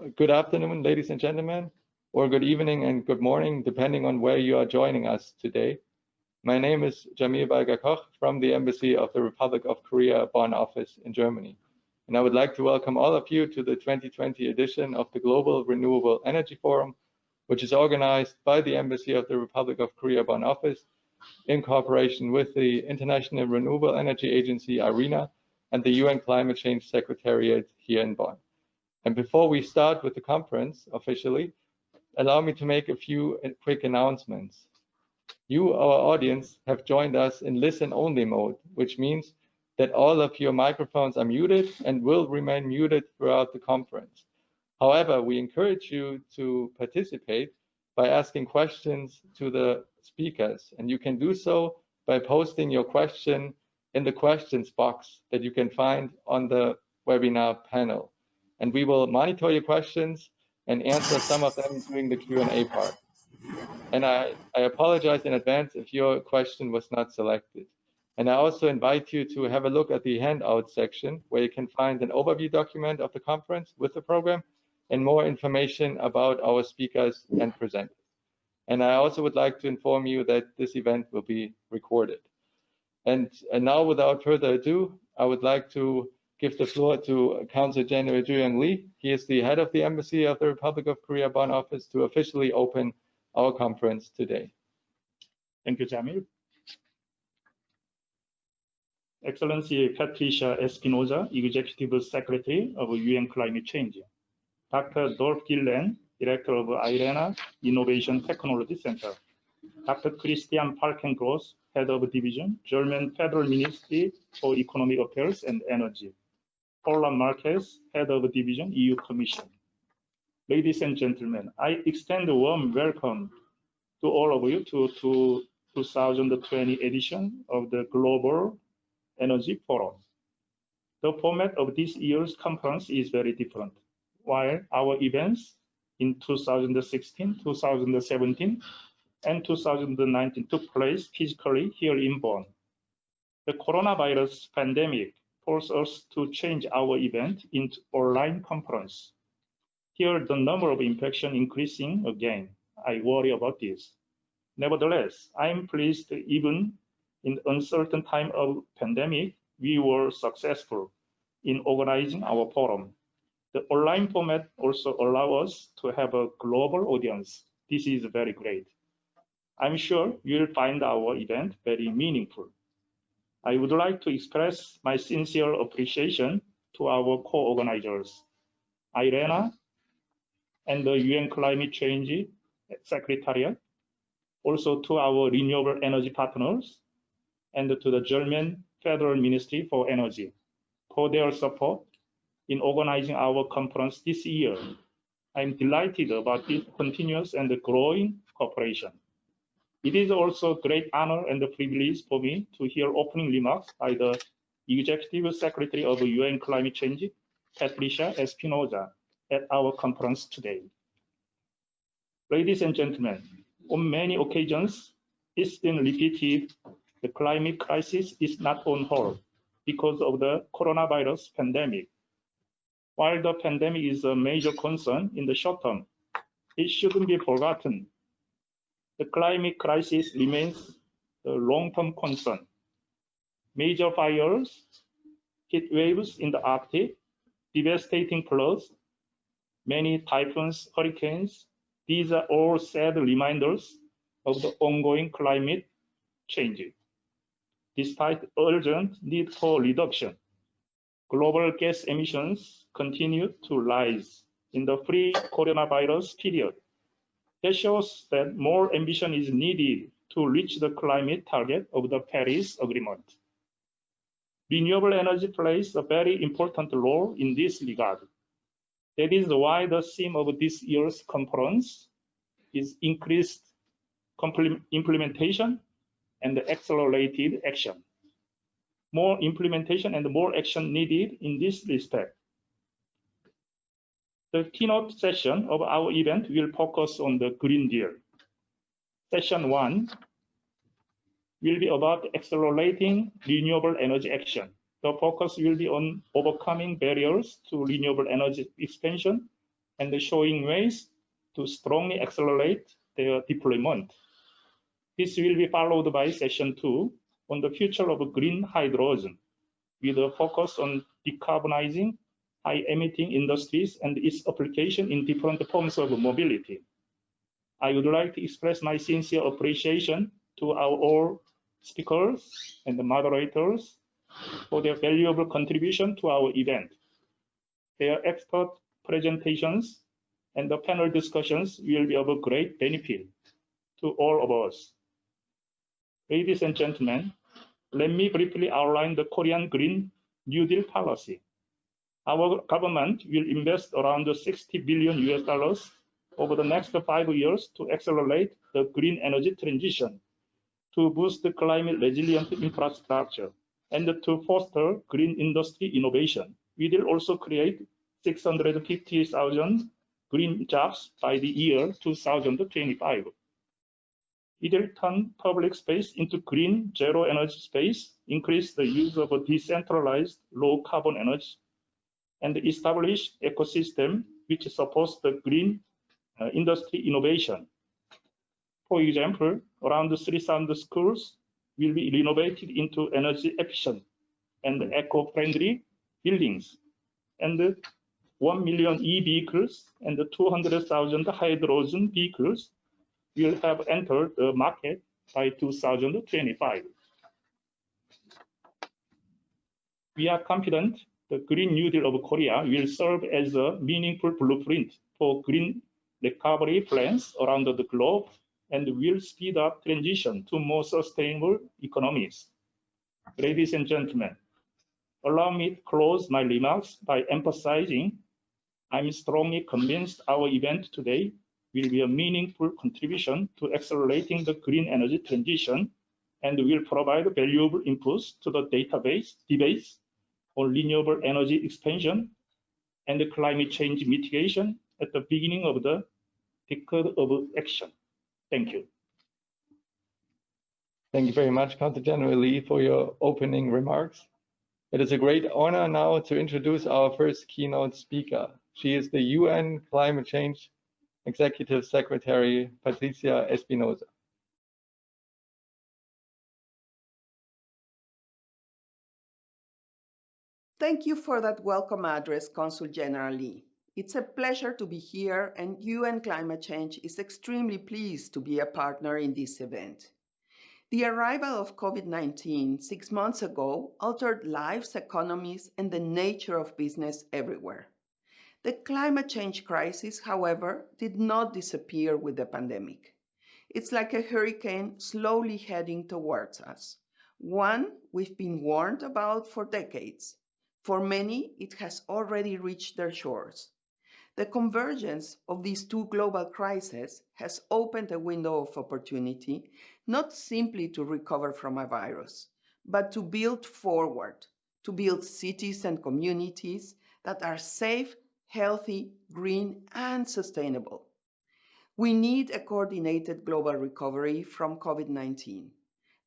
good afternoon, ladies and gentlemen, or good evening and good morning, depending on where you are joining us today. My name is Jamil Balga-Koch from the Embassy of the Republic of Korea Bonn office in Germany. And I would like to welcome all of you to the 2020 edition of the Global Renewable Energy Forum, which is organized by the Embassy of the Republic of Korea Bonn office in cooperation with the International Renewable Energy Agency, IRENA, and the UN Climate Change Secretariat here in Bonn. And before we start with the conference officially, allow me to make a few quick announcements. You, our audience, have joined us in listen-only mode, which means that all of your microphones are muted and will remain muted throughout the conference. However, we encourage you to participate by asking questions to the speakers, and you can do so by posting your question in the questions box that you can find on the webinar panel. And we will monitor your questions and answer some of them during the Q&A part. And I apologize in advance if your question was not selected. And I also invite you to have a look at the handout section where you can find an overview document of the conference with the program and more information about our speakers and presenters. And I also would like to inform you that this event will be recorded. And now, without further ado, I would like to give the floor to Council General Ju-Young Lee. He is the head of the Embassy of the Republic of Korea Bonn office to officially open our conference today. Thank you, Jamil. Excellency Patricia Espinosa, Executive Secretary of UN Climate Change. Dr. Dolph Gillen, Director of IRENA Innovation Technology Center. Dr. Christian Falkengross, Head of Division, German Federal Ministry for Economic Affairs and Energy. Paula Marquez, Head of Division, EU Commission. Ladies and gentlemen, I extend a warm welcome to all of you to 2020 edition of the Global Energy Forum. The format of this year's conference is very different. While our events in 2016, 2017, and 2019 took place physically here in Bonn, the coronavirus pandemic forced us to change our event into online conference. Here, the number of infections increasing again. I worry about this. Nevertheless, I'm pleased even in the uncertain time of pandemic, we were successful in organizing our forum. The online format also allows us to have a global audience. This is very great. I'm sure you'll find our event very meaningful. I would like to express my sincere appreciation to our co-organizers, IRENA and the UN Climate Change Secretariat, also to our renewable energy partners, and to the German Federal Ministry for Energy for their support in organizing our conference this year. I'm delighted about this continuous and growing cooperation. It is also a great honor and a privilege for me to hear opening remarks by the Executive Secretary of UN Climate Change, Patricia Espinosa, at our conference today. Ladies and gentlemen, on many occasions, it's been repeated, the climate crisis is not on hold because of the coronavirus pandemic. While the pandemic is a major concern in the short term, it shouldn't be forgotten. The climate crisis remains a long-term concern. Major fires, heat waves in the Arctic, devastating floods, many typhoons, hurricanes, these are all sad reminders of the ongoing climate change. Despite urgent need for reduction, global gas emissions continue to rise in the pre-coronavirus period. That shows that more ambition is needed to reach the climate target of the Paris Agreement. Renewable energy plays a very important role in this regard. That is why the theme of this year's conference is increased implementation and accelerated action. More implementation and more action needed in this respect. The keynote session of our event will focus on the Green Deal. Session 1 will be about accelerating renewable energy action. The focus will be on overcoming barriers to renewable energy expansion and showing ways to strongly accelerate their deployment. This will be followed by session 2 on the future of green hydrogen, with a focus on decarbonizing high-emitting industries and its application in different forms of mobility. I would like to express my sincere appreciation to our all speakers and the moderators for their valuable contribution to our event. Their expert presentations and the panel discussions will be of great benefit to all of us. Ladies and gentlemen, let me briefly outline the Korean Green New Deal policy. Our government will invest around $60 billion over the next 5 years to accelerate the green energy transition, to boost the climate resilient infrastructure, and to foster green industry innovation. We will also create 650,000 green jobs by the year 2025. It will turn public space into green zero energy space, increase the use of a decentralized low carbon energy, and establish ecosystem which supports the green industry innovation. For example, around 3,000 schools will be renovated into energy efficient and eco-friendly buildings, and 1 million e-vehicles and 200,000 hydrogen vehicles will have entered the market by 2025. We are confident the Green New Deal of Korea will serve as a meaningful blueprint for green recovery plans around the globe and will speed up transition to more sustainable economies. Ladies and gentlemen, allow me to close my remarks by emphasizing I'm strongly convinced our event today will be a meaningful contribution to accelerating the green energy transition and will provide valuable inputs to the debates on renewable energy expansion and climate change mitigation at the beginning of the decade of action. Thank you. Thank you very much, Council General Lee, for your opening remarks. It is a great honor now to introduce our first keynote speaker. She is the UN Climate Change Executive Secretary, Patricia Espinosa. Thank you for that welcome address, Consul General Lee. It's a pleasure to be here, and UN Climate Change is extremely pleased to be a partner in this event. The arrival of COVID-19 6 months ago altered lives, economies, and the nature of business everywhere. The climate change crisis, however, did not disappear with the pandemic. It's like a hurricane slowly heading towards us, one we've been warned about for decades. For many, it has already reached their shores. The convergence of these two global crises has opened a window of opportunity, not simply to recover from a virus, but to build forward, to build cities and communities that are safe, healthy, green, and sustainable. We need a coordinated global recovery from COVID-19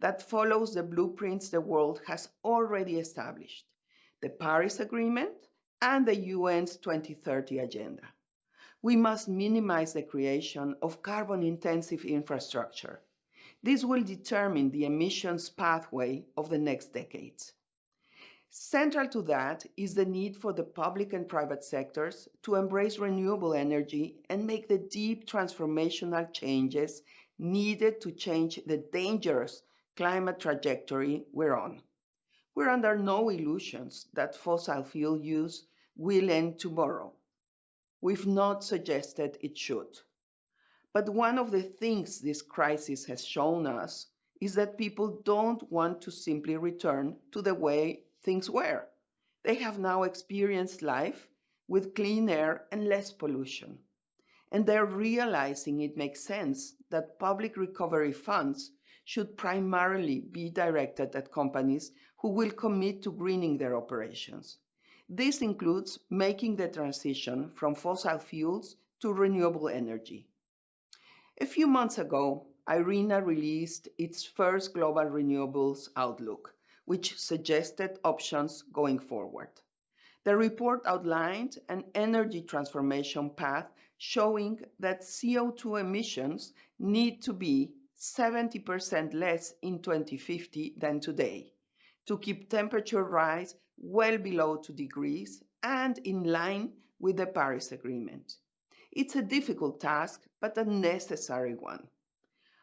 that follows the blueprints the world has already established, the Paris Agreement and the UN's 2030 Agenda. We must minimize the creation of carbon-intensive infrastructure. This will determine the emissions pathway of the next decades. Central to that is the need for the public and private sectors to embrace renewable energy and make the deep transformational changes needed to change the dangerous climate trajectory we're on. We're under no illusions that fossil fuel use will end tomorrow. We've not suggested it should. But one of the things this crisis has shown us is that people don't want to simply return to the way things were. They have now experienced life with clean air and less pollution. And they're realizing it makes sense that public recovery funds should primarily be directed at companies who will commit to greening their operations. This includes making the transition from fossil fuels to renewable energy. A few months ago, IRENA released its first global renewables outlook, which suggested options going forward. The report outlined an energy transformation path showing that CO2 emissions need to be 70% less in 2050 than today to keep temperature rise well below 2 degrees and in line with the Paris Agreement. It's a difficult task, but a necessary one.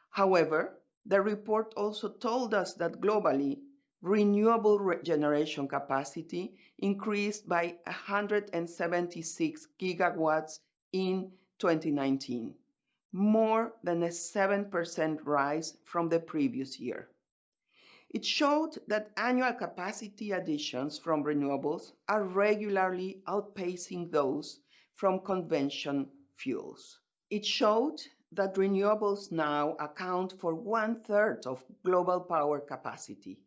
However, the report also told us that globally, renewable generation capacity increased by 176 gigawatts in 2019, more than a 7% rise from the previous year. It showed that annual capacity additions from renewables are regularly outpacing those from conventional fuels. It showed that renewables now account for 1/3 of global power capacity.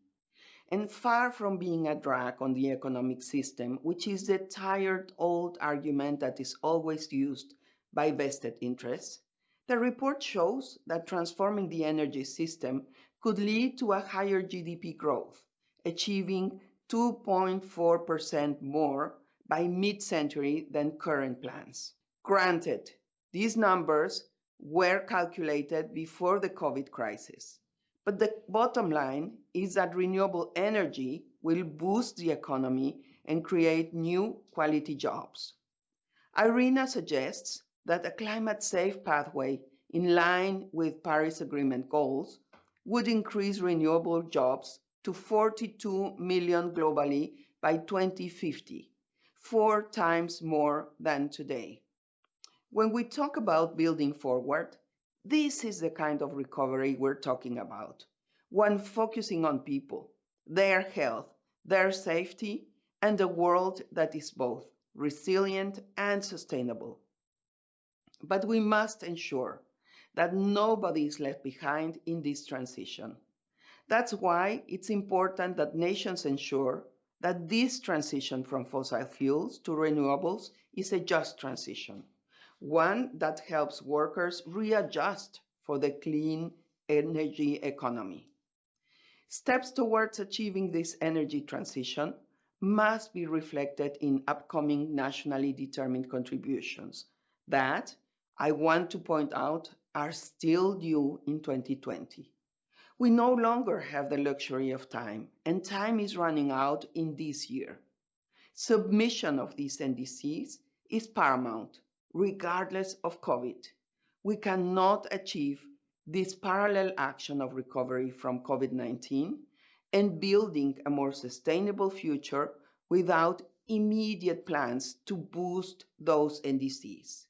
And far from being a drag on the economic system, which is the tired old argument that is always used by vested interests, the report shows that transforming the energy system could lead to a higher GDP growth, achieving 2.4% more by mid-century than current plans. Granted, these numbers were calculated before the COVID crisis. But the bottom line is that renewable energy will boost the economy and create new quality jobs. IRENA suggests that a climate-safe pathway in line with Paris Agreement goals would increase renewable jobs to 42 million globally by 2050, 4 times more than today. When we talk about building forward, this is the kind of recovery we're talking about, one focusing on people, their health, their safety, and a world that is both resilient and sustainable. But we must ensure that nobody is left behind in this transition. That's why it's important that nations ensure that this transition from fossil fuels to renewables is a just transition, one that helps workers readjust for the clean energy economy. Steps towards achieving this energy transition must be reflected in upcoming nationally determined contributions that, I want to point out, are still due in 2020. We no longer have the luxury of time, and time is running out in this year. Submission of these NDCs is paramount, regardless of COVID. We cannot achieve this parallel action of recovery from COVID-19 and building a more sustainable future without immediate plans to boost those NDCs.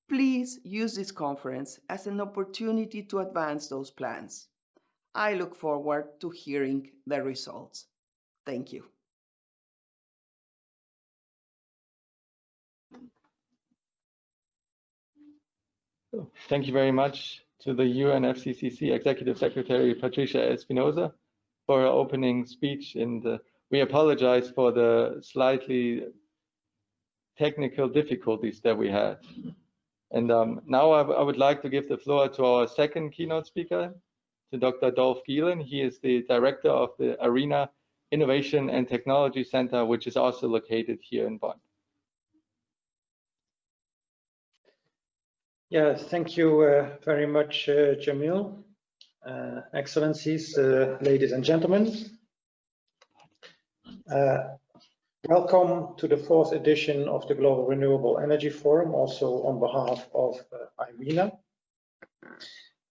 Please use this conference as an opportunity to advance those plans. I look forward to hearing the results. Thank you. Thank you very much to the UNFCCC Executive Secretary Patricia Espinosa for her opening speech. And we apologize for the slightly technical difficulties that we had. And now I would like to give the floor to our second keynote speaker, to Dr. Dolph Gielen. He is the director of the IRENA Innovation and Technology Center, which is also located here in Bonn. Yeah, thank you very much, Jamil. Excellencies, ladies and gentlemen. Welcome to the 4th edition of the Global Renewable Energy Forum, also on behalf of IRENA.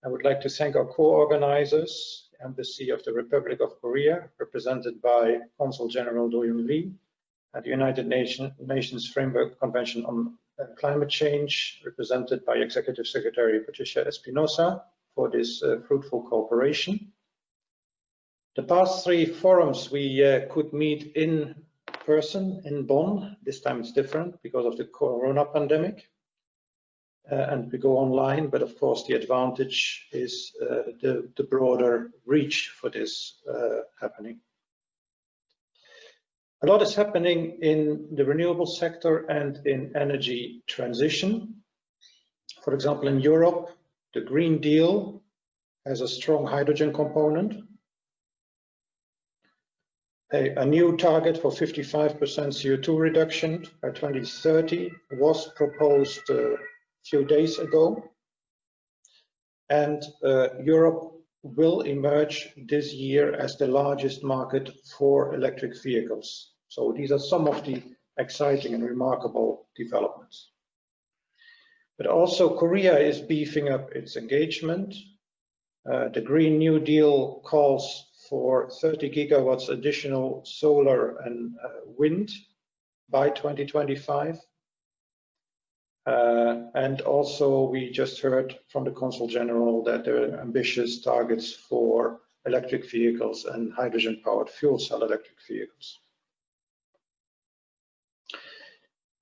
I would like to thank our co-organizers, the Embassy of the Republic of Korea, represented by Consul General Do-Young Lee, and the United Nations Framework Convention on Climate Change, represented by Executive Secretary Patricia Espinosa, for this fruitful cooperation. The past 3 forums we could meet in person in Bonn. This time it's different because of the corona pandemic. And we go online, but of course the advantage is the broader reach for this happening. A lot is happening in the renewable sector and in energy transition. For example, in Europe, the Green Deal has a strong hydrogen component. A new target for 55% CO2 reduction by 2030 was proposed a few days ago. And Europe will emerge this year as the largest market for electric vehicles. So these are some of the exciting and remarkable developments. But also Korea is beefing up its engagement. The Green New Deal calls for 30 gigawatts additional solar and wind by 2025. And also we just heard from the Consul General that there are ambitious targets for electric vehicles and hydrogen-powered fuel cell electric vehicles.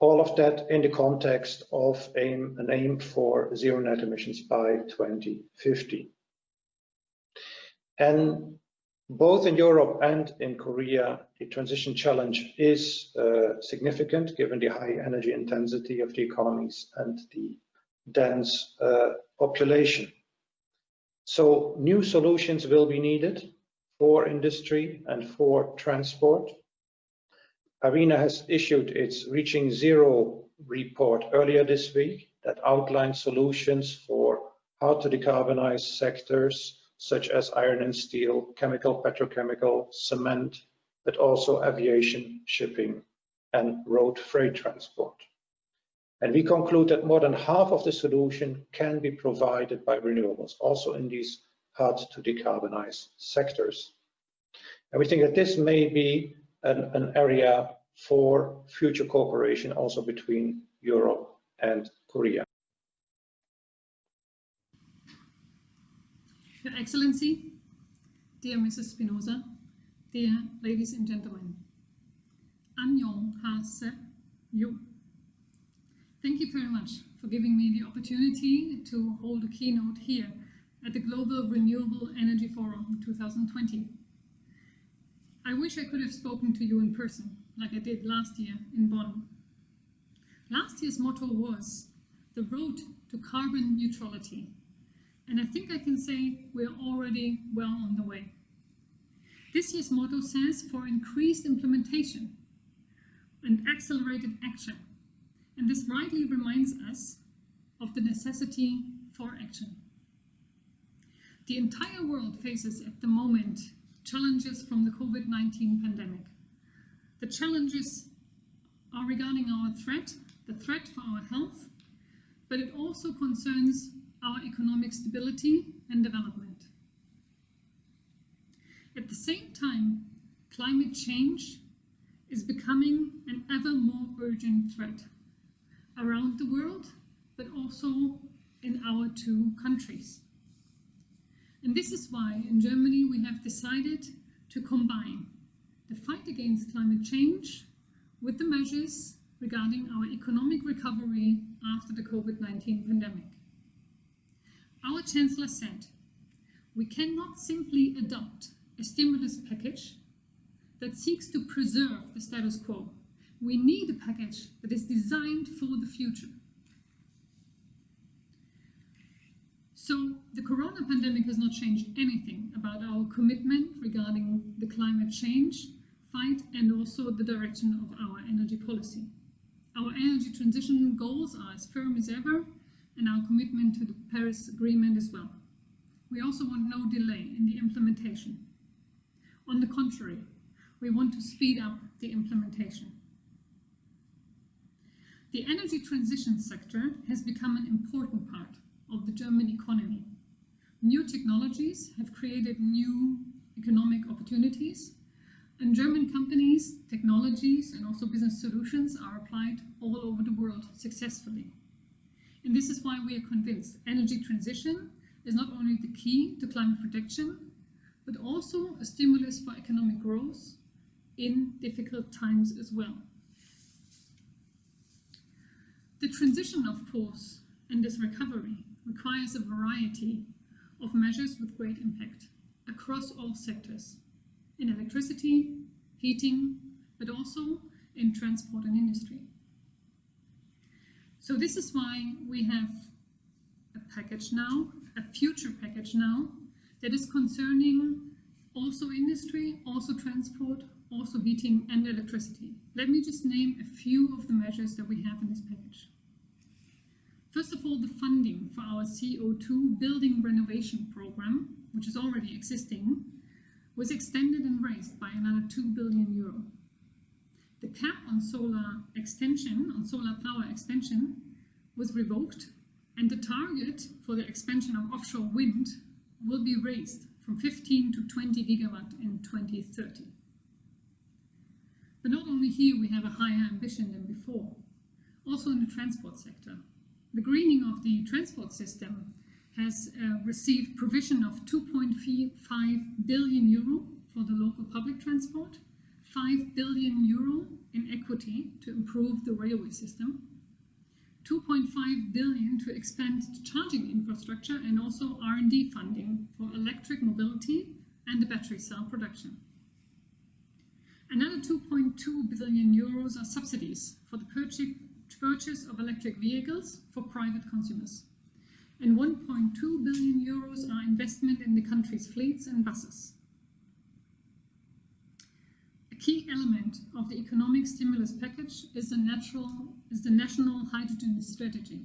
All of that in the context of an aim for zero net emissions by 2050. And both in Europe and in Korea, the transition challenge is significant given the high energy intensity of the economies and the dense population. So new solutions will be needed for industry and for transport. IRENA has issued its Reaching Zero report earlier this week that outlines solutions for how to decarbonize sectors such as iron and steel, chemical, petrochemical, cement, but also aviation, shipping, and road freight transport. And we conclude that more than half of the solution can be provided by renewables, also in these hard to decarbonize sectors. And we think that this may be an area for future cooperation also between Europe and Korea. Your Excellency, dear Mrs. Spinoza, dear ladies and gentlemen, Annyeong Hase Yo. Thank you very much for giving me the opportunity to hold a keynote here at the Global Renewable Energy Forum 2020. I wish I could have spoken to you in person, like I did last year in Bonn. Last year's motto was the road to carbon neutrality. And I think I can say we're already well on the way. This year's motto says for increased implementation and accelerated action. And this rightly reminds us of the necessity for action. The entire world faces at the moment challenges from the COVID-19 pandemic. The challenges are regarding our threat, the threat for our health, but it also concerns our economic stability and development. At the same time, climate change is becoming an ever more urgent threat around the world, but also in our two countries. And this is why in Germany we have decided to combine the fight against climate change with the measures regarding our economic recovery after the COVID-19 pandemic. Our Chancellor said, we cannot simply adopt a stimulus package that seeks to preserve the status quo. We need a package that is designed for the future. So the corona pandemic has not changed anything about our commitment regarding the climate change fight and also the direction of our energy policy. Our energy transition goals are as firm as ever, and our commitment to the Paris Agreement as well. We also want no delay in the implementation. On the contrary, we want to speed up the implementation. The energy transition sector has become an important part of the German economy. New technologies have created new economic opportunities, and German companies, technologies, and also business solutions are applied all over the world successfully. And this is why we are convinced energy transition is not only the key to climate protection, but also a stimulus for economic growth in difficult times as well. The transition, of course, and this recovery requires a variety of measures with great impact across all sectors, in electricity, heating, but also in transport and industry. So this is why we have a package now, a future package now, that is concerning also industry, also transport, also heating and electricity. Let me just name a few of the measures that we have in this package. First of all, the funding for our CO2 building renovation program, which is already existing, was extended and raised by another 2 billion euro. The cap on solar power extension was revoked, and the target for the expansion of offshore wind will be raised from 15 to 20 gigawatt in 2030. But not only here we have a higher ambition than before, also in the transport sector. The greening of the transport system has received provision of 2.5 billion euro for the local public transport, 5 billion euro in equity to improve the railway system, 2.5 billion to expand the charging infrastructure, and also R&D funding for electric mobility and the battery cell production. Another 2.2 billion euros are subsidies for the purchase of electric vehicles for private consumers. And 1.2 billion euros are investment in the country's fleets and buses. A key element of the economic stimulus package is the national hydrogen strategy.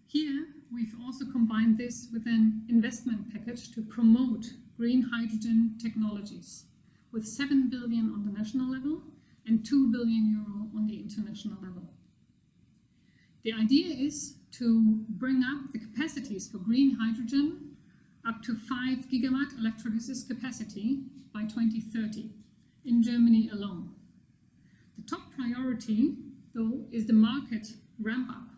Here, we've also combined this with an investment package to promote green hydrogen technologies, with 7 billion on the national level and 2 billion euro on the international level. The idea is to bring up the capacities for green hydrogen up to 5 gigawatt electrolysis capacity by 2030 in Germany alone. The top priority, though, is the market ramp up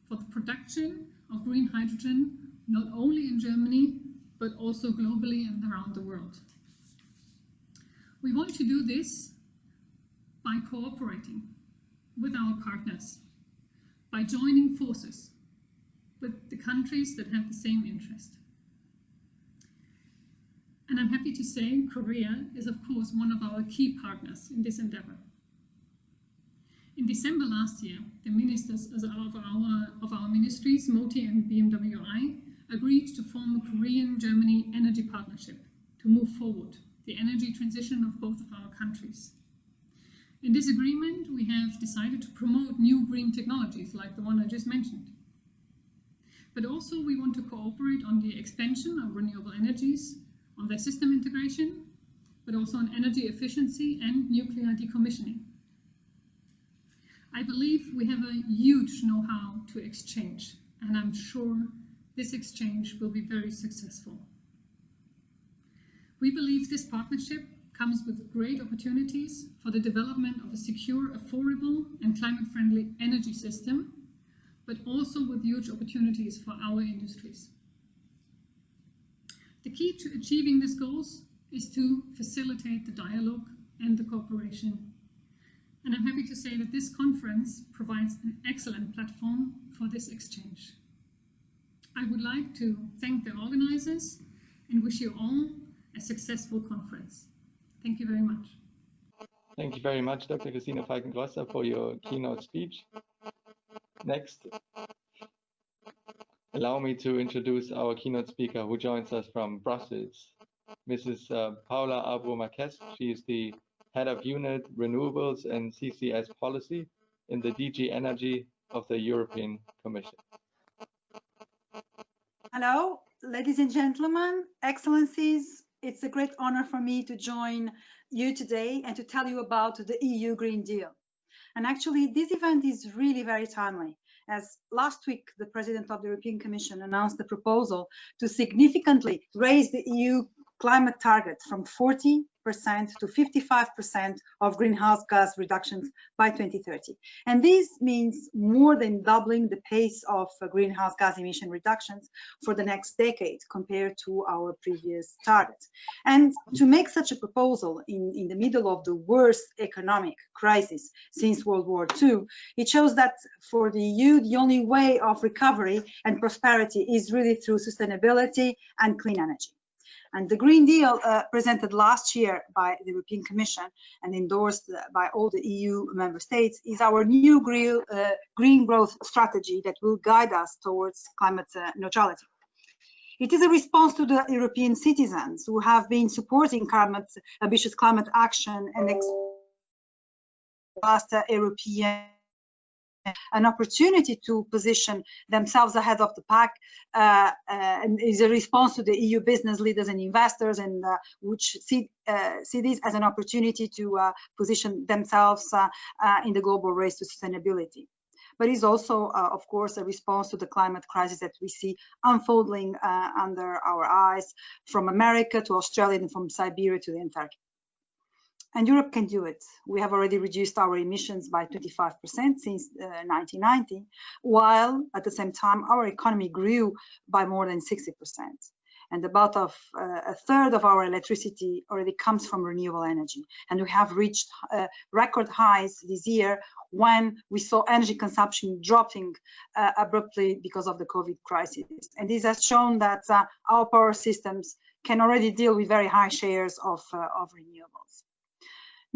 for the production of green hydrogen, not only in Germany, but also globally and around the world. We want to do this by cooperating with our partners, by joining forces with the countries that have the same interest. And I'm happy to say Korea is, of course, one of our key partners in this endeavor. In December last year, the ministers of our ministries, MOTI and BMWI, agreed to form a Korean-Germany energy partnership to move forward the energy transition of both of our countries. In this agreement, we have decided to promote new green technologies like the one I just mentioned. But also we want to cooperate on the expansion of renewable energies, on their system integration, but also on energy efficiency and nuclear decommissioning. I believe we have a huge know-how to exchange, and I'm sure this exchange will be very successful. We believe this partnership comes with great opportunities for the development of a secure, affordable, and climate-friendly energy system, but also with huge opportunities for our industries. The key to achieving these goals is to facilitate the dialogue and the cooperation. And I'm happy to say that this conference provides an excellent platform for this exchange. I would like to thank the organizers and wish you all a successful conference. Thank you very much. Thank you very much, Dr. Christine Falken-Grosser, for your keynote speech. Next, allow me to introduce our keynote speaker who joins us from Brussels, Mrs. Paula Arbro-Marques. She is the Head of Unit Renewables and CCS Policy in the DG Energy of the European Commission. Hello, ladies and gentlemen, excellencies. It's a great honor for me to join you today and to tell you about the EU Green Deal. And actually, this event is really very timely, as last week, the President of the European Commission announced the proposal to significantly raise the EU climate target from 40% to 55% of greenhouse gas reductions by 2030. And this means more than doubling the pace of greenhouse gas emission reductions for the next decade compared to our previous target. And to make such a proposal in the middle of the worst economic crisis since World War II, it shows that for the EU, the only way of recovery and prosperity is really through sustainability and clean energy. And the Green Deal presented last year by the European Commission and endorsed by all the EU member states is our new green growth strategy that will guide us towards climate neutrality. It is a response to the European citizens who have been supporting ambitious climate action and last European an opportunity to position themselves ahead of the pack, and is a response to the EU business leaders and investors, and which see this as an opportunity to position themselves in the global race to sustainability. But it's also, of course, a response to the climate crisis that we see unfolding under our eyes, from America to Australia and from Siberia to the Antarctic. And Europe can do it. We have already reduced our emissions by 25% since 1990, while at the same time our economy grew by more than 60%. And about a third of our electricity already comes from renewable energy. And we have reached record highs this year when we saw energy consumption dropping abruptly because of the COVID crisis. And this has shown that our power systems can already deal with very high shares of renewables.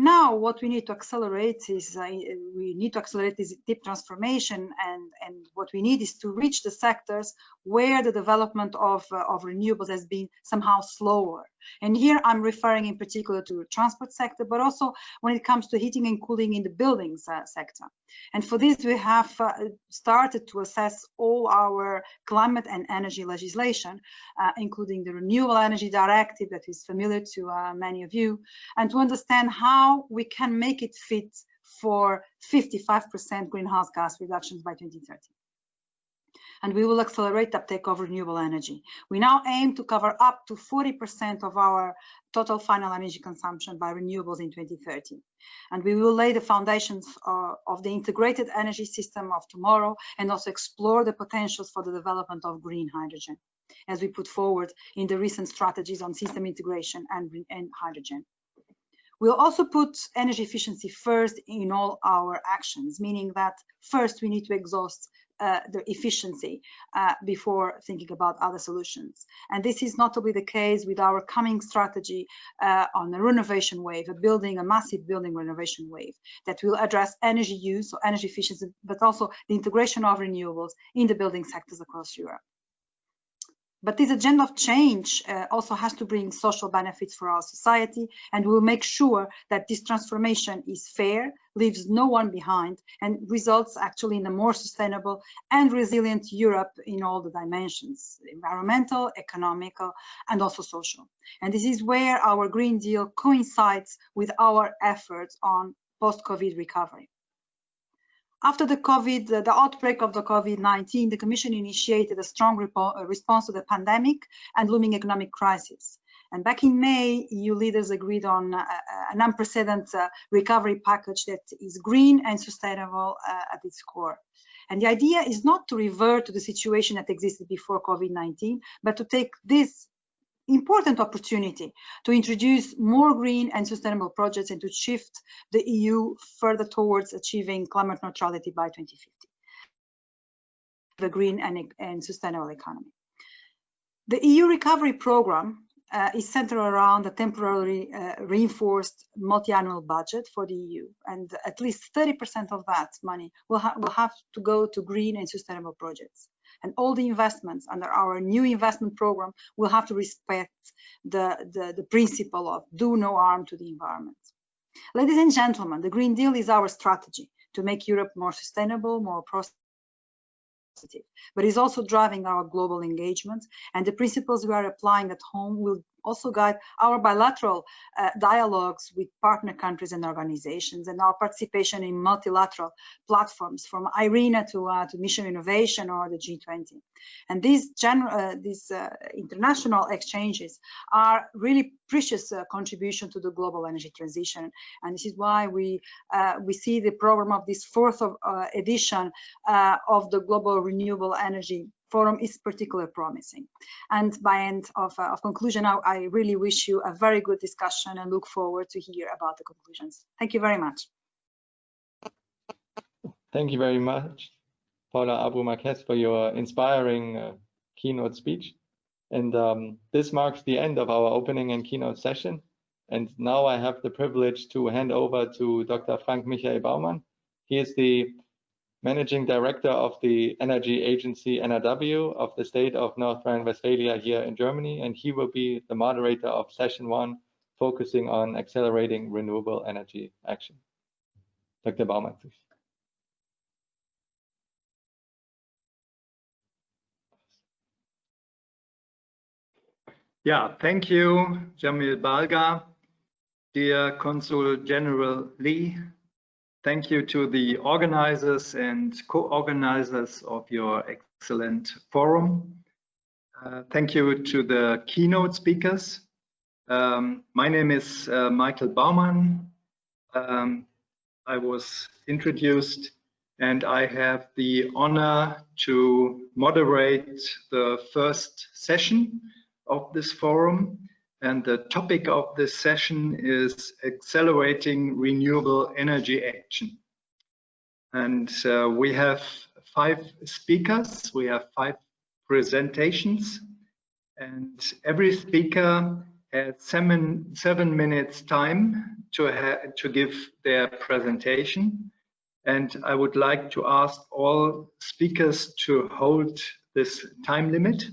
Now, what we need to accelerate is this deep transformation, and what we need is to reach the sectors where the development of renewables has been somehow slower. And here I'm referring in particular to the transport sector, but also when it comes to heating and cooling in the buildings sector. And for this, we have started to assess all our climate and energy legislation, including the Renewable Energy Directive that is familiar to many of you, and to understand how we can make it fit for 55% greenhouse gas reductions by 2030. And we will accelerate the uptake of renewable energy. We now aim to cover up to 40% of our total final energy consumption by renewables in 2030. And we will lay the foundations of the integrated energy system of tomorrow, and also explore the potentials for the development of green hydrogen, as we put forward in the recent strategies on system integration and hydrogen. We'll also put energy efficiency first in all our actions, meaning that first we need to exhaust the efficiency before thinking about other solutions. And this is notably the case with our coming strategy on the renovation wave, a massive building renovation wave that will address energy use, so energy efficiency, but also the integration of renewables in the building sectors across Europe. But this agenda of change also has to bring social benefits for our society, and we'll make sure that this transformation is fair, leaves no one behind, and results actually in a more sustainable and resilient Europe in all the dimensions: environmental, economical, and also social. And this is where our Green Deal coincides with our efforts on post-COVID recovery. After the outbreak of the COVID-19, the Commission initiated a strong response to the pandemic and looming economic crisis. And back in May, EU leaders agreed on an unprecedented recovery package that is green and sustainable at its core. And the idea is not to revert to the situation that existed before COVID-19, but to take this important opportunity to introduce more green and sustainable projects and to shift the EU further towards achieving climate neutrality by 2050, the green and sustainable economy. The EU recovery program is centered around a temporarily reinforced multi-annual budget for the EU, and at least 30% of that money will have to go to green and sustainable projects. And all the investments under our new investment program will have to respect the principle of do no harm to the environment. Ladies and gentlemen, the Green Deal is our strategy to make Europe more sustainable, more prosperous, but is also driving our global engagement, and the principles we are applying at home will also guide our bilateral dialogues with partner countries and organizations, and our participation in multilateral platforms from IRENA to Mission Innovation or the G20. And these international exchanges are really precious contribution to the global energy transition. And this is why we see the program of this fourth edition of the Global Renewable Energy Forum is particularly promising. And by end of conclusion, I really wish you a very good discussion and look forward to hear about the conclusions. Thank you very much. Thank you very much, Paula Abreu-Marquez, for your inspiring keynote speech. And this marks the end of our opening and keynote session. And now I have the privilege to hand over to Dr. Frank Michael Baumann. He is the Managing Director of the Energy Agency NRW of the state of North Rhine-Westphalia here in Germany, and he will be the moderator of session 1, focusing on accelerating renewable energy action. Dr. Baumann, please. Yeah, thank you, Jamil Balga. Dear Consul General Lee, thank you to the organizers and co-organizers of your excellent forum. Thank you to the keynote speakers. My name is Michael Baumann. I was introduced and I have the honor to moderate the first session of this forum. And the topic of this session is accelerating renewable energy action. And we have 5 speakers, we have 5 presentations, and every speaker has 7 minutes time to give their presentation. And I would like to ask all speakers to hold this time limit.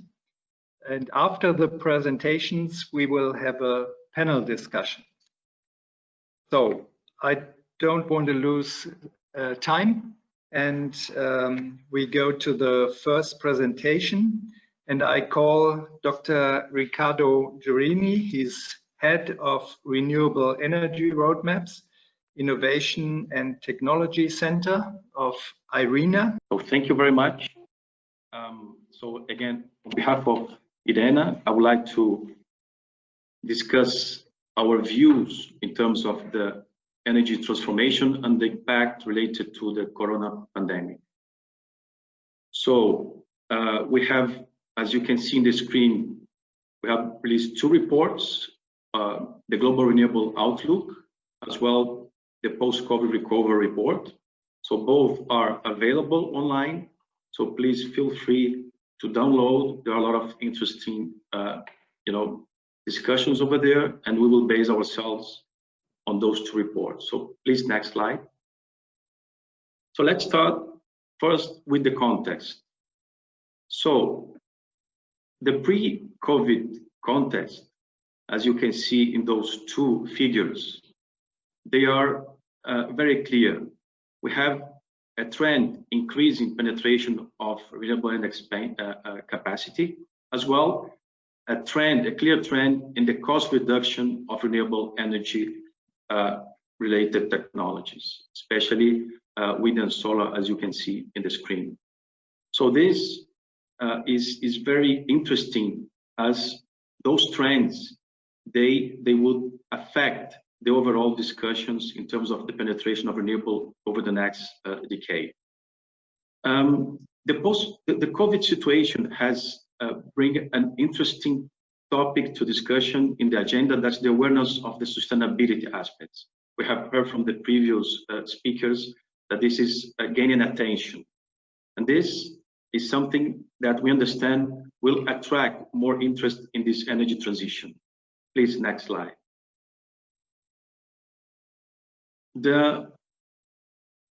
And after the presentations, we will have a panel discussion. So I don't want to lose time, and we go to the first presentation. And I call Dr. Riccardo Giurini. He's head of Renewable Energy Roadmaps, Innovation and Technology Center of IRENA. So thank you very much. So again, on behalf of IRENA, I would like to discuss our views in terms of the energy transformation and the impact related to the corona pandemic. So we have, as you can see in the screen, we have released 2 reports, the Global Renewable Outlook, as well the Post-COVID Recovery Report. So both are available online. So please feel free to download. There are a lot of interesting, discussions over there, and we will base ourselves on those 2 reports. So please, next slide. So let's start first with the context. So the pre-COVID context, as you can see in those 2 figures, they are very clear. We have a trend increasing penetration of renewable energy capacity, as well a clear trend in the cost reduction of renewable energy related technologies, especially wind and solar, as you can see in the screen. So this is very interesting, as those trends, they would affect the overall discussions in terms of the penetration of renewable over the next decade. The COVID situation has bring an interesting topic to discussion in the agenda. That's the awareness of the sustainability aspects. We have heard from the previous speakers that this is gaining attention, and this is something that we understand will attract more interest in this energy transition. Please, next slide.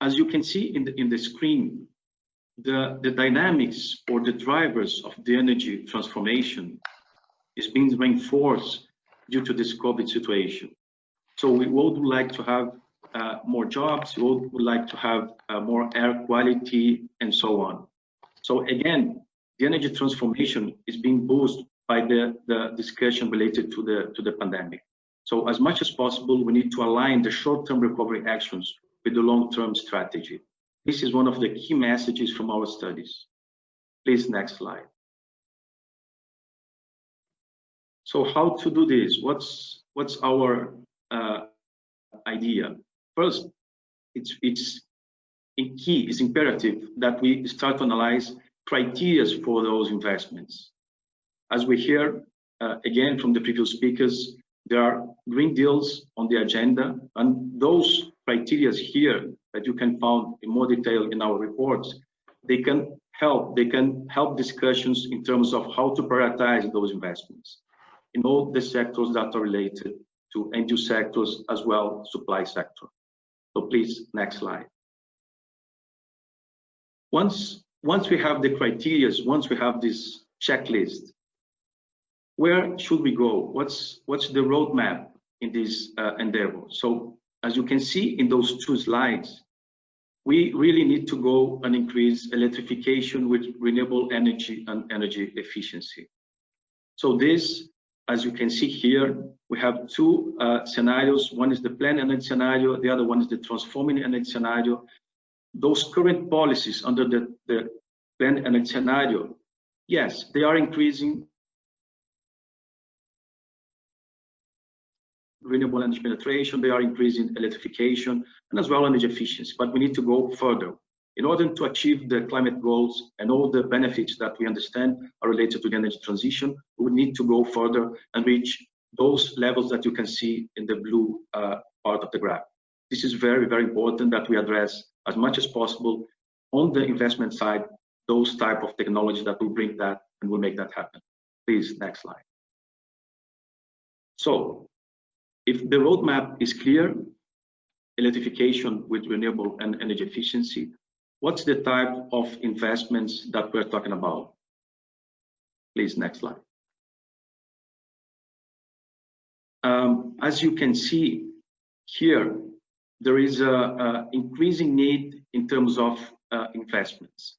As you can see in the screen, the dynamics or the drivers of the energy transformation is being reinforced due to this COVID situation. So we would like to have more jobs, we would like to have more air quality, and so on. So again, the energy transformation is being boosted by the discussion related to the pandemic. So as much as possible, we need to align the short-term recovery actions with the long-term strategy. This is one of the key messages from our studies. Please, next slide. So how to do this? What's our idea? First, it's imperative that we start to analyze criteria for those investments. As we hear again from the previous speakers, there are green deals on the agenda, and those criteria here that you can find in more detail in our reports, they can help discussions in terms of how to prioritize those investments in all the sectors that are related to end-use sectors, as well supply sector. So please, next slide. once we have the criteria, once we have this checklist, where should we go? What's the roadmap in this endeavor? So as you can see in those two slides, we really need to go and increase electrification with renewable energy and energy efficiency. So this, as you can see here, we have two scenarios. One is the planned energy scenario, the other one is the transforming energy scenario. Those current policies under the planned energy scenario, yes, they are increasing renewable energy penetration, they are increasing electrification, and as well energy efficiency. But we need to go further. In order to achieve the climate goals and all the benefits that we understand are related to the energy transition, we need to go further and reach those levels that you can see in the blue part of the graph. This is very, very important that we address as much as possible on the investment side, those type of technologies that will bring that and will make that happen. Please, next slide. So, if the roadmap is clear, electrification with renewable and energy efficiency, what's the type of investments that we're talking about? Please, next slide. As you can see here, there is an increasing need in terms of investments.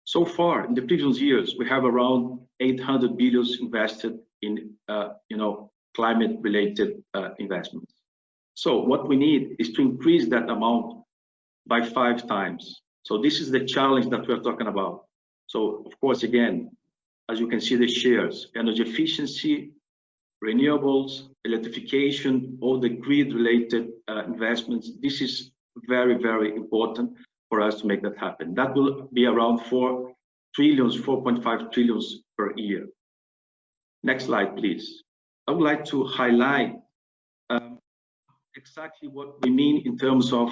So far, in the previous years, we have around 800 billion invested in, climate-related investments. So what we need is to increase that amount by 5 times. So this is the challenge that we're talking about. So of course, again, as you can see the shares, energy efficiency, renewables, electrification, all the grid-related investments, this is very, very important for us to make that happen. That will be around 4 trillions, 4.5 trillions per year. Next slide, please. I would like to highlight exactly what we mean in terms of,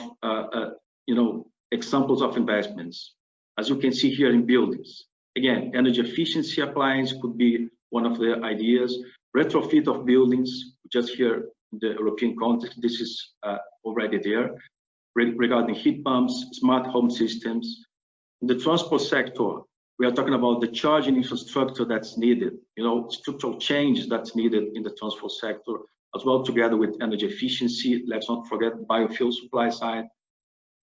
examples of investments. As you can see here in buildings, again, energy efficiency appliance could be one of the ideas. Retrofit of buildings, just here in the European context, this is already there. Regarding heat pumps, smart home systems. In the transport sector, we are talking about the charging infrastructure that's needed, structural change that's needed in the transport sector, as well together with energy efficiency. Let's not forget biofuel supply side.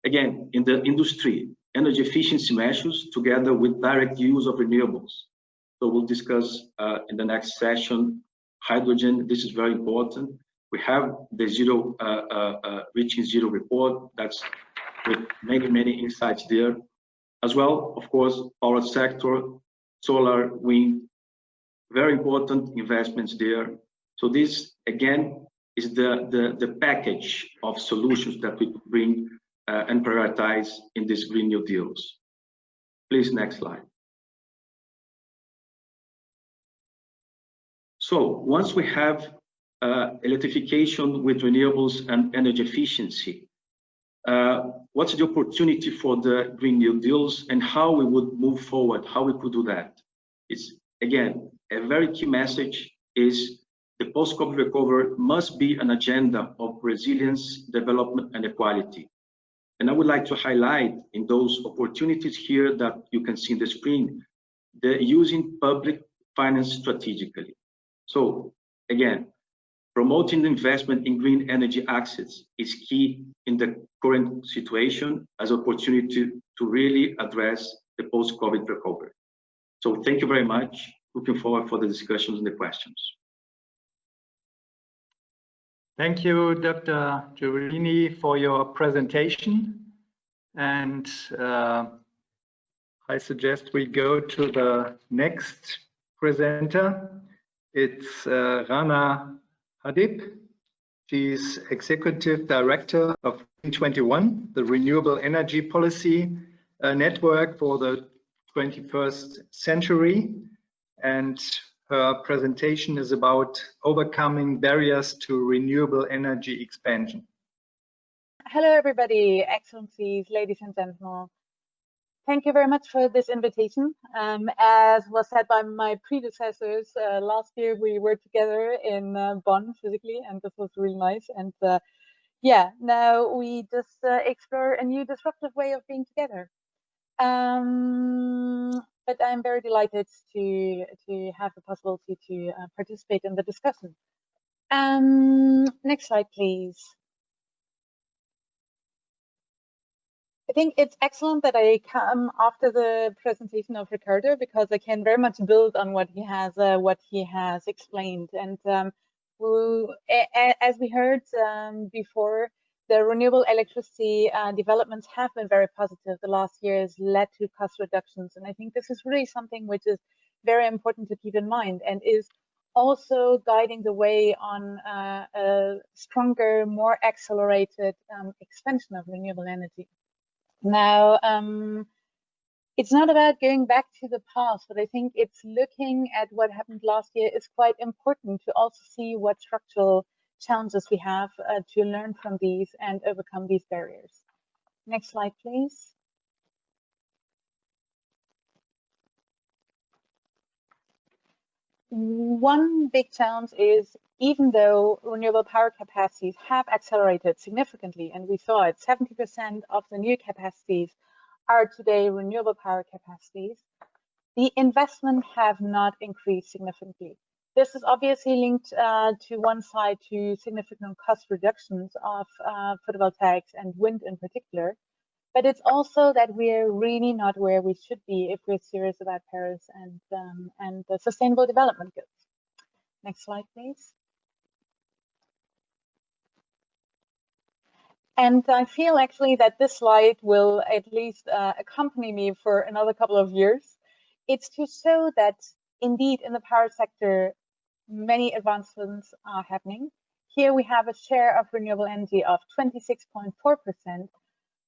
Again, in the industry, energy efficiency measures together with direct use of renewables. So we'll discuss in the next session, hydrogen. This is very important. We have the reaching zero report. That's with many, many insights there. As well, of course, power sector, solar, wind, very important investments there. So this, again, is the package of solutions that we bring and prioritize in these Green New Deals. Please, next slide. So once we have electrification with renewables and energy efficiency, what's the opportunity for the Green New Deals and how we would move forward, how we could do that? It's, again, a very key message is the post-COVID recovery must be an agenda of resilience, development, and equality. And I would like to highlight in those opportunities here that you can see on the screen, the using public finance strategically. So again, promoting the investment in green energy assets is key in the current situation as an opportunity to really address the post-COVID recovery. So thank you very much. Looking forward for the discussions and the questions. Thank you, Dr. Giovellini, for your presentation. And I suggest we go to the next presenter. It's Rana Hadib. She's Executive Director of 21, the Renewable Energy Policy Network for the 21st century. And her presentation is about overcoming barriers to renewable energy expansion. Hello, everybody, Excellencies, ladies and gentlemen. Thank you very much for this invitation. As was said by my predecessors, last year we were together in Bonn physically, and this was really nice. And yeah, now we just explore a new disruptive way of being together. But I'm very delighted to have the possibility to participate in the discussion. Next slide, please. I think it's excellent that I come after the presentation of Ricardo, because I can very much build on what he has explained. And as we heard before, the renewable electricity developments have been very positive. The last years led to cost reductions, and I think this is really something which is very important to keep in mind, and is also guiding the way on a stronger, more accelerated expansion of renewable energy. Now, it's not about going back to the past, but I think it's looking at what happened last year is quite important to also see what structural challenges we have to learn from these and overcome these barriers. Next slide, please. One big challenge is, even though renewable power capacities have accelerated significantly, and we saw it, 70% of the new capacities are today renewable power capacities, the investment have not increased significantly. This is obviously linked to one side to significant cost reductions of photovoltaics and wind in particular, but it's also that we're really not where we should be if we're serious about Paris and the Sustainable Development Goals. Next slide, please. And I feel actually that this slide will at least accompany me for another couple of years. It's to show that indeed in the power sector, many advancements are happening. Here we have a share of renewable energy of 26.4%,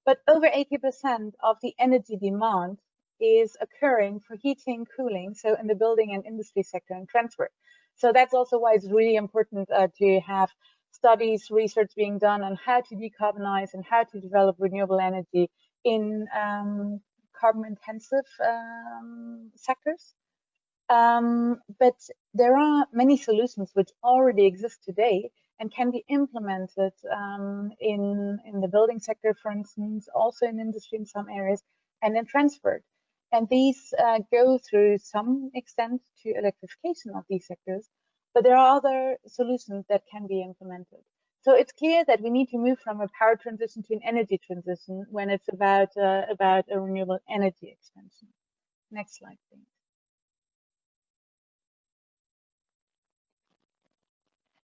but over 80% of the energy demand is occurring for heating, cooling, so in the building and industry sector and transport. So that's also why it's really important to have studies, research being done on how to decarbonize and how to develop renewable energy in carbon-intensive sectors. But there are many solutions which already exist today and can be implemented in the building sector, for instance, also in industry in some areas, and in transport. And these go through some extent to electrification of these sectors, but there are other solutions that can be implemented. So it's clear that we need to move from a power transition to an energy transition when it's about a renewable energy expansion. Next slide, please.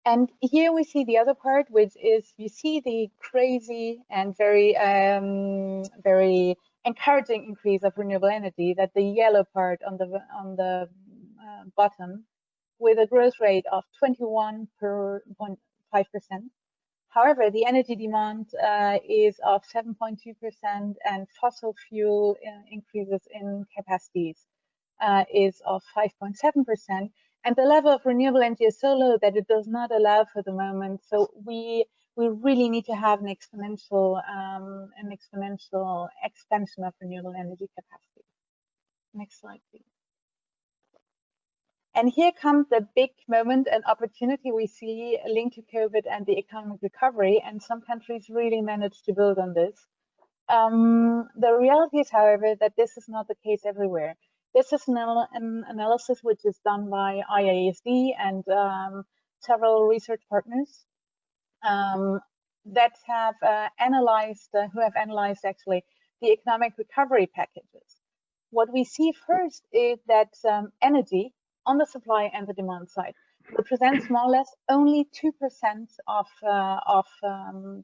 And here we see the other part, which is you see the crazy and very encouraging increase of renewable energy, that the yellow part on the bottom, with a growth rate of 21.5%. However, the energy demand is of 7.2%, and fossil fuel increases in capacities is of 5.7%. And the level of renewable energy is so low that it does not allow for the moment. So we really need to have an exponential expansion of renewable energy capacity. Next slide, please. And here comes the big moment and opportunity we see linked to COVID and the economic recovery, and some countries really managed to build on this. The reality is, however, that this is not the case everywhere. This is an analysis which is done by IASD and several research partners that have analyzed actually the economic recovery packages. What we see first is that energy on the supply and the demand side represents more or less only 2% of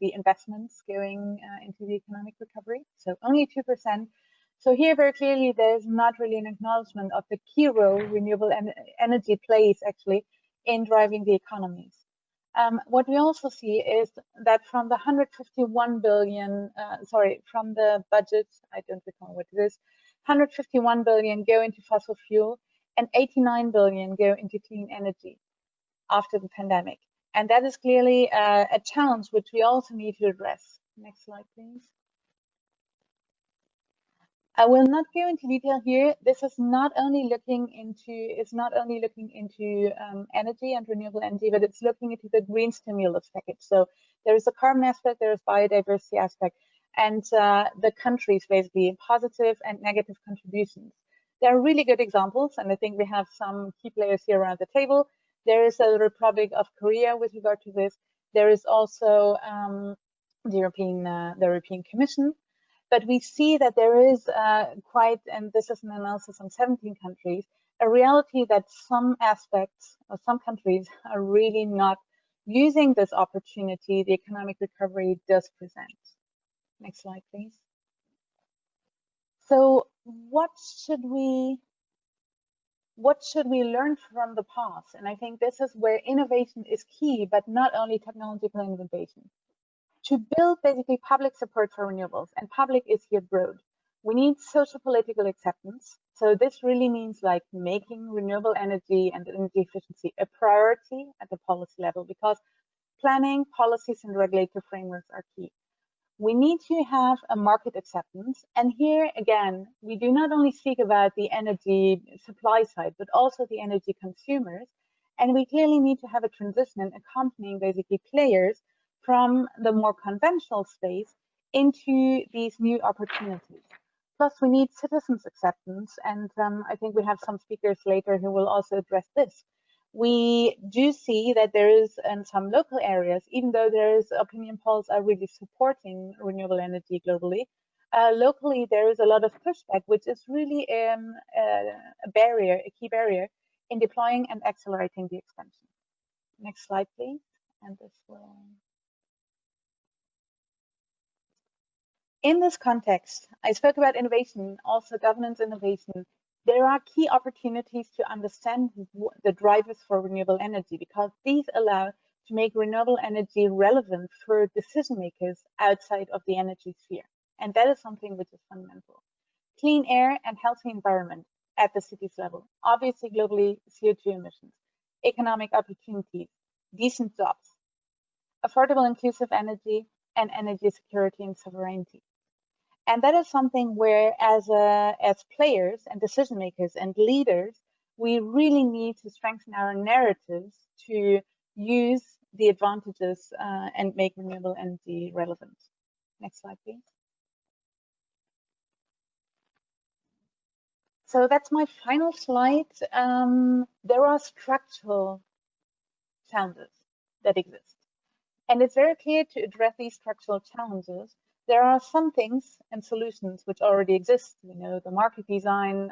the investments going into the economic recovery. So only 2%. So here, very clearly, there's not really an acknowledgement of the key role renewable energy plays actually in driving the economies. What we also see is that from the 151 billion, from the budget, I don't recall what it is, 151 billion go into fossil fuel and 89 billion go into clean energy after the pandemic. And that is clearly a challenge which we also need to address. Next slide, please. I will not go into detail here. This is not only looking into energy and renewable energy, but it's looking into the green stimulus package. So there is a carbon aspect, there is biodiversity aspect, and the countries, basically positive and negative contributions. There are really good examples, and I think we have some key players here around the table. There is the Republic of Korea with regard to this. There is also the European Commission. But we see that there is quite, and this is an analysis on 17 countries, a reality that some aspects of some countries are really not using this opportunity the economic recovery does present. Next slide, please. So what should we learn from the past? And I think this is where innovation is key, but not only technological innovation. To build basically public support for renewables, and public is here broad, we need social political acceptance. So this really means like making renewable energy and energy efficiency a priority at the policy level, because planning, policies, and regulatory frameworks are key. We need to have a market acceptance. And here again, we do not only speak about the energy supply side, but also the energy consumers. And we clearly need to have a transition accompanying basically players from the more conventional space into these new opportunities. Plus, we need citizens' acceptance, and I think we have some speakers later who will also address this. We do see that there is in some local areas, even though there is opinion polls are really supporting renewable energy globally, locally there is a lot of pushback, which is really a barrier, a key barrier in deploying and accelerating the expansion. Next slide, please. And this will. In this context, I spoke about innovation, also governance innovation. There are key opportunities to understand the drivers for renewable energy, because these allow to make renewable energy relevant for decision makers outside of the energy sphere. And that is something which is fundamental. Clean air and healthy environment at the city's level, obviously globally CO2 emissions, economic opportunities, decent jobs, affordable inclusive energy, and energy security and sovereignty. And that is something where as players and decision makers and leaders, we really need to strengthen our narratives to use the advantages and make renewable energy relevant. Next slide, please. So that's my final slide. There are structural challenges that exist. And it's very clear to address these structural challenges. There are some things and solutions which already exist. You know, the market design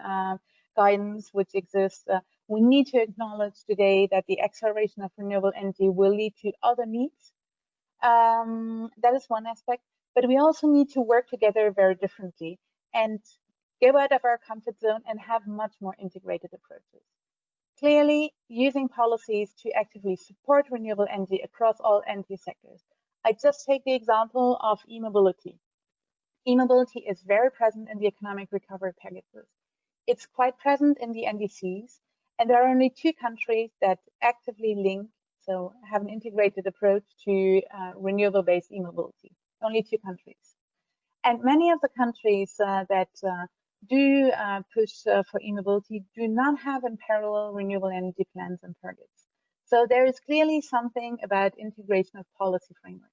guidance which exists. We need to acknowledge today that the acceleration of renewable energy will lead to other needs. That is one aspect. But we also need to work together very differently and go out of our comfort zone and have much more integrated approaches. Clearly, using policies to actively support renewable energy across all energy sectors. I just take the example of e-mobility. E-mobility is very present in the economic recovery packages. It's quite present in the NDCs, and there are only 2 countries that actively link, so have an integrated approach to renewable-based e-mobility. Only 2 countries. And many of the countries that do push for e-mobility do not have in parallel renewable energy plans and targets. So there is clearly something about integration of policy frameworks.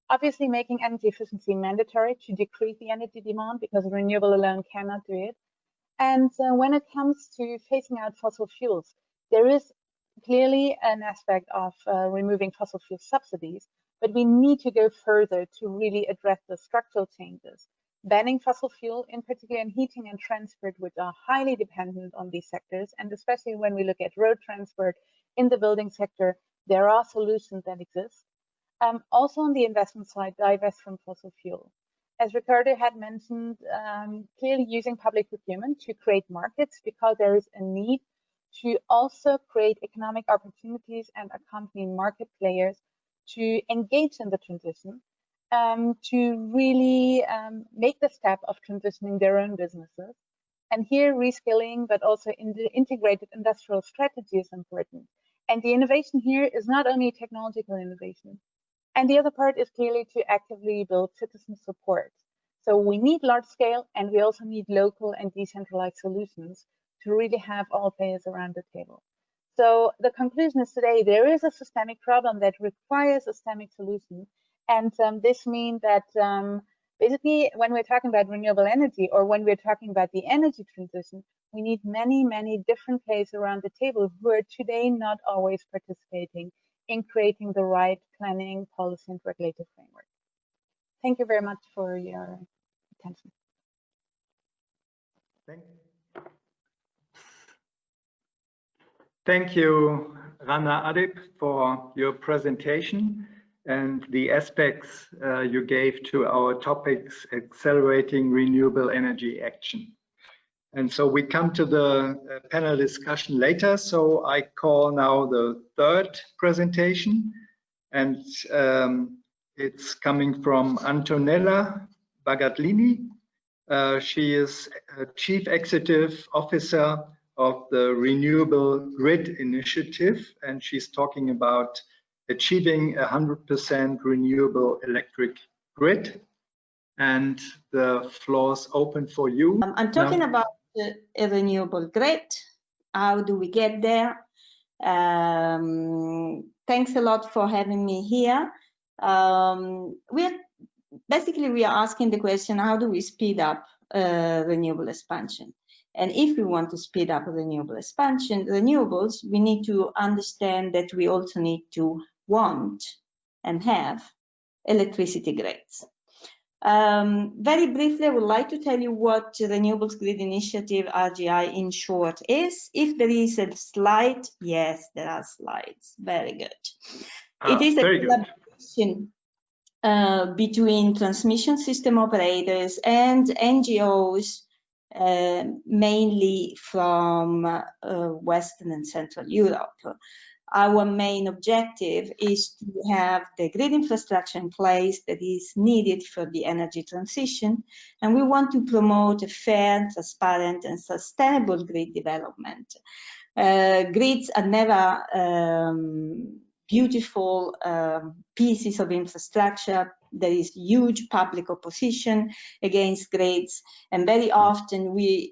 Obviously, making energy efficiency mandatory to decrease the energy demand, because renewable alone cannot do it. And when it comes to phasing out fossil fuels, there is clearly an aspect of removing fossil fuel subsidies, but we need to go further to really address the structural changes. Banning fossil fuel, in particular in heating and transport, which are highly dependent on these sectors, and especially when we look at road transport in the building sector, there are solutions that exist. Also on the investment side, divest from fossil fuel. As Ricardo had mentioned, clearly using public procurement to create markets, because there is a need to also create economic opportunities and accompany market players to engage in the transition, to really make the step of transitioning their own businesses. And here reskilling, but also in the integrated industrial strategy is important. And the innovation here is not only technological innovation. And the other part is clearly to actively build citizen support. So we need large scale, and we also need local and decentralized solutions to really have all players around the table. So the conclusion is today, there is a systemic problem that requires a systemic solution. And this means that Basically, when we're talking about renewable energy or when we're talking about the energy transition, we need many, many different players around the table who are today not always participating in creating the right planning, policy, and regulative framework. Thank you very much for your attention. Thank you, Rana Adib, for your presentation and the aspects you gave to our topics, accelerating renewable energy action. And so we come to the panel discussion later. So I call now the third presentation, and it's coming from Antonella Bagatlini. She is a Chief Executive Officer of the Renewable Grid Initiative, and she's talking about achieving 100% renewable electric grid. And the floor's open for you. I'm talking about a renewable grid. How do we get there? Thanks a lot for having me here. We are asking the question, how do we speed up renewable expansion? And if we want to speed up renewable expansion, renewables, we need to understand that we also need to want and have electricity grids. Very briefly, I would like to tell you what Renewables Grid Initiative, RGI in short, is. If there is a slide, yes, there are slides. Very good. It is a collaboration between transmission system operators and NGOs, mainly from Western and Central Europe. Our main objective is to have the grid infrastructure in place that is needed for the energy transition, and we want to promote a fair, transparent, and sustainable grid development. Grids are never beautiful pieces of infrastructure. There is huge public opposition against grids, and very often we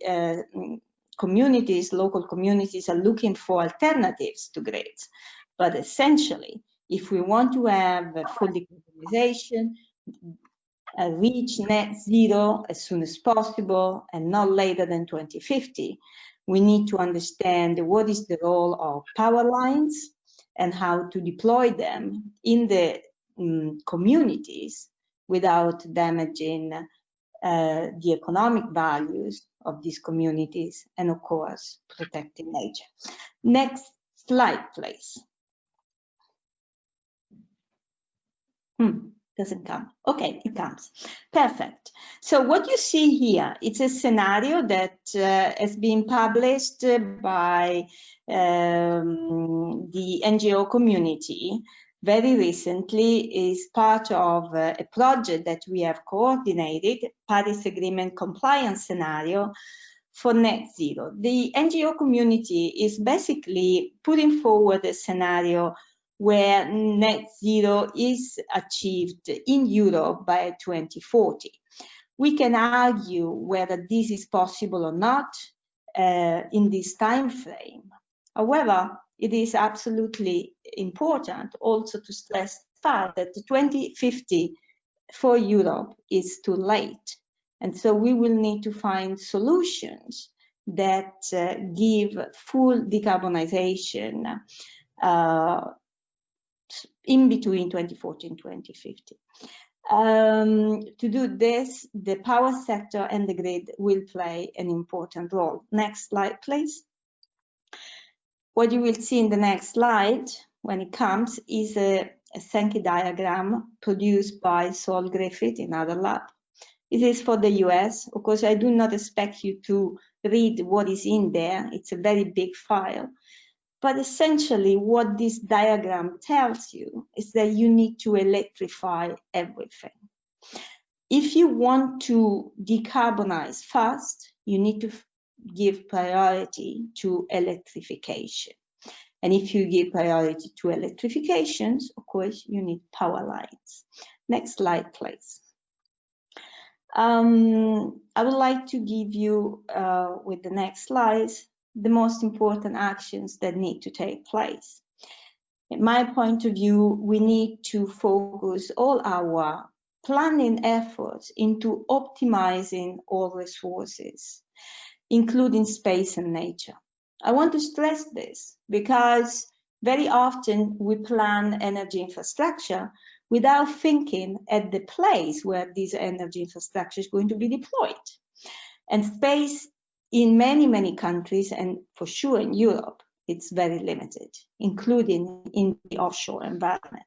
local communities are looking for alternatives to grids. But essentially, if we want to have a full decarbonization, reach net zero as soon as possible and not later than 2050, we need to understand what is the role of power lines and how to deploy them in the communities without damaging the economic values of these communities, and of course, protecting nature. Next slide, please. Doesn't come. Okay, it comes. Perfect. So what you see here, it's a scenario that has been published by the NGO community very recently. Is part of a project that we have coordinated, Paris Agreement compliance scenario for net zero. The NGO community is basically putting forward a scenario where net zero is achieved in Europe by 2040. We can argue whether this is possible or not in this time frame. However, it is absolutely important also to stress the fact that 2050 for Europe is too late. And so we will need to find solutions that give full decarbonization in between 2040 and 2050. To do this, the power sector and the grid will play an important role. Next slide, please. What you will see in the next slide, when it comes, is a Sankey diagram produced by Saul Griffith in our lab. It is for the US. Of course, I do not expect you to read what is in there. It's a very big file. But essentially, what this diagram tells you is that you need to electrify everything. If you want to decarbonize fast, you need to give priority to electrification. And if you give priority to electrifications, of course, you need power lines. Next slide, please. I would like to give you, with the next slides, the most important actions that need to take place. In my point of view, we need to focus all our planning efforts into optimizing all resources, including space and nature. I want to stress this because very often we plan energy infrastructure without thinking at the place where this energy infrastructure is going to be deployed. And space in many, many countries, and for sure in Europe, it's very limited, including in the offshore environment.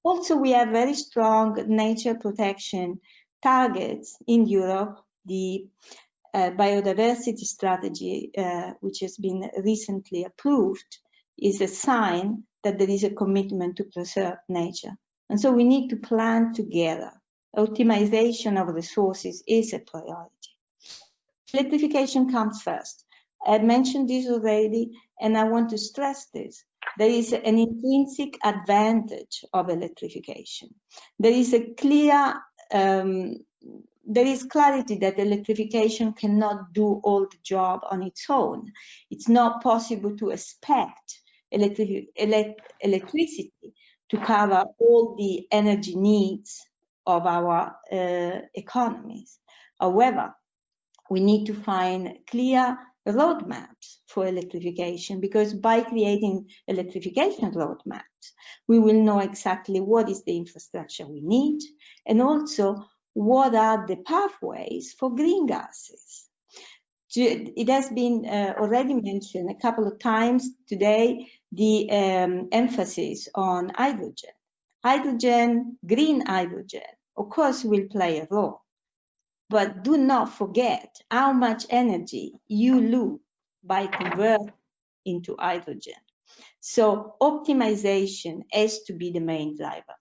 Also, we have very strong nature protection targets in Europe. The biodiversity strategy, which has been recently approved, is a sign that there is a commitment to preserve nature. And so we need to plan together. Optimization of resources is a priority. Electrification comes first. I mentioned this already, and I want to stress this. There is an intrinsic advantage of electrification. There is a clear, there is clarity that electrification cannot do all the job on its own. It's not possible to expect electricity to cover all the energy needs of our economies. However, we need to find clear roadmaps for electrification, because by creating electrification roadmaps, we will know exactly what is the infrastructure we need, and also what are the pathways for green gases. It has been already mentioned a couple of times today, the emphasis on hydrogen. Hydrogen, green hydrogen, of course, will play a role. But do not forget how much energy you lose by converting into hydrogen. So optimization has to be the main driver.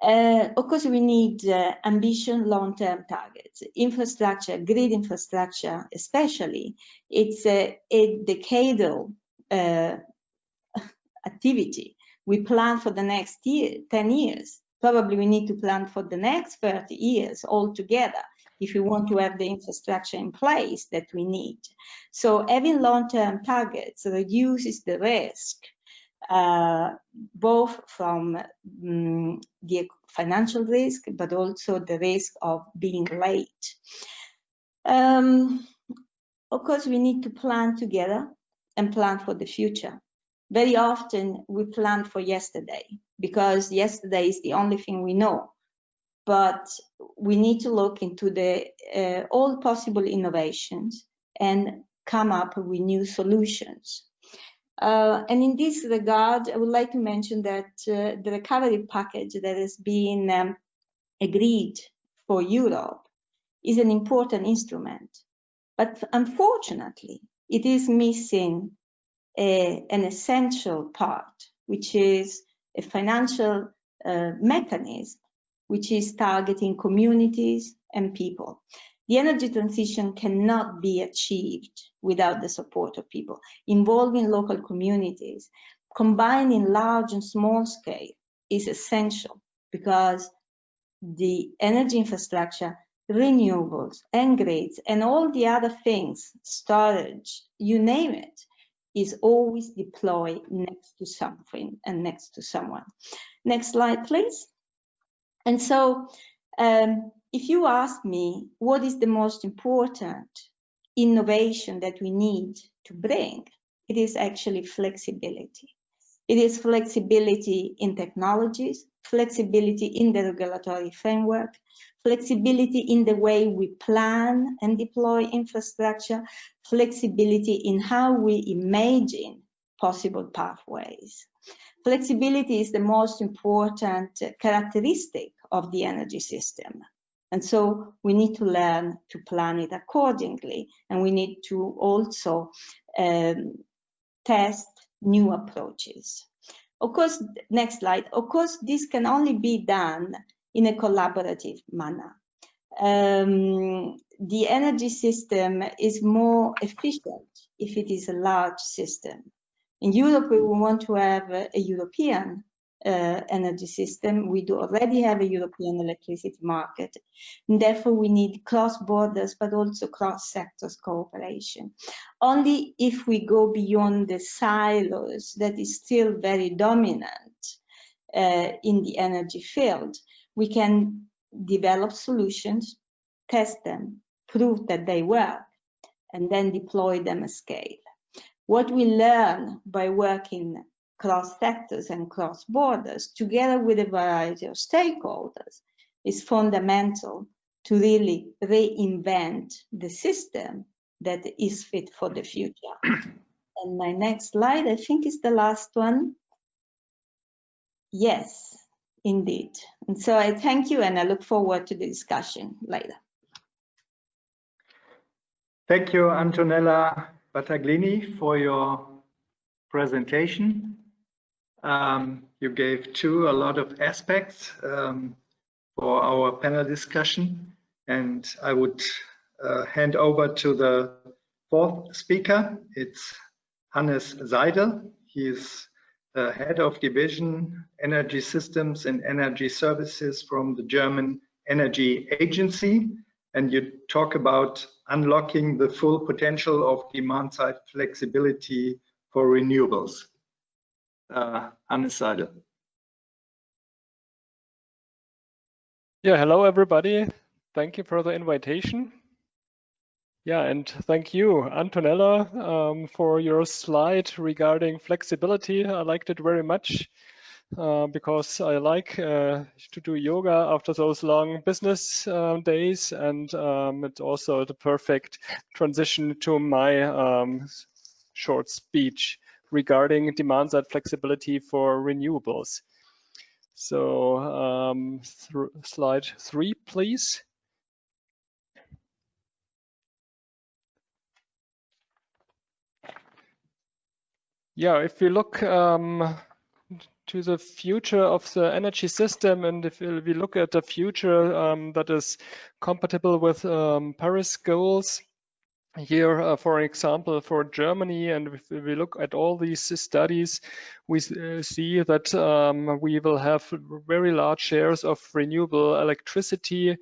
Of course, we need ambition, long-term targets. Infrastructure, grid infrastructure especially, it's a decadal activity. We plan for the next 10 years. Probably we need to plan for the next 30 years altogether if we want to have the infrastructure in place that we need. So having long-term targets reduces the risk, both from the financial risk, but also the risk of being late. Of course, we need to plan together and plan for the future. Very often we plan for yesterday because yesterday is the only thing we know. But we need to look into the all possible innovations and come up with new solutions. And in this regard, I would like to mention that the recovery package that has been agreed for Europe is an important instrument. But unfortunately, it is missing an essential part, which is a financial mechanism, which is targeting communities and people. The energy transition cannot be achieved without the support of people. Involving local communities, combining large and small scale is essential, because the energy infrastructure, renewables and grids and all the other things, storage, you name it, is always deployed next to something and next to someone. Next slide, please. And so if you ask me what is the most important innovation that we need to bring, it is actually flexibility. It is flexibility in technologies, flexibility in the regulatory framework, flexibility in the way we plan and deploy infrastructure, flexibility in how we imagine possible pathways. Flexibility is the most important characteristic of the energy system. And so we need to learn to plan it accordingly. And we need to also test new approaches. Of course, next slide. Of course, this can only be done in a collaborative manner. The energy system is more efficient if it is a large system. In Europe, we want to have a European energy system. We do already have a European electricity market, and therefore we need cross borders, but also cross sectors cooperation. Only if we go beyond the silos that is still very dominant in the energy field, we can develop solutions, test them, prove that they work, and then deploy them at scale. What we learn by working cross sectors and cross borders together with a variety of stakeholders is fundamental to really reinvent the system that is fit for the future. And my next slide, I think, is the last one. Yes, indeed. And so I thank you and I look forward to the discussion later. Thank you, Antonella Battaglini, for your presentation. You gave a lot of aspects for our panel discussion, and I would hand over to the fourth speaker. It's Hannes Seidel. He is Head of Division Energy Systems and Energy Services from the German Energy Agency. And you talk about unlocking the full potential of demand-side flexibility for renewables. Hannes Seidel. Yeah, hello everybody. Thank you for the invitation. Yeah, and thank you, Antonella, for your slide regarding flexibility. I liked it very much because I like to do yoga after those long business days, and it's also the perfect transition to my short speech regarding demand-side flexibility for renewables. So slide 3, please. Yeah, if we look to the future of the energy system, and if we look at the future that is compatible with Paris goals, here, for example, for Germany, and if we look at all these studies, we see that we will have very large shares of renewable electricity,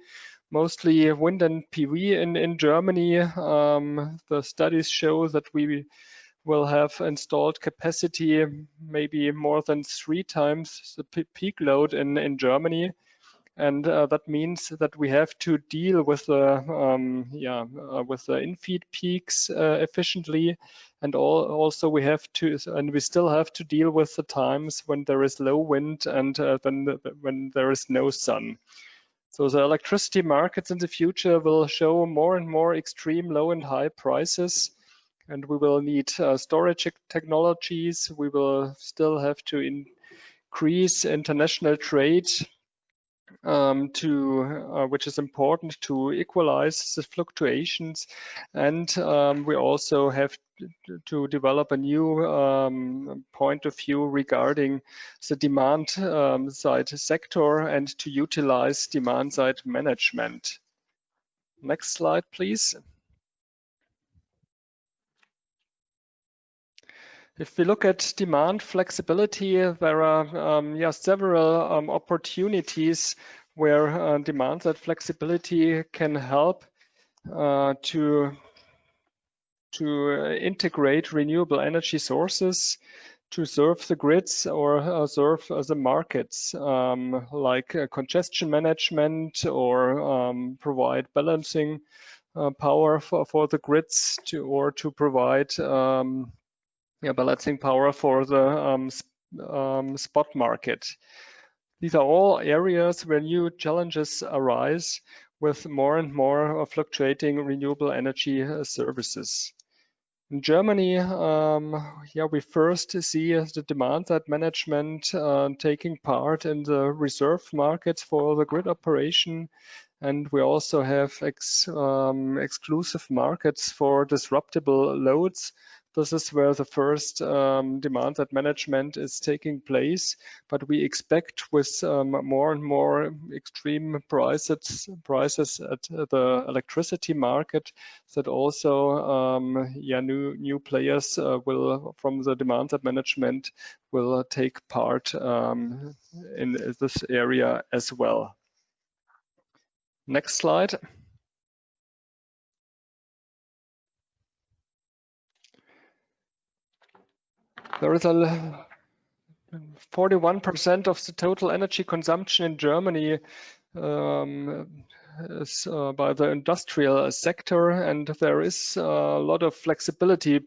mostly wind and PV in Germany. The studies show that we will have installed capacity maybe more than 3 times the peak load in Germany. And that means that we have to deal with the in-feed peaks efficiently, and also we have to, and we still have to deal with the times when there is low wind and when there is no sun. So the electricity markets in the future will show more and more extreme low and high prices, and we will need storage technologies. We will still have to increase international trade which is important to equalize the fluctuations, and we also have to develop a new point of view regarding the demand side sector and to utilize demand side management. Next slide, please. If we look at demand flexibility, there are several opportunities where demand side flexibility can help to integrate renewable energy sources to serve the grids or serve the markets, like congestion management, or provide balancing power for the grids, to provide balancing power for the spot market. These are all areas where new challenges arise with more and more fluctuating renewable energy services. In Germany, we first see the demand side management taking part in the reserve markets for the grid operation, and we also have exclusive markets for disruptible loads. This is where the first demand side management is taking place, but we expect with more and more extreme prices at the electricity market that also new players will, from the demand side management, will take part in this area as well. Next slide. There is 41% of the total energy consumption in Germany is by the industrial sector, and there is a lot of flexibility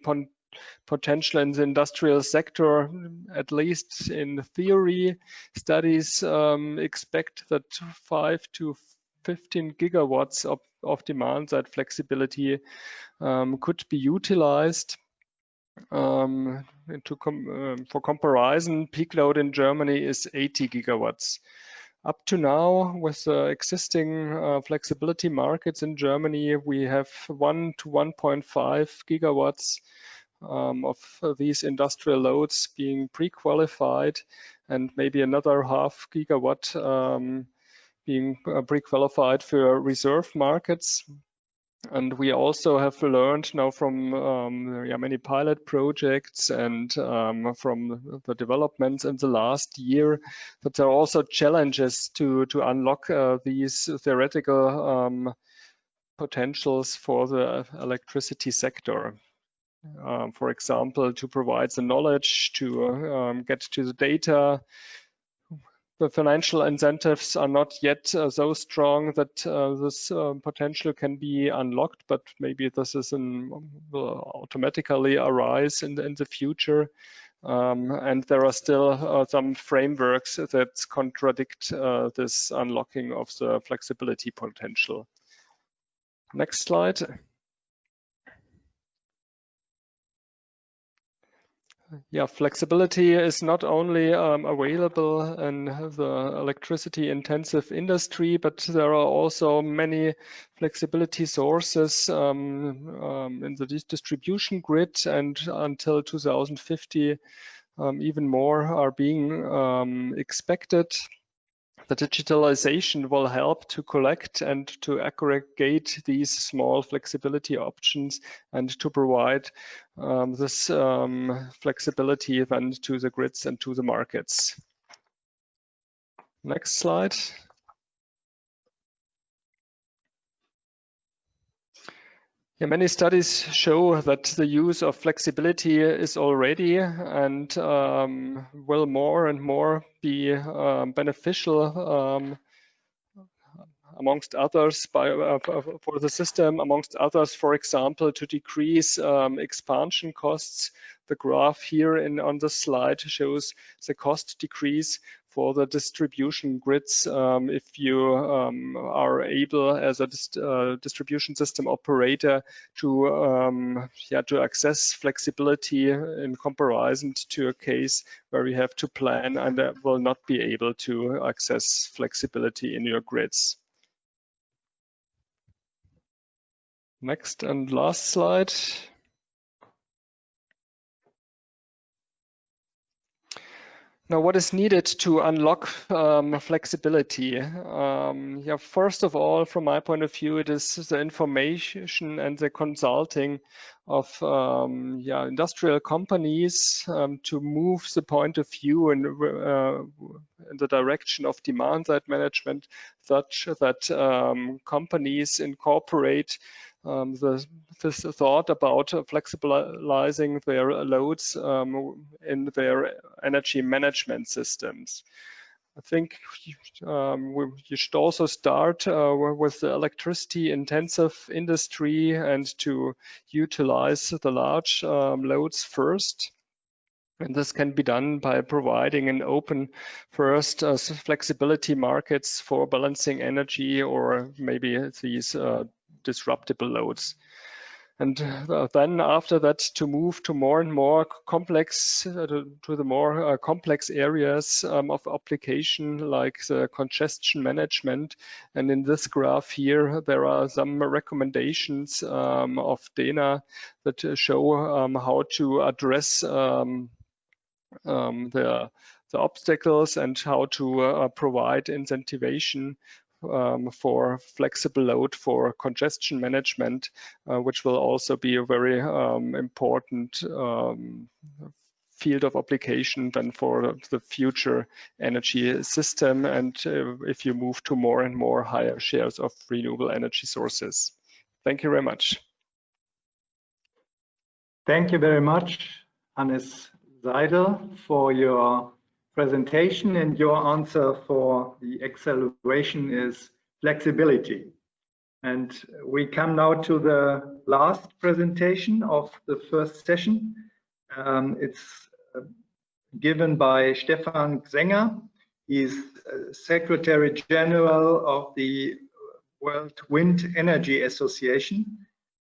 potential in the industrial sector. At least in theory, studies expect that 5 to 15 gigawatts of demand side flexibility could be utilized. For comparison, peak load in Germany is 80 gigawatts. Up to now, with the existing flexibility markets in Germany, we have 1 to 1.5 gigawatts of these industrial loads being pre-qualified, and maybe another half gigawatt being pre-qualified for reserve markets. And we also have learned now from many pilot projects and from the developments in the last year that there are also challenges to unlock these theoretical potentials for the electricity sector. For example, to provide the knowledge, to get to the data. The financial incentives are not yet so strong that this potential can be unlocked, but maybe this is will automatically arise in the future. And there are still some frameworks that contradict this unlocking of the flexibility potential. Next slide. Yeah, flexibility is not only available in the electricity intensive industry, but there are also many flexibility sources in the distribution grid, and until 2050 even more are being expected. The digitalization will help to collect and to aggregate these small flexibility options and to provide this flexibility then to the grids and to the markets. Next slide. Yeah, many studies show that the use of flexibility is already and will more and more be beneficial amongst others for the system, amongst others, for example, to decrease expansion costs. The graph here on the slide shows the cost decrease for the distribution grids if you are able as a distribution system operator to access flexibility in comparison to a case where you have to plan and will not be able to access flexibility in your grids. Next and last slide. Now, what is needed to unlock flexibility? First of all, from my point of view, it is the information and the consulting of industrial companies to move the point of view in the direction of demand-side management, such that companies incorporate this thought about flexibilizing their loads in their energy management systems. I think you should also start with the electricity intensive industry and to utilize the large loads first. And this can be done by providing an open first flexibility markets for balancing energy or maybe these disruptible loads. And then after that, to move to more and more complex, to the more complex areas of application, like the congestion management. And in this graph here, there are some recommendations of DENA that show how to address the obstacles and how to provide incentivation for flexible load for congestion management, which will also be a very important field of application then for the future energy system, and if you move to more and more higher shares of renewable energy sources. Thank you very much. Thank you very much, Hannes Seidel, for your presentation, and your answer for the acceleration is flexibility. And we come now to the last presentation of the first session. It's given by Stefan Gsenger. He's Secretary General of the World Wind Energy Association.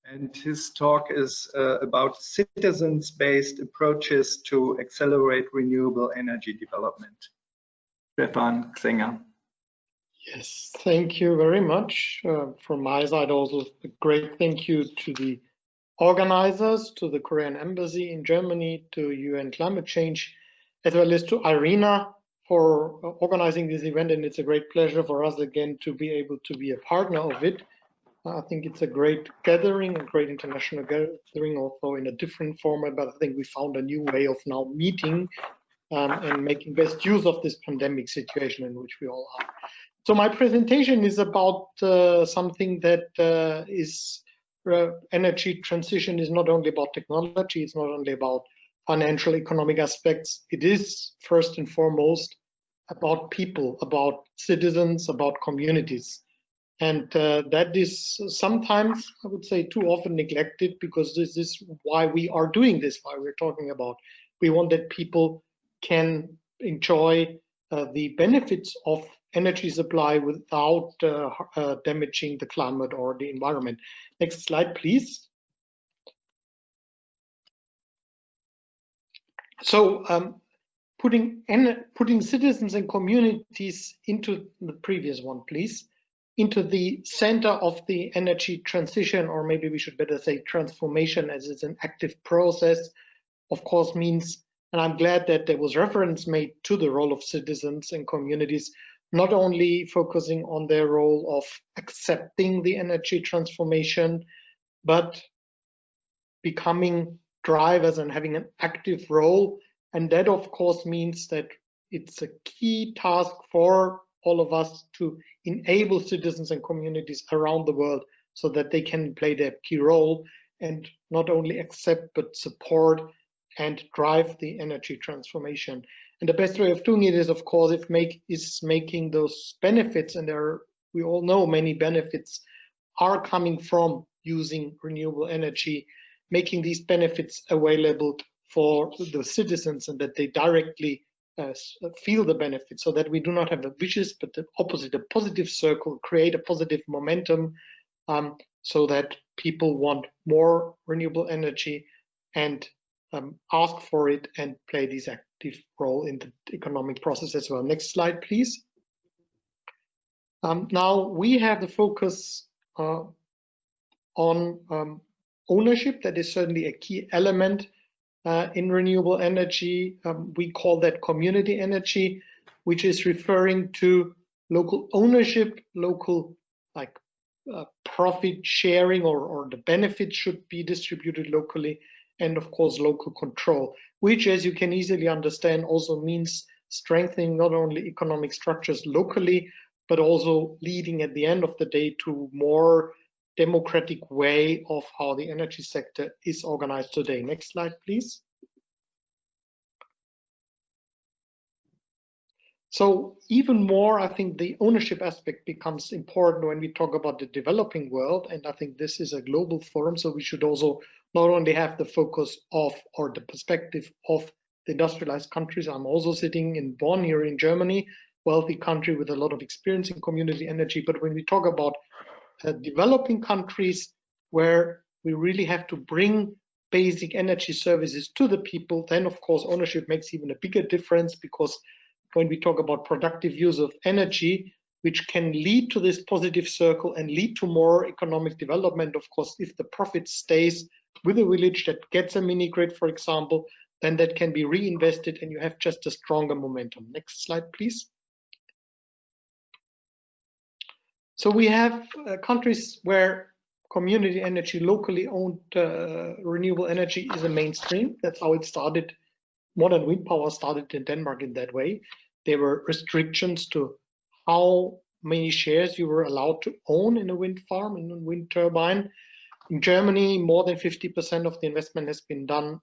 And his talk is about citizens-based approaches to accelerate renewable energy development. Stefan Gsenger. Yes, thank you very much. From my side, also a great thank you to the organizers, to the Korean Embassy in Germany, to UN Climate Change, as well as to IRENA for organizing this event. And it's a great pleasure for us again to be able to be a partner of it. I think it's a great gathering, a great international gathering, although in a different format, but I think we found a new way of now meeting and making best use of this pandemic situation in which we all are. So my presentation is about something that is energy transition is not only about technology, it's not only about financial economic aspects, it is first and foremost about people, about citizens, about communities. And that is sometimes, I would say, too often neglected, because this is why we are doing this, why we're talking about. We want that people can enjoy the benefits of energy supply without damaging the climate or the environment. Next slide, please. So putting citizens and communities into the previous one, please, into the center of the energy transition, or maybe we should better say transformation, as it's an active process, of course means, and I'm glad that there was reference made to the role of citizens and communities, not only focusing on their role of accepting the energy transformation, but becoming drivers and having an active role. And that, of course, means that it's a key task for all of us to enable citizens and communities around the world so that they can play their key role and not only accept, but support and drive the energy transformation. And the best way of doing it is, of course, making those benefits, and we all know many benefits are coming from using renewable energy, making these benefits available for the citizens and that they directly feel the benefits, so that we do not have a vicious, but the opposite, a positive circle, create a positive momentum, so that people want more renewable energy and ask for it and play this active role in the economic process as well. Next slide, please. Now we have the focus on ownership. That is certainly a key element in renewable energy. We call that community energy, which is referring to local ownership, local profit sharing, or the benefits should be distributed locally, and of course local control, which, as you can easily understand, also means strengthening not only economic structures locally, but also leading at the end of the day to more democratic way of how the energy sector is organized today. Next slide, please. So even more, I think the ownership aspect becomes important when we talk about the developing world. And I think this is a global forum, so we should also not only have the focus of, or the perspective of, the industrialized countries. I'm also sitting in Bonn here in Germany, wealthy country with a lot of experience in community energy. But when we talk about developing countries where we really have to bring basic energy services to the people, then of course ownership makes even a bigger difference, because when we talk about productive use of energy, which can lead to this positive circle and lead to more economic development, of course, if the profit stays with a village that gets a mini grid, for example, then that can be reinvested and you have just a stronger momentum. Next slide, please. So we have countries where community energy, locally owned renewable energy is a mainstream. That's how it started. Modern wind power started in Denmark in that way. There were restrictions to how many shares you were allowed to own in a wind farm, in a wind turbine. In Germany, more than 50% of the investment has been done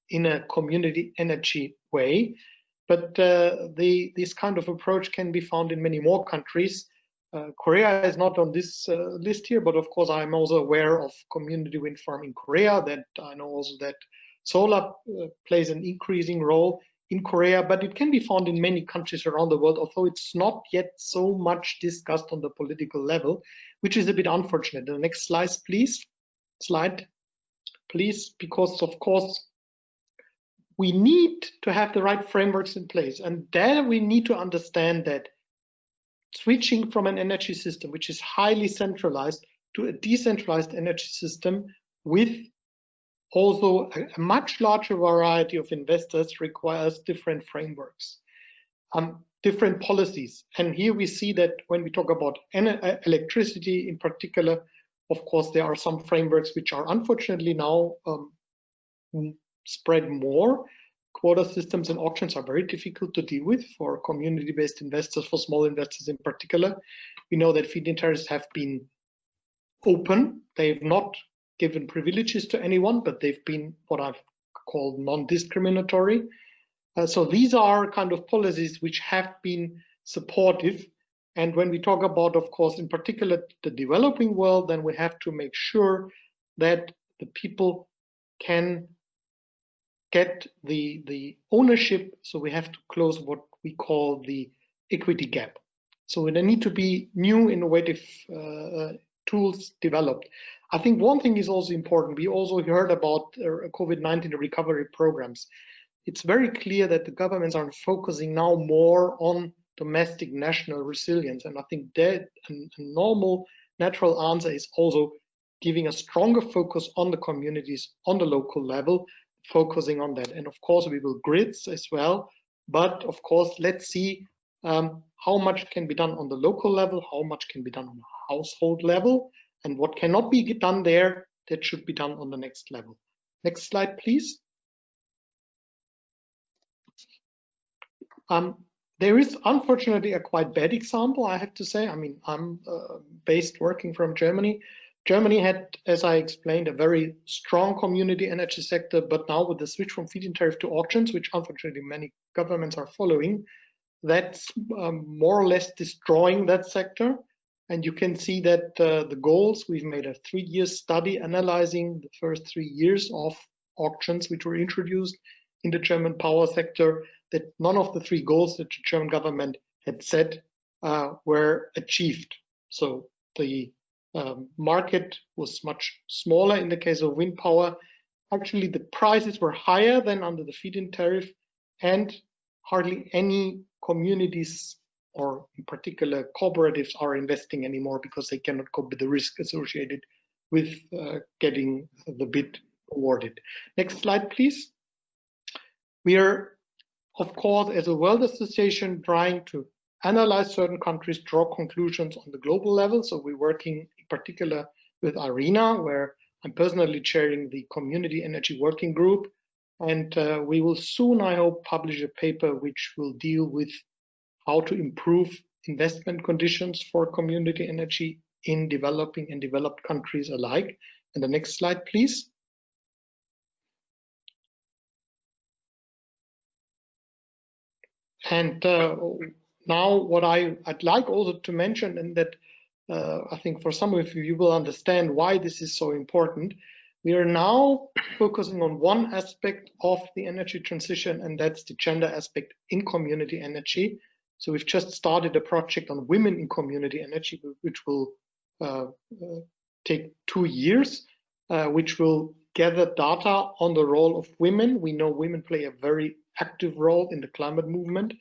in a community energy way. but this kind of approach can be found in many more countries. Korea is not on this list here, but of course I'm also aware of community wind farm in Korea. That I know also that solar plays an increasing role in Korea, but it can be found in many countries around the world, although it's not yet so much discussed on the political level, which is a bit unfortunate. The next slide, please. Because of course we need to have the right frameworks in place, and then we need to understand that switching from an energy system which is highly centralized to a decentralized energy system with also a much larger variety of investors requires different frameworks, different policies. And here we see that when we talk about electricity in particular, of course, there are some frameworks which are unfortunately now spread more. Quota systems and auctions are very difficult to deal with for community-based investors, for small investors in particular. We know that feed-in tariffs have been open. They've not given privileges to anyone, but they've been what I've called non-discriminatory. So these are kind of policies which have been supportive. And when we talk about, of course, in particular, the developing world, then we have to make sure that the people can get the ownership. So we have to close what we call the equity gap. So there need to be new innovative tools developed. I think one thing is also important. We also heard about COVID-19 recovery programs. It's very clear that the governments are focusing now more on domestic national resilience. And I think that a normal, natural answer is also giving a stronger focus on the communities on the local level, focusing on that. And of course, we will grids as well. But of course, let's see how much can be done on the local level, how much can be done on a household level, and what cannot be done there, that should be done on the next level. Next slide, please. There is unfortunately a quite bad example, I have to say. I mean, I'm based working from Germany. Germany had, as I explained, a very strong community energy sector, but now with the switch from feed-in tariff to auctions, which unfortunately many governments are following, that's more or less destroying that sector. And you can see that the goals, we've made a 3-year study analyzing the first 3 years of auctions which were introduced in the German power sector, that none of the 3 goals that the German government had set were achieved. So the market was much smaller in the case of wind power. Actually, the prices were higher than under the feed-in tariff, and hardly any communities or in particular cooperatives are investing anymore because they cannot cope with the risk associated with getting the bid awarded. Next slide, please. We are, of course, as a World Association, trying to analyze certain countries, draw conclusions on the global level. So we're working in particular with IRENA, where I'm personally chairing the Community Energy Working Group. And we will soon, I hope, publish a paper which will deal with how to improve investment conditions for community energy in developing and developed countries alike. And the next slide, please. And now what I'd like also to mention, and that I think for some of you will understand why this is so important. We are now focusing on one aspect of the energy transition, and that's the gender aspect in community energy. So we've just started a project on women in community energy, which will take 2 years, which will gather data on the role of women. We know women play a very active role in the climate movement.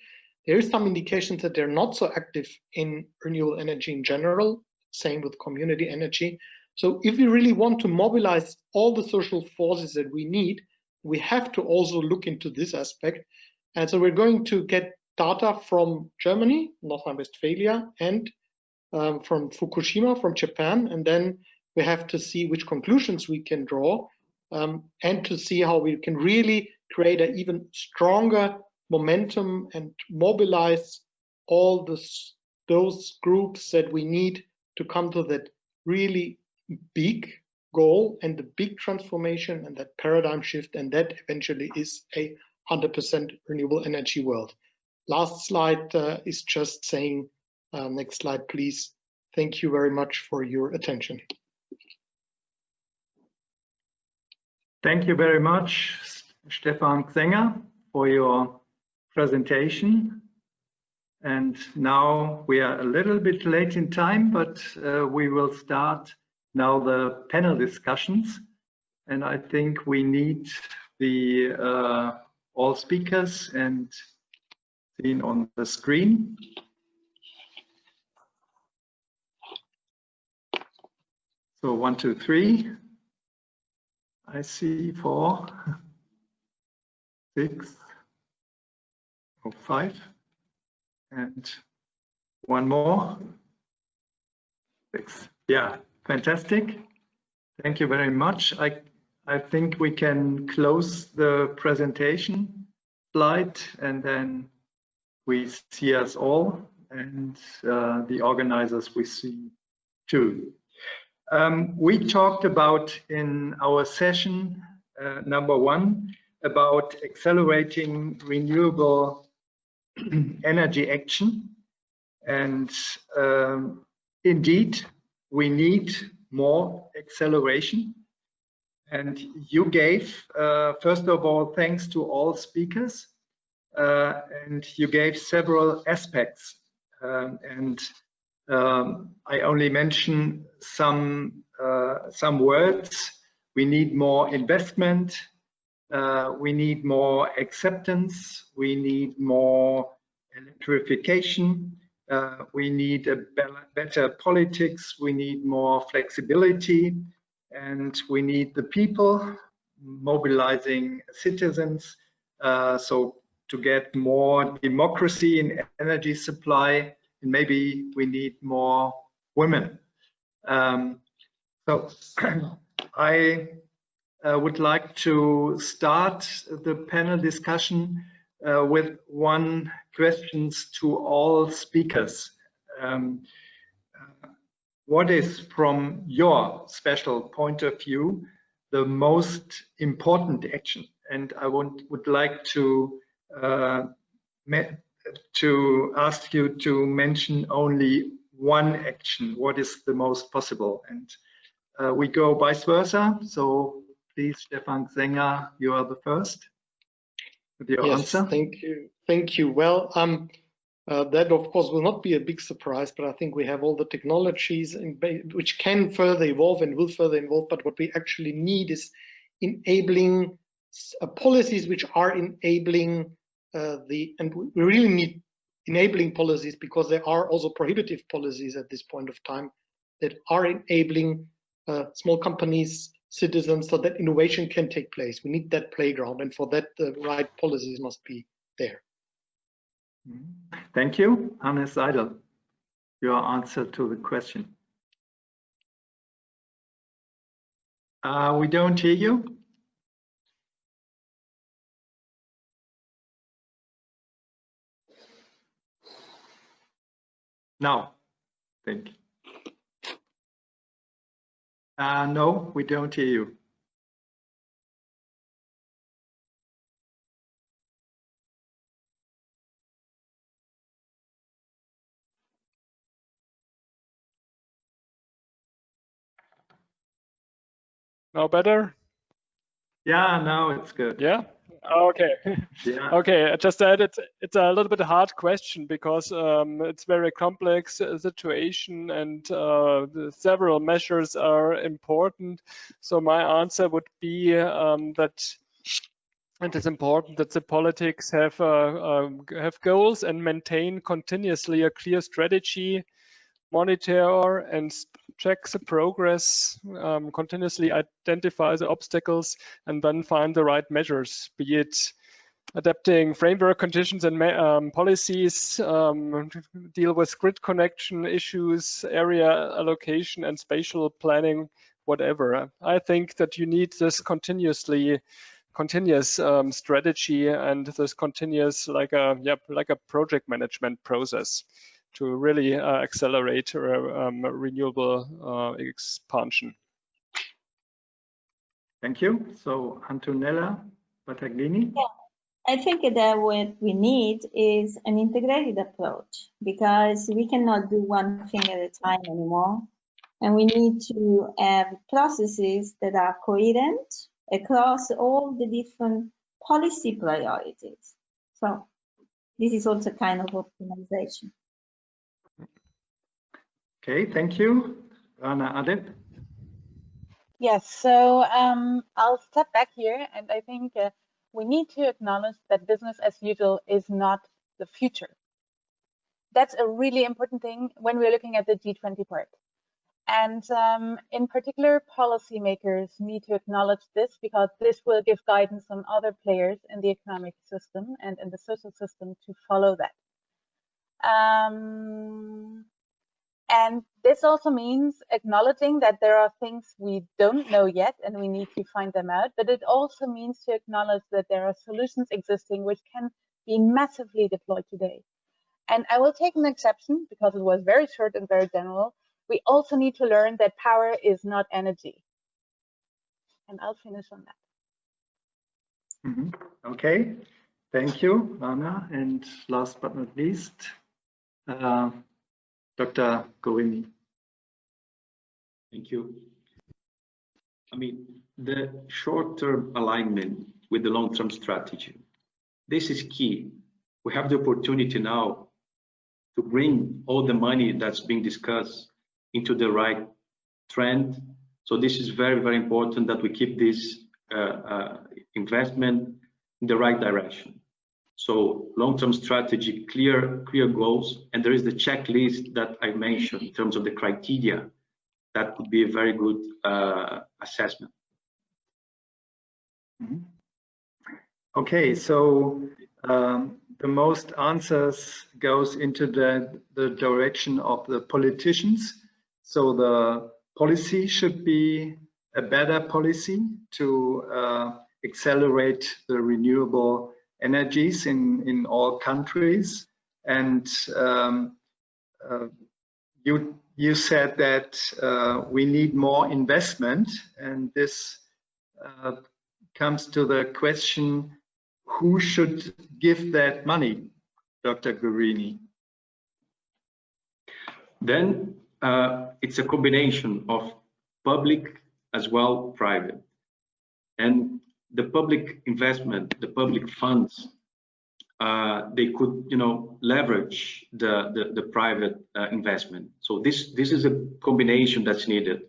There is some indications that they're not so active in renewable energy in general, same with community energy. So if we really want to mobilize all the social forces that we need, we have to also look into this aspect. And so we're going to get data from Germany, North Rhine-Westphalia, and from Fukushima, from Japan. And then we have to see which conclusions we can draw and to see how we can really create an even stronger momentum and mobilize all those groups that we need to come to that really big goal and the big transformation and that paradigm shift, and that eventually is a 100% renewable energy world. Last slide is just saying, next slide, please. Thank you very much for your attention. Thank you very much, Stefan Xenger, for your presentation. And now we are a little bit late in time, but we will start now the panel discussions. And I think we need the all speakers and seen on the screen. So 1, 2, 3. I see 4, 6, 5, and one more. 6. Yeah, fantastic. Thank you very much. I think we can close the presentation slide, and then we see us all, and the organizers we see too. We talked about in our session number 1 about accelerating renewable energy action, and indeed we need more acceleration. And you gave, first of all, thanks to all speakers, and you gave several aspects, and I only mention some words. We need more investment, we need more acceptance, we need more electrification, we need a better politics, we need more flexibility, and we need the people mobilizing citizens, so to get more democracy in energy supply, and maybe we need more women. So I would like to start the panel discussion with one question to all speakers. What is, from your special point of view, the most important action? And I would like to ask you to mention only one action. What is the most possible? And we go vice versa. So please, Stefan Xenger, you are the first with your answer. Thank you. Thank you. Well, that of course will not be a big surprise, but I think we have all the technologies which can further evolve and will further evolve. But what we actually need is enabling policies which are enabling and we really need enabling policies, because there are also prohibitive policies at this point of time that are enabling small companies, citizens, so that innovation can take place. We need that playground, and for that the right policies must be there. Thank you. Hannes Seidel, your answer to the question. We don't hear you. Now, think. No, we don't hear you. Now better? Yeah, now it's good. Yeah? Okay. Yeah. Okay, I just said it's a little bit a hard question, because it's very complex situation, and several measures are important. So my answer would be that it is important that the politics have goals and maintain continuously a clear strategy, monitor and check the progress, continuously identify the obstacles, and then find the right measures, be it adapting framework conditions and policies, deal with grid connection issues, area allocation and spatial planning, whatever. I think that you need this continuous strategy and this continuous, like a project management process, to really accelerate renewable expansion. Thank you. So Antonella Battaglini. Yeah. I think that what we need is an integrated approach, because we cannot do one thing at a time anymore. And we need to have processes that are coherent across all the different policy priorities. So this is also kind of optimization. Okay, thank you. Rana Adep. Yes, so I'll step back here, and I think we need to acknowledge that business as usual is not the future. That's a really important thing when we're looking at the G20 part. And in particular, policymakers need to acknowledge this, because this will give guidance on other players in the economic system and in the social system to follow that. And this also means acknowledging that there are things we don't know yet and we need to find them out. But it also means to acknowledge that there are solutions existing which can be massively deployed today. And I will take an exception because it was very short and very general. We also need to learn that power is not energy. And I'll finish on that. Mm-hmm. Okay, thank you, Rana. And last but not least, Dr. Gorini. Thank you. I mean, the short-term alignment with the long-term strategy, this is key. We have the opportunity now to bring all the money that's being discussed into the right trend. So this is very, very important that we keep this investment in the right direction. So long-term strategy, clear goals, and there is the checklist that I mentioned in terms of the criteria. That could be a very good assessment. Mm-hmm. Okay, so the most answers goes into the direction of the politicians. So the policy should be a better policy to accelerate the renewable energies in all countries. And you said that we need more investment, and this comes to the question, who should give that money, Dr. Gorini? Then it's a combination of public as well private. And the public investment, the public funds, they could, leverage the private investment. So this is a combination that's needed.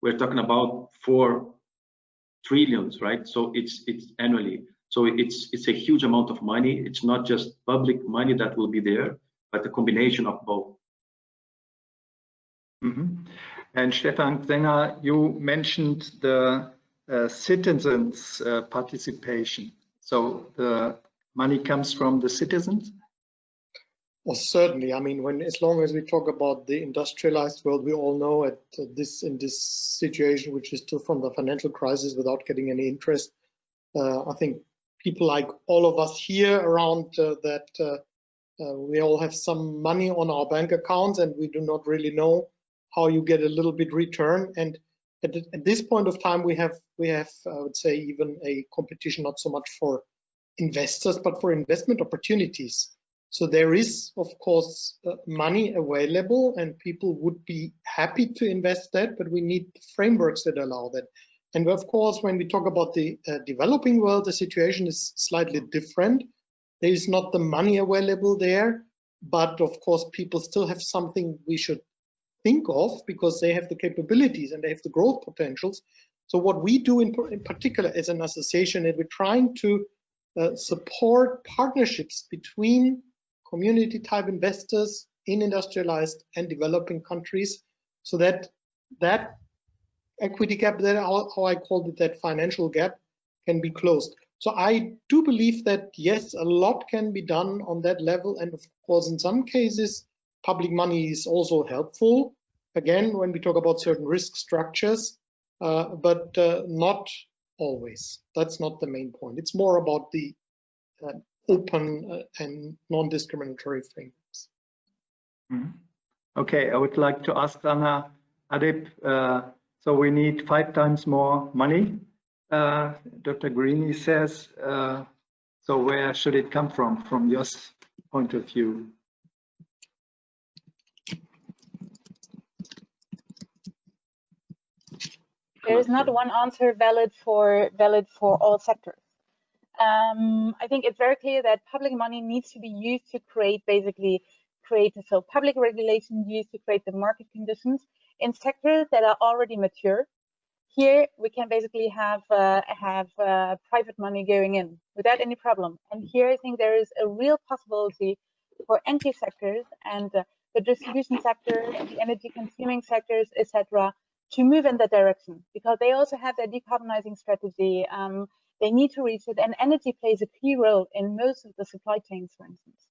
We're talking about 4 trillions, right? So it's annually. So it's a huge amount of money. It's not just public money that will be there, but a combination of both. Mm-hmm. And Stefan Zenger, you mentioned the citizens' participation. So the money comes from the citizens? Well, certainly. I mean, as long as we talk about the industrialized world, we all know in this situation, which is still from the financial crisis without getting any interest. I think people like all of us here around we all have some money on our bank accounts, and we do not really know how you get a little bit return. And at this point of time, we have I would say, even a competition not so much for investors, but for investment opportunities. So there is, of course, money available, and people would be happy to invest that, but we need frameworks that allow that. And of course, when we talk about the developing world, the situation is slightly different. There is not the money available there, but of course, people still have something we should think of, because they have the capabilities and they have the growth potentials. So what we do in particular as an association is we're trying to support partnerships between community type investors in industrialized and developing countries, so that equity gap, that how I called it, that financial gap, can be closed. So I do believe that yes, a lot can be done on that level, and of course in some cases public money is also helpful, again when we talk about certain risk structures, but not always. That's not the main point. It's more about the open and non-discriminatory frameworks. Mm-hmm. Okay, I would like to ask Rana Adep, so we need 5 times more money, Dr. Gorini says. So where should it come from your point of view? There is not one answer valid for all sectors. I think it's very clear that public money needs to be used to create so public regulation used to create the market conditions in sectors that are already mature. Here we can basically have private money going in without any problem. And here I think there is a real possibility for entry sectors and the distribution sector, the energy consuming sectors, etc., to move in that direction, because they also have their decarbonizing strategy. They need to reach it, and energy plays a key role in most of the supply chains, for instance.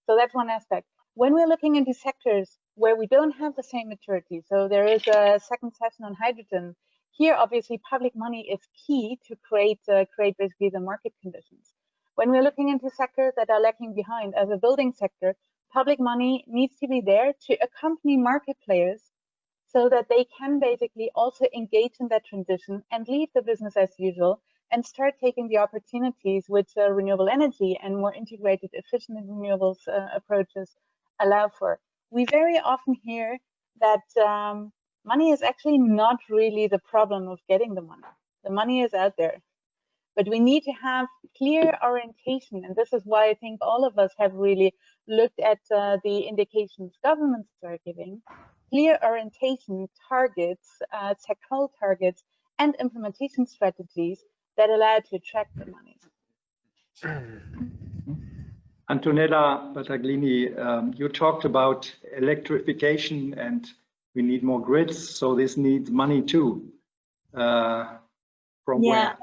So that's one aspect. When we're looking into sectors where we don't have the same maturity, so there is a second session on hydrogen. Here, obviously, public money is key to create basically the market conditions. When we're looking into sectors that are lacking behind, as a building sector, public money needs to be there to accompany market players so that they can basically also engage in that transition and leave the business as usual and start taking the opportunities which renewable energy and more integrated, efficient renewables approaches allow for. We very often hear that money is actually not really the problem of getting the money. The money is out there. But we need to have clear orientation, and this is why I think all of us have really looked at the indications governments are giving, clear orientation, targets, sectoral targets, and implementation strategies that allow to attract the money. Antonella Battaglini, you talked about electrification and we need more grids, so this needs money too. From where?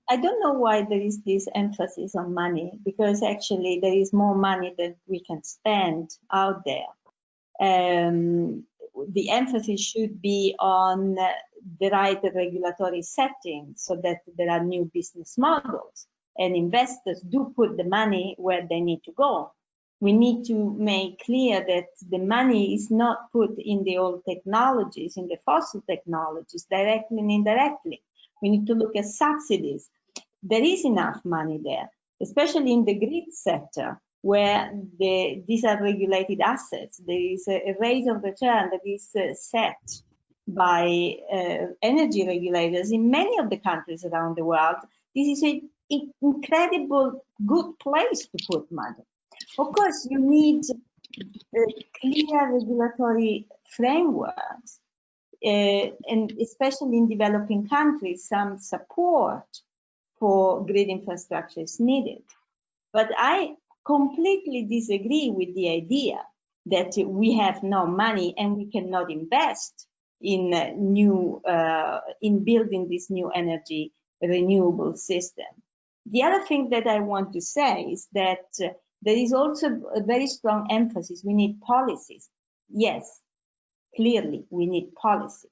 I don't know why there is this emphasis on money, because actually there is more money that we can spend out there. The emphasis should be on the right regulatory setting so that there are new business models and investors do put the money where they need to go. We need to make clear that the money is not put in the old technologies, in the fossil technologies, directly and indirectly. We need to look at subsidies. There is enough money there, especially in the grid sector, where these are regulated assets. There is a rate of return that is set by energy regulators in many of the countries around the world. This is an incredible good place to put money. Of course, you need clear regulatory frameworks, and especially in developing countries, some support for grid infrastructure is needed. But I completely disagree with the idea that we have no money and we cannot invest in in building this new energy renewable system. The other thing that I want to say is that there is also a very strong emphasis. We need policies. Yes, clearly we need policies.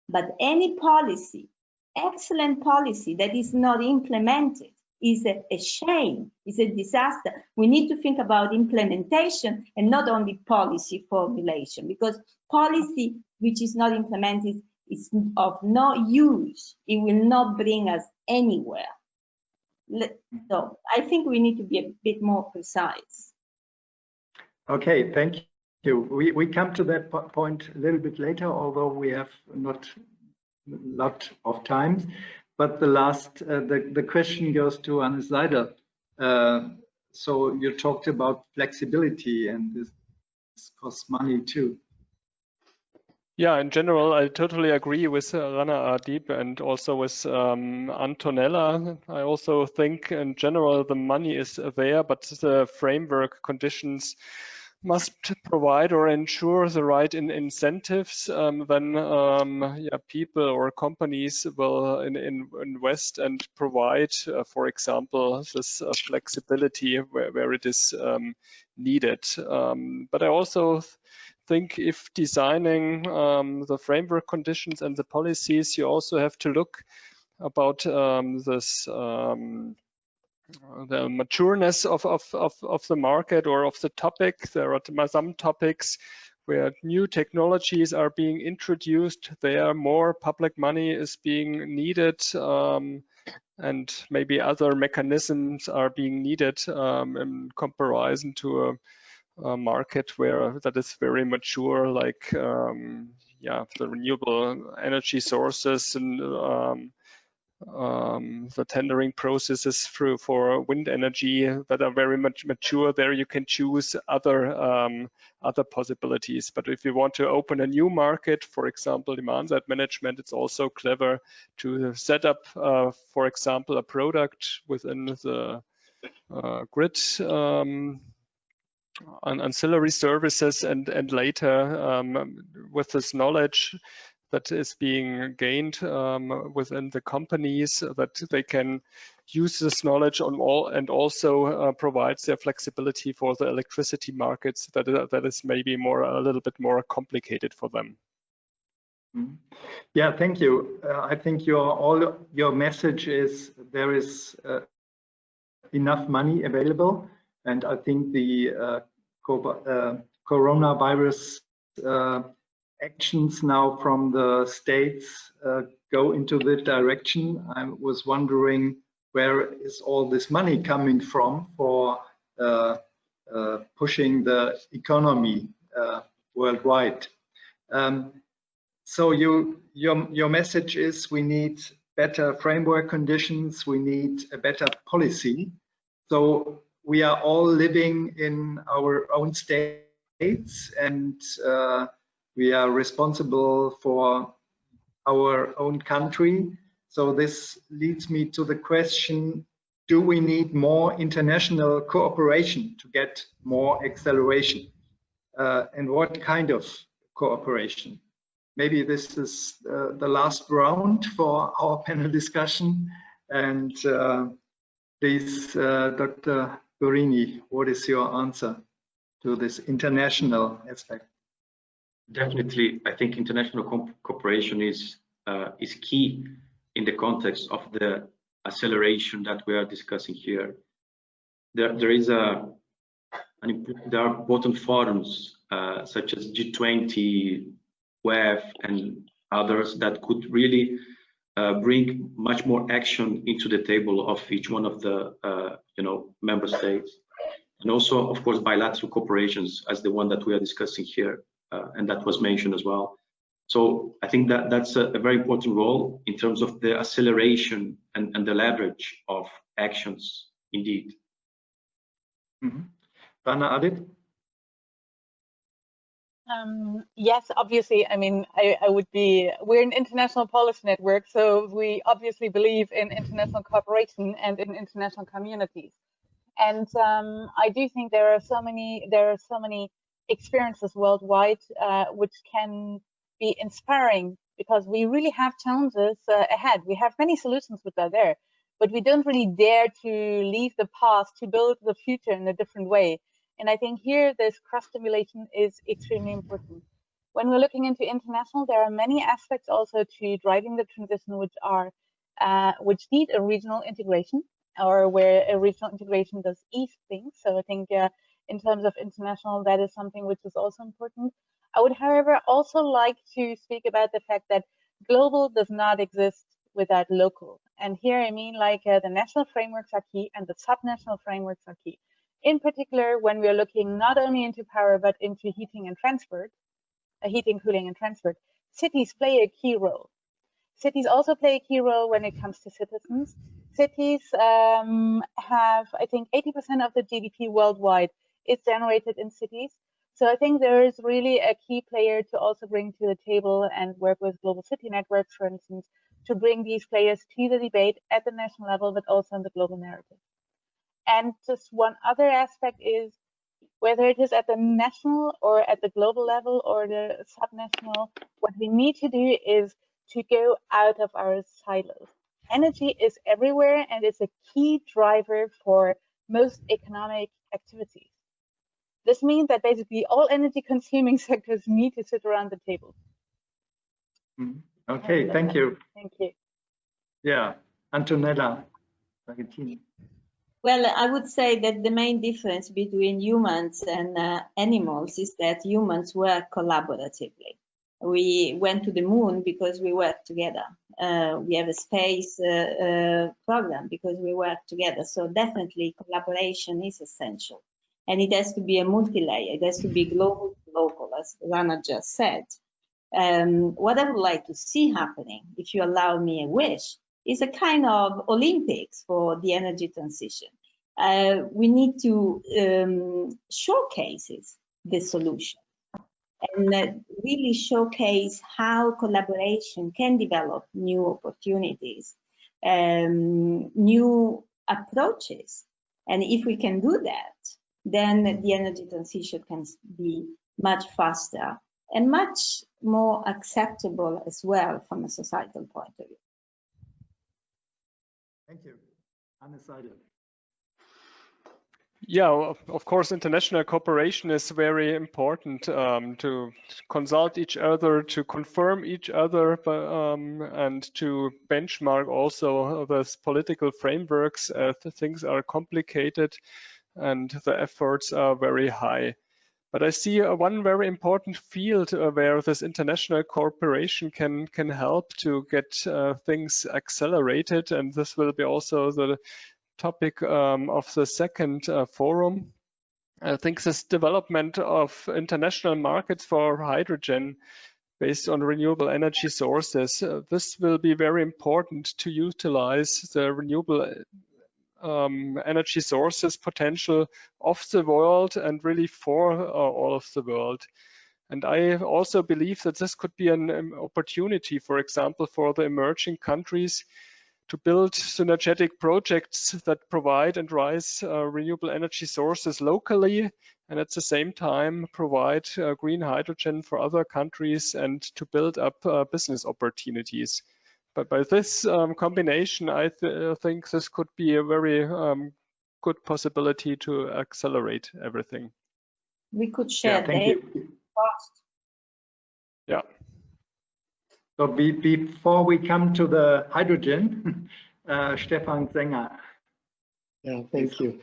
But any policy, excellent policy that is not implemented is a shame, is a disaster. We need to think about implementation and not only policy formulation, because policy which is not implemented is of no use. It will not bring us anywhere. So I think we need to be a bit more precise. Okay, thank you. We come to that point a little bit later, although we have not a lot of time. But the last, the question goes to Anne Seidel. So you talked about flexibility, and this costs money too. Yeah, in general, I totally agree with Rana Adib and also with Antonella. I also think in general the money is there, but the framework conditions must provide or ensure the right incentives. Then people or companies will invest and provide, for example, this flexibility where it is needed. But I also think if designing the framework conditions and the policies, you also have to look about the matureness of the market or of the topic. There are some topics where new technologies are being introduced. There more public money is being needed. and maybe other mechanisms are being needed in comparison to a market where that is very mature, like yeah, the renewable energy sources and the tendering processes for wind energy that are very much mature. There you can choose other possibilities. But if you want to open a new market, for example, demand side management, it's also clever to set up, for example, a product within the grid on ancillary services, and later with this knowledge that is being gained within the companies, that they can use this knowledge on all, and also provides their flexibility for the electricity markets that is maybe a little bit more complicated for them. Yeah, thank you. I think your message is there is enough money available, and I think the coronavirus actions now from the states go into the direction. I was wondering, where is all this money coming from for pushing the economy worldwide? So your message is we need better framework conditions, we need a better policy. So we are all living in our own states, and we are responsible for our own country. So this leads me to the question, do we need more international cooperation to get more acceleration? And what kind of cooperation? Maybe this is the last round for our panel discussion. And please, Dr. Gurini, what is your answer to this international aspect? Definitely, I think international cooperation is key in the context of the acceleration that we are discussing here. There are important forums such as G20, WEF, and others that could really bring much more action into the table of each one of the member states, and also, of course, bilateral cooperations as the one that we are discussing here. And that was mentioned as well. So I think that's a very important role in terms of the acceleration and the leverage of actions, indeed. Dana, Adit? Yes, obviously. I mean, we're an international policy network, so we obviously believe in international cooperation and in international communities. And I do think there are so many experiences worldwide which can be inspiring, because we really have challenges ahead. We have many solutions which are there, but we don't really dare to leave the past to build the future in a different way. And I think here this cross-stimulation is extremely important. When we're looking into international, there are many aspects also to driving the transition which need a regional integration, or where a regional integration does ease things. So I think in terms of international, that is something which is also important. I would, however, also like to speak about the fact that global does not exist without local. And here I mean the national frameworks are key and the subnational frameworks are key. In particular, when we are looking not only into power, but into heating and transport, heating, cooling, and transport, cities play a key role. Cities also play a key role when it comes to citizens. Cities have, I think, 80% of the GDP worldwide is generated in cities. So I think there is really a key player to also bring to the table and work with global city networks, for instance, to bring these players to the debate at the national level, but also in the global narrative. And just one other aspect is, whether it is at the national or at the global level or the subnational, what we need to do is to go out of our silos. Energy is everywhere, and it's a key driver for most economic activities. This means that basically all energy consuming sectors need to sit around the table. Okay, thank you. Thank you. Yeah, Antonella Argentini. Well, I would say that the main difference between humans and animals is that humans work collaboratively. We went to the moon because we work together. We have a space program because we work together. So definitely collaboration is essential. And it has to be a multi-layer. It has to be global to local, as Rana just said. What I would like to see happening, if you allow me a wish, is a kind of Olympics for the energy transition. We need to showcase the solution and really showcase how collaboration can develop new opportunities, new approaches. And if we can do that, then the energy transition can be much faster and much more acceptable as well from a societal point of view. Thank you. Anne Seidel. Yeah, of course, international cooperation is very important to consult each other, to confirm each other, and to benchmark also those political frameworks. Things are complicated and the efforts are very high. But I see one very important field where this international cooperation can help to get things accelerated, and this will be also the topic of the second forum. I think this development of international markets for hydrogen based on renewable energy sources, this will be very important to utilize the renewable energy sources potential of the world and really for all of the world. And I also believe that this could be an opportunity, for example, for the emerging countries to build synergetic projects that provide and raise renewable energy sources locally, and at the same time provide green hydrogen for other countries and to build up business opportunities. But by this combination, I think this could be a very good possibility to accelerate everything. We could share data fast. Yeah. So before we come to the hydrogen, Stefan Sänger. Yeah, thank you.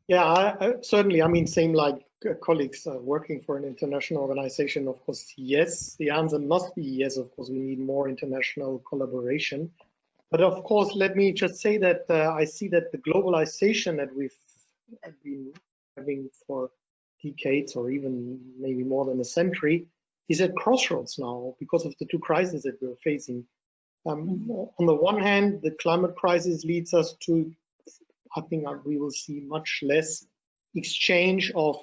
Yeah, I certainly, I mean, same like colleagues working for an international organization, of course, yes, the answer must be yes, of course, we need more international collaboration. But of course, let me just say that I see that the globalization that we've been having for decades or even maybe more than a century is at crossroads now because of the two crises that we're facing. On the one hand, the climate crisis leads us to, I think we will see much less exchange of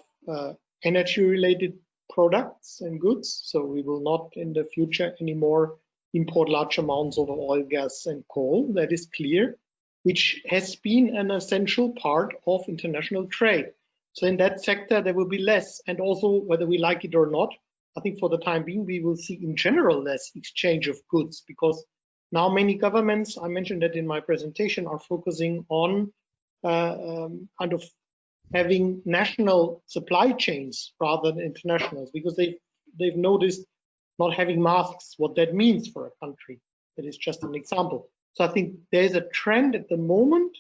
energy-related products and goods. So we will not in the future anymore import large amounts of oil, gas, and coal. That is clear, which has been an essential part of international trade. So in that sector, there will be less. And also, whether we like it or not, I think for the time being, we will see in general less exchange of goods because now many governments, I mentioned that in my presentation, are focusing on kind of having national supply chains rather than internationals because they've noticed not having masks, what that means for a country. That is just an example. So I think there's a trend at the moment,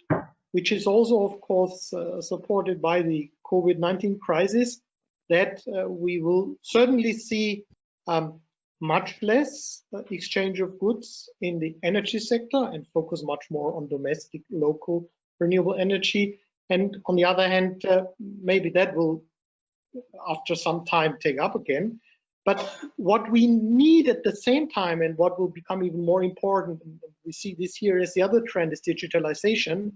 which is also, of course, supported by the COVID-19 crisis, that we will certainly see much less exchange of goods in the energy sector and focus much more on domestic, local renewable energy. And on the other hand, maybe that will, after some time, take up again. But what we need at the same time and what will become even more important, and we see this year as the other trend, is digitalization.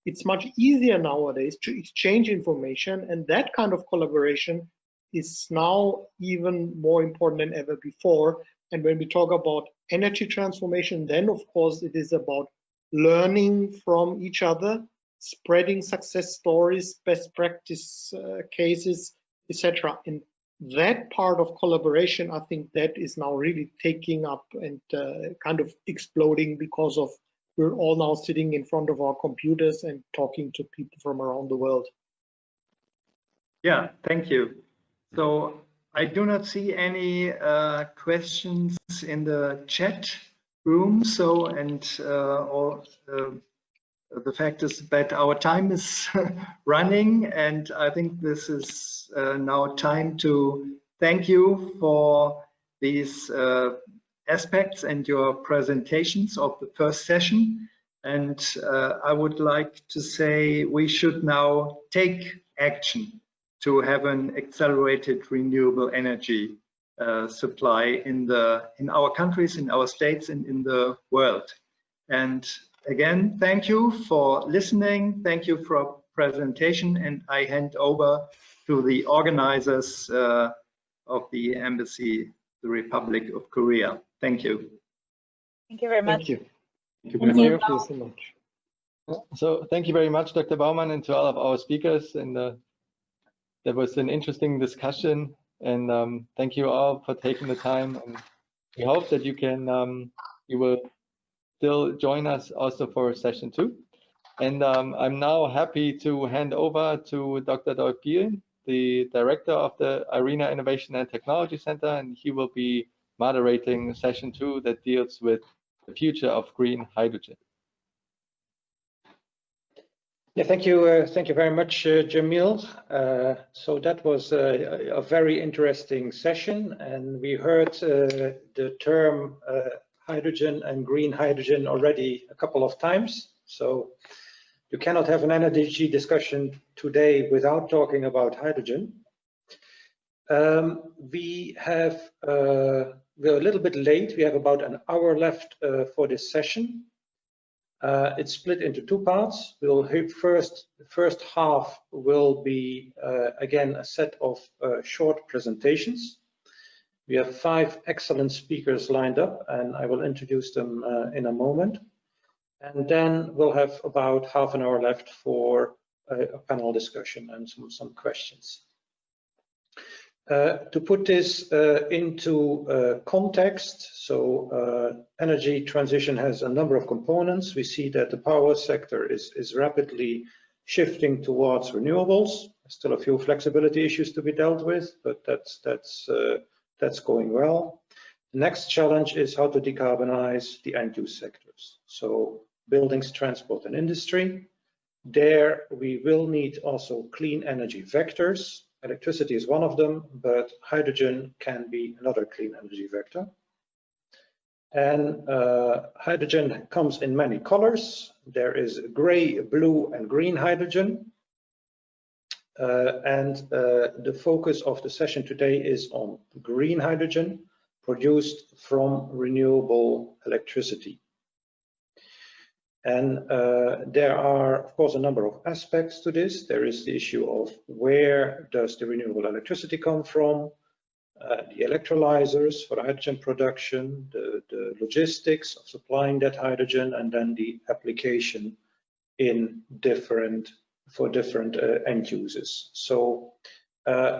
It's much easier nowadays to exchange information, and that kind of collaboration is now even more important than ever before. And when we talk about energy transformation, then of course it is about learning from each other, spreading success stories, best practice cases, etc. And that part of collaboration, I think that is now really taking up and kind of exploding because of we're all now sitting in front of our computers and talking to people from around the world. Yeah, thank you. So I do not see any questions in the chat room. So, and the fact is that our time is running, and I think this is now time to thank you for these aspects and your presentations of the first session. And I would like to say we should now take action to have an accelerated renewable energy supply in our countries, in our states, and in the world. And again, thank you for listening. Thank you for your presentation, and I hand over to the organizers of the Embassy, the Republic of Korea. Thank you. Thank you very much. Thank you. Thank you very much. Thank you so much. So thank you very much, Dr. Baumann, and to all of our speakers. And that was an interesting discussion. And thank you all for taking the time. And we hope that you will still join us also for session 2. And I'm now happy to hand over to Dr. Dolf Gielen, the director of the IRENA Innovation and Technology Center, and he will be moderating session 2 that deals with the future of green hydrogen. Yeah, thank you very much, Jamil. So that was a very interesting session, and we heard the term hydrogen and green hydrogen already a couple of times. So you cannot have an energy discussion today without talking about hydrogen. We're a little bit late. We have about an hour left for this session. It's split into 2 parts. The first half will be again a set of short presentations. We have 5 excellent speakers lined up, and I will introduce them in a moment. And then we'll have about half an hour left for a panel discussion and some questions. To put this into context, so energy transition has a number of components. We see that the power sector is rapidly shifting towards renewables. Still a few flexibility issues to be dealt with, but that's going well. The next challenge is how to decarbonize the end-use sectors. So buildings, transport, and industry. There we will need also clean energy vectors. Electricity is one of them, but hydrogen can be another clean energy vector. And hydrogen comes in many colors. There is gray, blue, and green hydrogen. The focus of the session today is on green hydrogen produced from renewable electricity. And there are, of course, a number of aspects to this. There is the issue of where does the renewable electricity come from, the electrolyzers for hydrogen production, the logistics of supplying that hydrogen, and then the application in for different end users. So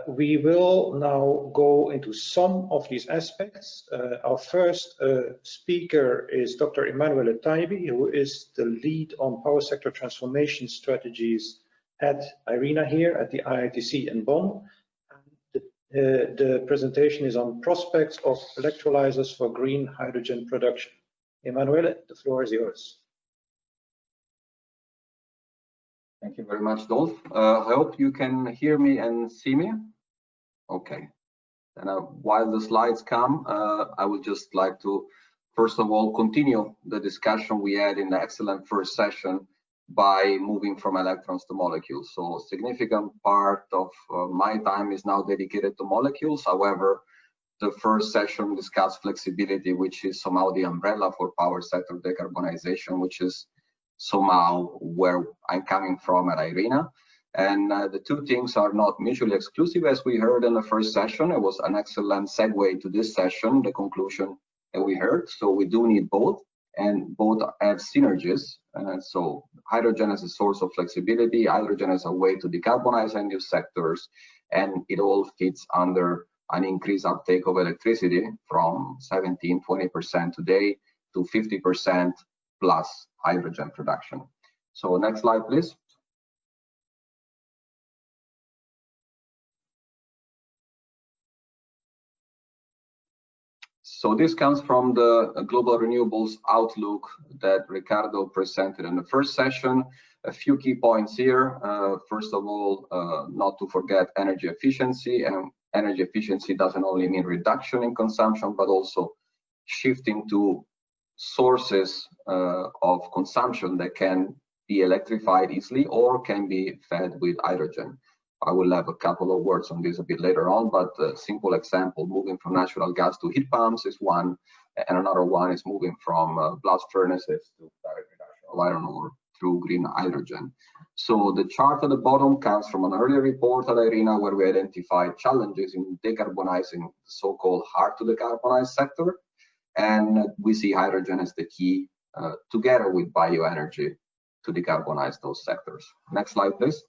we will now go into some of these aspects. Our first speaker is Dr. Emanuele Taibi, who is the lead on power sector transformation strategies at IRENA here at the IITC in Bonn. The presentation is on prospects of electrolyzers for green hydrogen production. Emanuele, the floor is yours. Thank you very much, Dolf. I hope you can hear me and see me. Okay. And while the slides come, I would just like to, first of all, continue the discussion we had in the excellent first session by moving from electrons to molecules. So a significant part of my time is now dedicated to molecules. However, the first session discussed flexibility, which is somehow the umbrella for power sector decarbonization, which is somehow where I'm coming from at IRENA. And the two things are not mutually exclusive, as we heard in the first session. It was an excellent segue to this session, the conclusion that we heard. So we do need both, and both have synergies. So hydrogen as a source of flexibility, hydrogen as a way to decarbonize end-use sectors, and it all fits under an increased uptake of electricity from 17–20% today to 50% plus hydrogen production. So next slide, please. So this comes from the Global Renewables Outlook that Ricardo presented in the first session. A few key points here. First of all, not to forget energy efficiency, and energy efficiency doesn't only mean reduction in consumption, but also shifting to sources of consumption that can be electrified easily or can be fed with hydrogen. I will have a couple of words on this a bit later on, but a simple example, moving from natural gas to heat pumps is one, and another one is moving from blast furnaces to direct reduction of iron ore through green hydrogen. So the chart at the bottom comes from an earlier report at IRENA where we identified challenges in decarbonizing the so-called hard to decarbonize sector. And we see hydrogen as the key, together with bioenergy, to decarbonize those sectors. Next slide, please.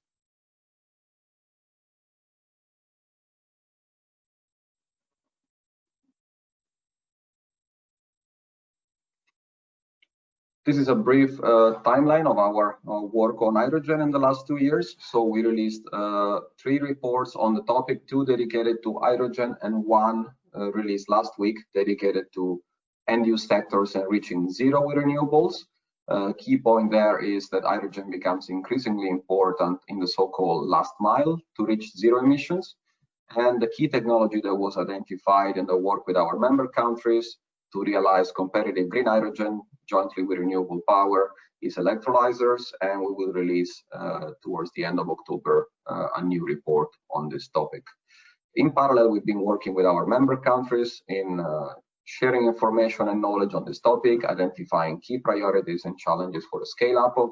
This is a brief timeline of our work on hydrogen in the last 2 years. So we released 3 reports on the topic, 2 dedicated to hydrogen and 1 released last week dedicated to end-use sectors and reaching zero with renewables. Key point there is that hydrogen becomes increasingly important in the so-called last mile to reach zero emissions. And the key technology that was identified in the work with our member countries to realize competitive green hydrogen jointly with renewable power is electrolyzers, and we will release towards the end of October a new report on this topic. In parallel, we've been working with our member countries in sharing information and knowledge on this topic, identifying key priorities and challenges for the scale up of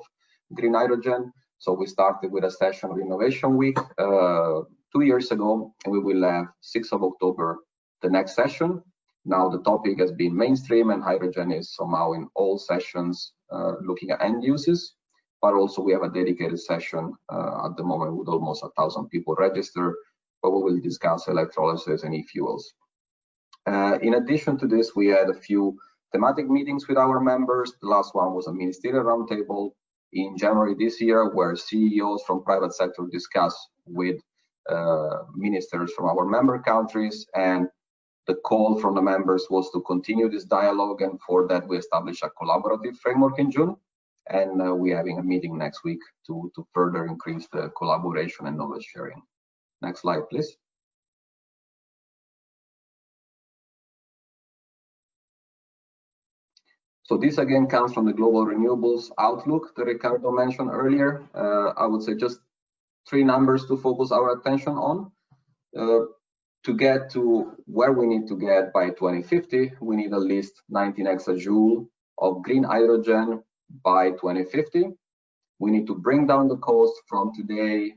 green hydrogen. So we started with a session of Innovation Week 2 years ago, and we will have 6th of October the next session. Now the topic has been mainstream and hydrogen is somehow in all sessions looking at end uses, but also we have a dedicated session at the moment with almost 1,000 people registered, where we will discuss electrolysis and e-fuels. In addition to this, we had a few thematic meetings with our members. The last one was a ministerial roundtable in January this year, where CEOs from private sector discussed with ministers from our member countries, and the call from the members was to continue this dialogue, and for that we established a collaborative framework in June, and we're having a meeting next week to further increase the collaboration and knowledge sharing. Next slide, please. So this again comes from the Global Renewables Outlook that Ricardo mentioned earlier. I would say just 3 numbers to focus our attention on. To get to where we need to get by 2050, we need at least 19 exajoule of green hydrogen by 2050. We need to bring down the cost from today,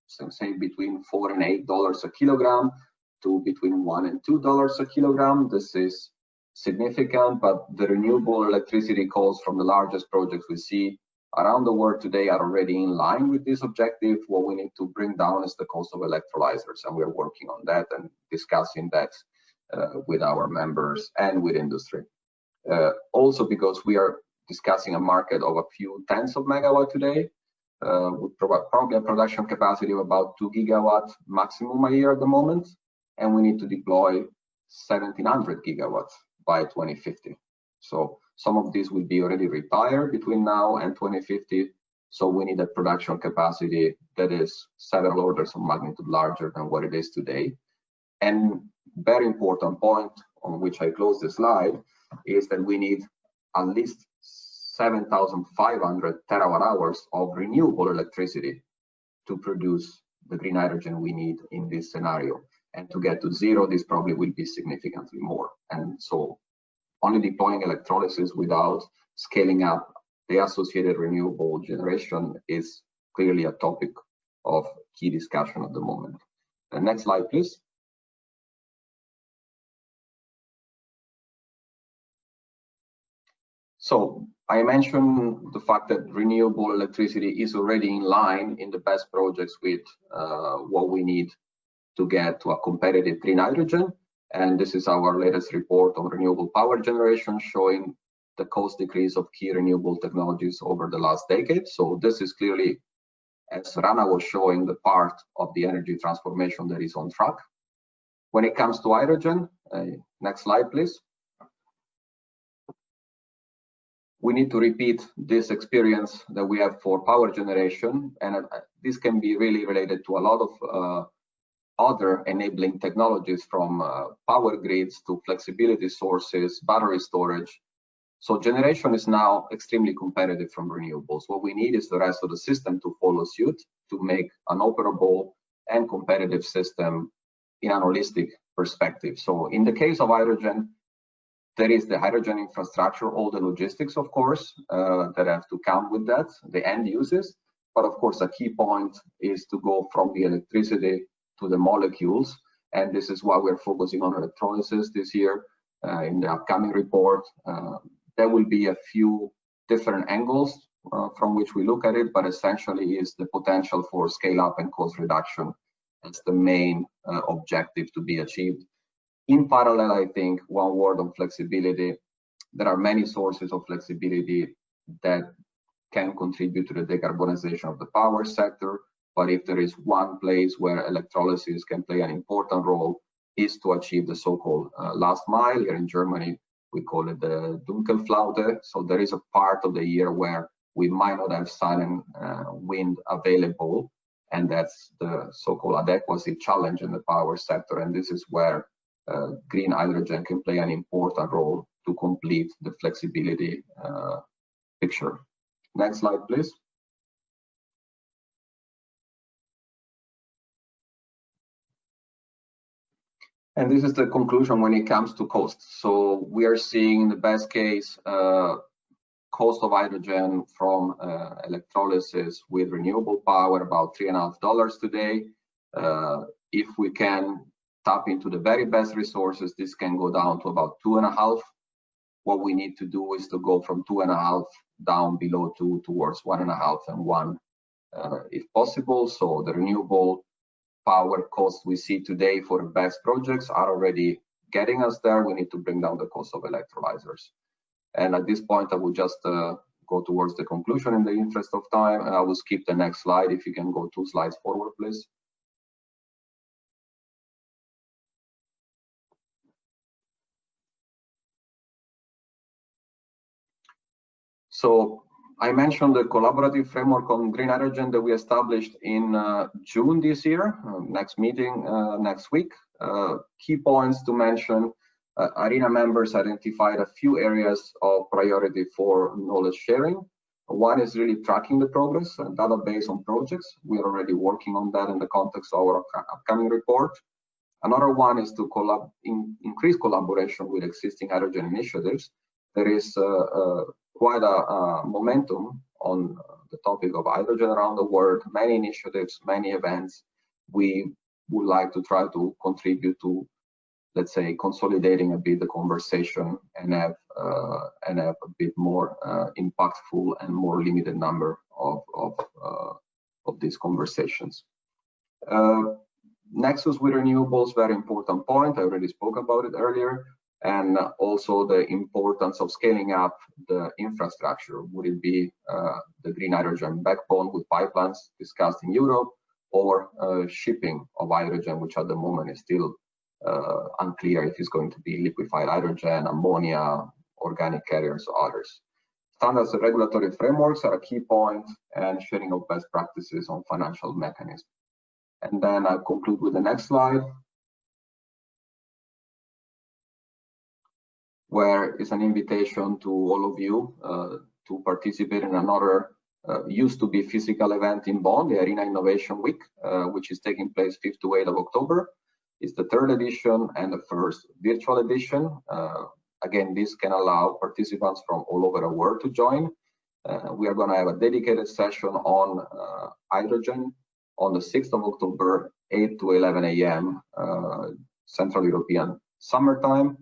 so say between $4 and $8 a kilogram, to between $1 and $2 a kilogram. This is significant, but the renewable electricity costs from the largest projects we see around the world today are already in line with this objective. What we need to bring down is the cost of electrolyzers, and we're working on that and discussing that with our members and with industry. Also because we are discussing a market of a few tens of megawatts today, with probably a production capacity of about 2 gigawatts maximum a year at the moment, and we need to deploy 1,700 gigawatts by 2050. So some of these will be already retired between now and 2050. So we need a production capacity that is several orders of magnitude larger than what it is today. And very important point on which I close the slide is that we need at least 7,500 terawatt hours of renewable electricity to produce the green hydrogen we need in this scenario. And to get to zero, this probably will be significantly more. And so only deploying electrolysis without scaling up the associated renewable generation is clearly a topic of key discussion at the moment. The next slide, please. So I mentioned the fact that renewable electricity is already in line in the best projects with what we need to get to a competitive green hydrogen. And this is our latest report on renewable power generation, showing the cost decrease of key renewable technologies over the last decade. So this is clearly, as Rana was showing, the part of the energy transformation that is on track. When it comes to hydrogen, next slide, please. We need to repeat this experience that we have for power generation, and this can be really related to a lot of other enabling technologies from power grids to flexibility sources, battery storage. So generation is now extremely competitive from renewables. What we need is the rest of the system to follow suit to make an operable and competitive system in an holistic perspective. So in the case of hydrogen, there is the hydrogen infrastructure, all the logistics, of course, that have to come with that, the end uses. But of course, a key point is to go from the electricity to the molecules. And this is why we're focusing on electrolysis this year in the upcoming report. There will be a few different angles from which we look at it, but essentially is the potential for scale up and cost reduction as the main objective to be achieved. In parallel, I think one word on flexibility. There are many sources of flexibility that can contribute to the decarbonization of the power sector. But if there is one place where electrolysis can play an important role, is to achieve the so-called last mile. Here in Germany, we call it the Dunkelflaute. So there is a part of the year where we might not have sun and wind available, and that's the so-called adequacy challenge in the power sector. And this is where green hydrogen can play an important role to complete the flexibility picture. Next slide, please. And this is the conclusion when it comes to cost. So we are seeing the best case cost of hydrogen from electrolysis with renewable power about $3.50 today. If we can tap into the very best resources, this can go down to about $2.50. What we need to do is to go from 2.5 down below 2 towards 1.5 and 1 if possible. So the renewable power costs we see today for the best projects are already getting us there. We need to bring down the cost of electrolyzers. And at this point, I will just go towards the conclusion in the interest of time. And I will skip the next slide. If you can go 2 slides forward, please. So I mentioned the collaborative framework on green hydrogen that we established in June this year, next meeting next week. Key points to mention, ARENA members identified a few areas of priority for knowledge sharing. One is really tracking the progress, a database on projects. We're already working on that in the context of our upcoming report. Another one is to increase collaboration with existing hydrogen initiatives. There is quite a momentum on the topic of hydrogen around the world, many initiatives, many events. We would like to try to contribute to, let's say, consolidating a bit the conversation and have a bit more impactful and more limited number of these conversations. Nexus with renewables, very important point. I already spoke about it earlier. And also the importance of scaling up the infrastructure. Would it be the green hydrogen backbone with pipelines discussed in Europe, or shipping of hydrogen, which at the moment is still unclear if it's going to be liquefied hydrogen, ammonia, organic carriers, or others. Standards and regulatory frameworks are a key point, and sharing of best practices on financial mechanisms. And then I'll conclude with the next slide, where is an invitation to all of you to participate in another used to be physical event in Bonn, the ARENA Innovation Week, which is taking place 5th to 8th of October. It's the 3rd edition and the first virtual edition. Again, this can allow participants from all over the world to join. We are going to have a dedicated session on hydrogen on the 6th of October, 8 to 11 a.m. Central European summertime.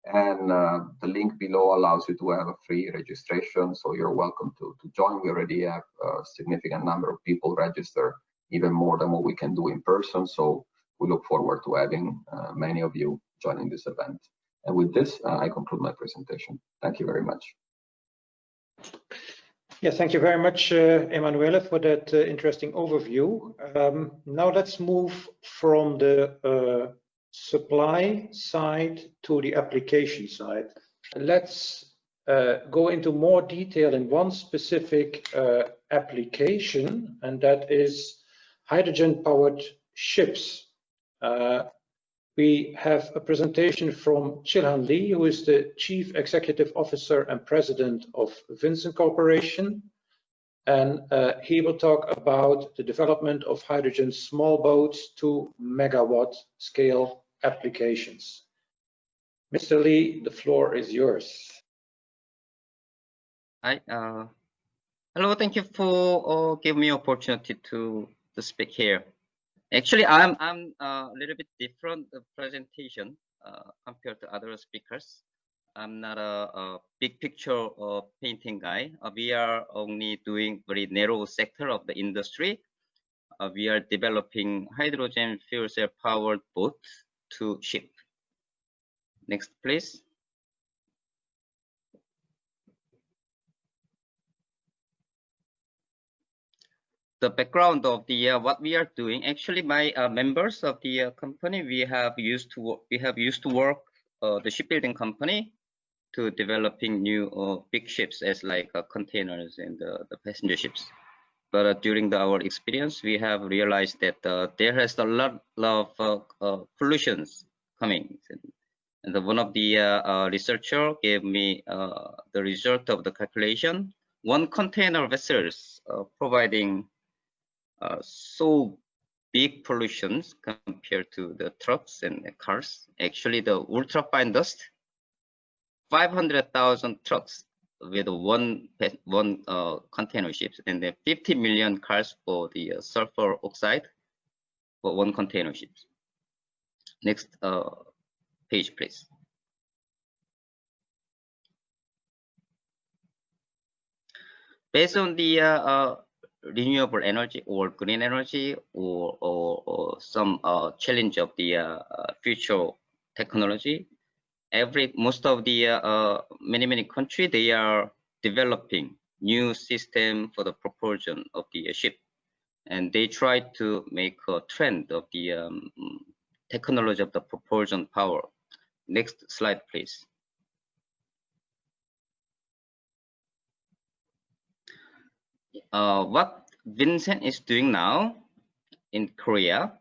And the link below allows you to have a free registration, so you're welcome to join. We already have a significant number of people registered, even more than what we can do in person. So we look forward to having many of you joining this event. And with this, I conclude my presentation. Thank you very much. Yeah, thank you very much, Emanuele, for that interesting overview. Now let's move from the supply side to the application side. Let's go into more detail in one specific application, and that is hydrogen-powered ships. We have a presentation from Chilhan Lee, who is the Chief Executive Officer and President of Vincent Corporation. And he will talk about the development of hydrogen small boats to megawatt scale applications. Mr. Lee, the floor is yours. Hi, hello, thank you for giving me opportunity to speak here. Actually, I'm a little bit different presentation compared to other speakers. I'm not a big picture painting guy. We are only doing very narrow sector of the industry. We are developing hydrogen fuel cell powered boat to ship. Next, please. The background of the what we are doing. Actually, my members of the company, we have used to work the shipbuilding company to developing new big ships as like containers and the passenger ships. But during our experience, we have realized that there has a lot of pollutions coming. And one of the researcher gave me the result of the calculation. One container vessels providing so big pollutions compared to the trucks and the cars. Actually, the ultrafine dust, 500,000 trucks with one container ships, and then 50 million cars for the sulfur oxide for one container ships. Next page, please. Based on the renewable energy or green energy or some challenge of the future technology, most of the many countries, they are developing new system for the propulsion of the ship, and they try to make a trend of the technology of the propulsion power. Next slide, please. What Vincent is doing now in Korea,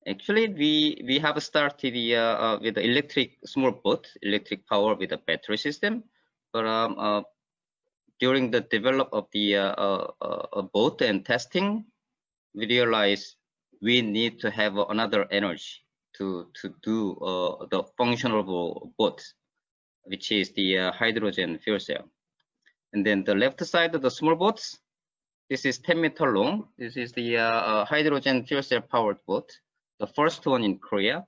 actually we have started with the electric small boat, electric power with a battery system. But during the develop of the boat and testing, we realized we need to have another energy to do the functional boat, which is the hydrogen fuel cell. And then the left side of the small boats, this is 10 meters long. This is the hydrogen fuel cell powered boat, the first one in Korea.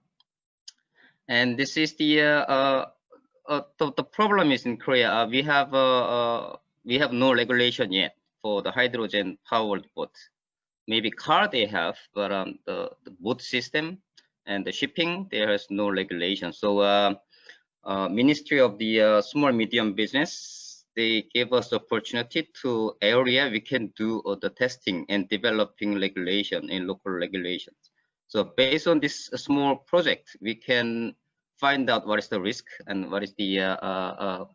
And this is the problem is in Korea, we have no regulation yet for the hydrogen powered boat. Maybe car they have, but the boat system and the shipping, there is no regulation. So Ministry of the Small Medium Business, they gave us the opportunity to area we can do the testing and developing regulation in local regulations. So based on this small project, we can find out what is the risk and what is the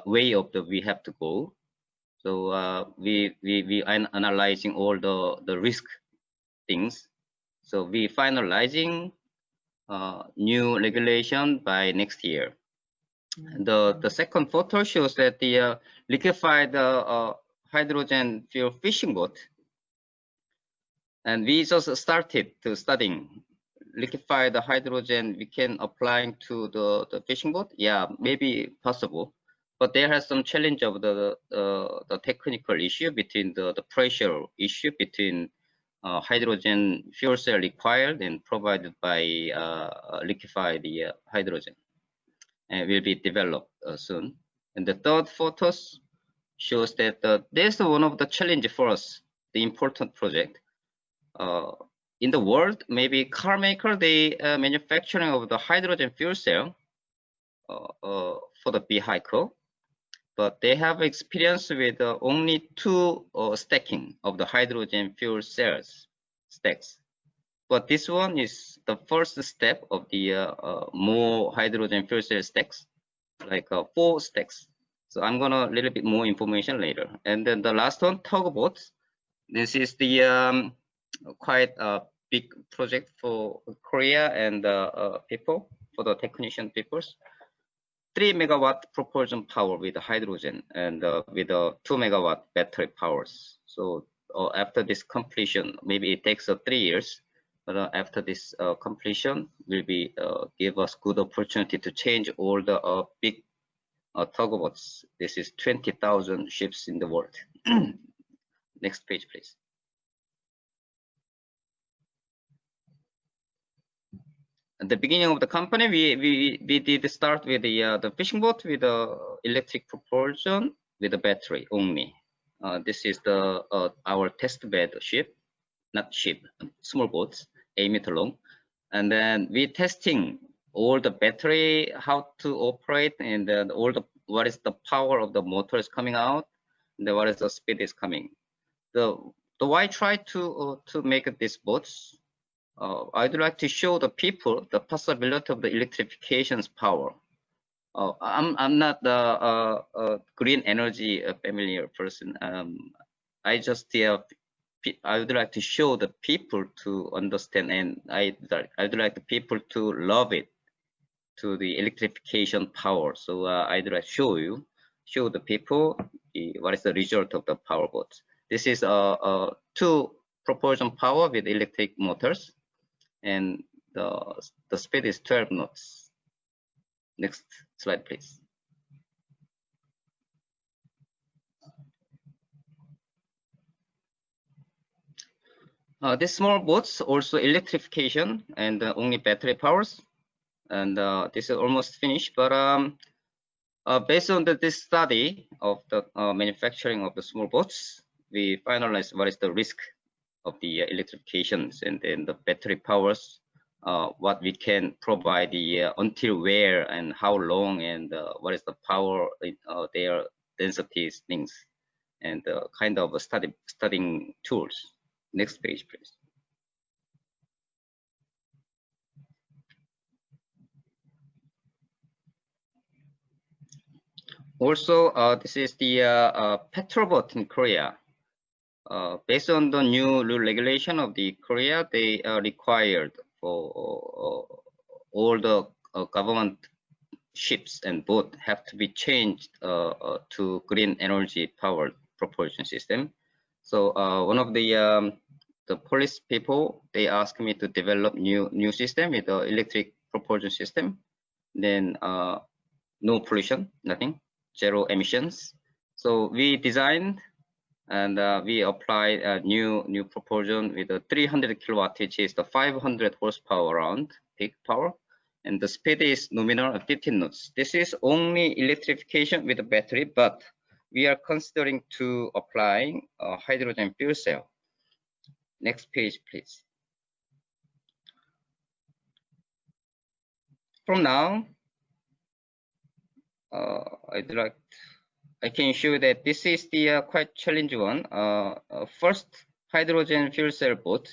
way of the we have to go. So we are analyzing all the risk things. So we finalizing new regulation by next year. The second photo shows that the liquefied hydrogen fuel fishing boat, and we just started to studying liquefied hydrogen. We can apply to the fishing boat. Yeah, maybe possible, but there has some challenge of the technical issue between the pressure issue between hydrogen fuel cell required and provided by liquefied hydrogen. And will be developed soon. And the third photos shows that there's one of the challenge for us, the important project. In the world, maybe car maker, they manufacturing of the hydrogen fuel cell for the vehicle, but they have experience with only two stacking of the hydrogen fuel cells stacks. But this one is the first step of the more hydrogen fuel cell stacks, like 4 stacks. So I'm gonna a little bit more information later. And then the last one, tugboats. This is the quite big project for Korea and people, for the technician peoples. 3 megawatt propulsion power with hydrogen and with a 2 megawatt battery powers. So after this completion, maybe it takes 3 years, but after this completion will be give us good opportunity to change all the big tugboats. This is 20,000 ships in the world. Next page, please. At the beginning of the company, we did start with the fishing boat with electric propulsion with a battery only. This is the our test bed ship, not ship, small boats, 8 meter long, and then we testing all the battery, how to operate, and all the what is the power of the motor is coming out, and what is the speed is coming. The why try to make these boats. I'd like to show the people the possibility of the electrification's power. I'm not the green energy familiar person. I just I would like to show the people to understand, and I'd like the people to love it, to the electrification power. So I'd like to show the people what is the result of the power boats. This is 2 propulsion power with electric motors. And the speed is 12 knots. Next slide, please. These small boats also electrification and only battery powers. And this is almost finished, but based on this study of the manufacturing of the small boats, we finalized what is the risk of the electrifications and then the battery powers, what we can provide until where and how long, and what is the power, their densities, things, and kind of studying tools. Next page, please. Also, this is the petrobot in Korea. Based on the new rule regulation of the Korea, they are required for all the government ships and boats have to be changed to green energy powered propulsion system. So one of the police people, they asked me to develop new system with the electric propulsion system. Then no pollution, nothing, zero emissions. So we designed and we applied a new propulsion with a 300 kilowatt, which is the 500 horsepower around peak power, and the speed is nominal 15 knots. This is only electrification with a battery, but we are considering to applying a hydrogen fuel cell. Next page, please. From now, I can show that this is the quite challenging one. First, hydrogen fuel cell boat.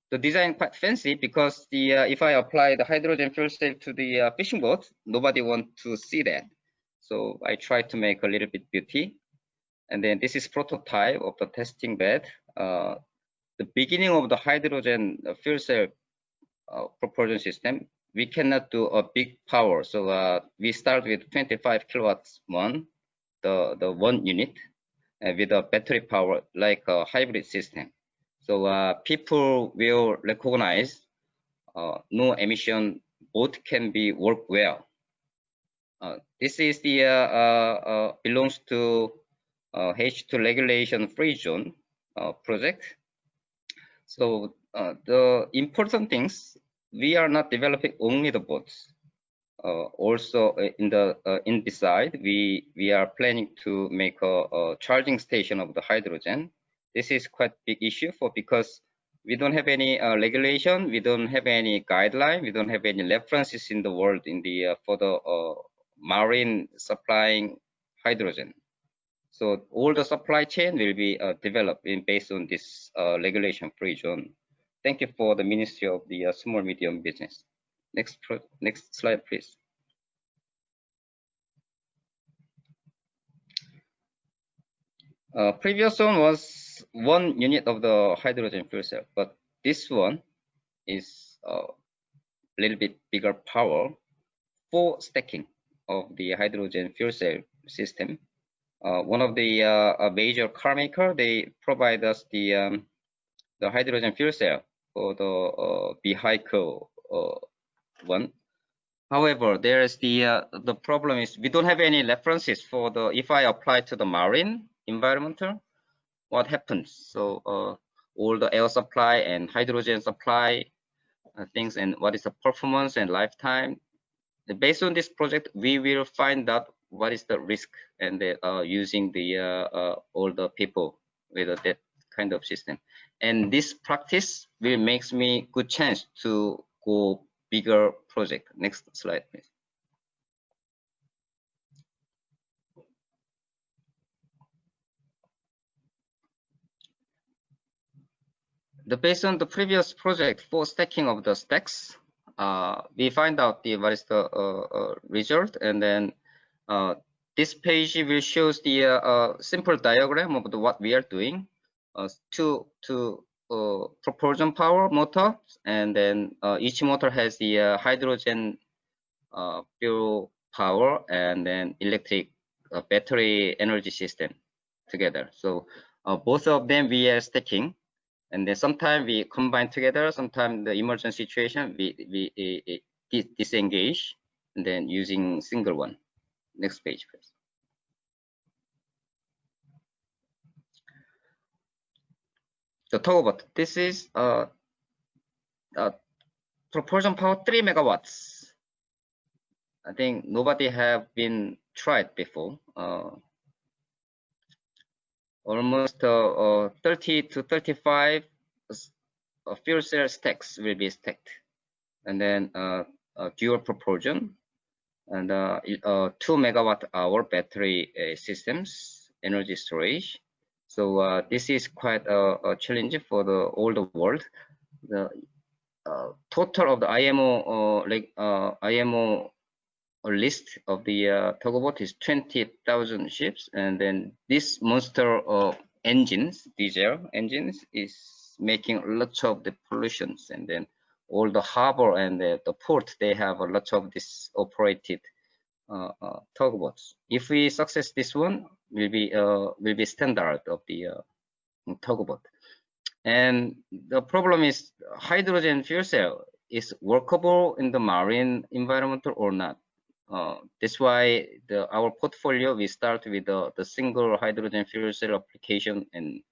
The design quite fancy because if I apply the hydrogen fuel cell to the fishing boat, nobody want to see that. So I try to make a little bit beauty. And then this is prototype of the testing bed. The beginning of the hydrogen fuel cell propulsion system, we cannot do a big power. So we start with 25 kilowatts one. The one unit with a battery power like a hybrid system. So people will recognize no emission boat can be work well. This is the belongs to H2 regulation free zone project. So the important things, we are not developing only the boats. Also in this side, we are planning to make a charging station of the hydrogen. This is quite big issue because we don't have any regulation, we don't have any guideline, we don't have any references in the world in the for the marine supplying hydrogen. So all the supply chain will be developed based on this regulation free zone. Thank you for the Ministry of the Small Medium Business. Next slide, please. Previous one was 1 unit of the hydrogen fuel cell, but this one is a little bit bigger power for stacking of the hydrogen fuel cell system. One of the major car maker, they provide us the hydrogen fuel cell for the vehicle one. However, there is the problem is we don't have any references for the, if I apply to the marine environmental, what happens? So all the air supply and hydrogen supply things, and what is the performance and lifetime. Based on this project, we will find out what is the risk, and using the all the people with that kind of system. And this practice will makes me good chance to go bigger project. Next slide, please. Based on the previous project for stacking of the stacks, we find out what is the result, and then this page will shows the simple diagram of what we are doing. Two propulsion power motor, and then each motor has the hydrogen fuel power and then electric battery energy system together. So both of them we are stacking. And then sometimes we combine together, sometimes the emergency situation, we disengage, and then using single one. Next page, please. The tugboat, this is propulsion power 3 megawatts. I think nobody have been tried before. Almost 30 to 35 fuel cell stacks will be stacked, and then dual propulsion, and 2 megawatt hour battery systems, energy storage. So this is quite a challenge for all the world. The total of the IMO list of the tugboat is 20,000 ships, and then this monster engines, diesel engines, is making lots of the pollutions, and then all the harbor and the port, they have a lot of this operated tugboats. If we success this one, will be standard of the tugboat. And the problem is hydrogen fuel cell is workable in the marine environment or not. That's why our portfolio, we start with the single hydrogen fuel cell application and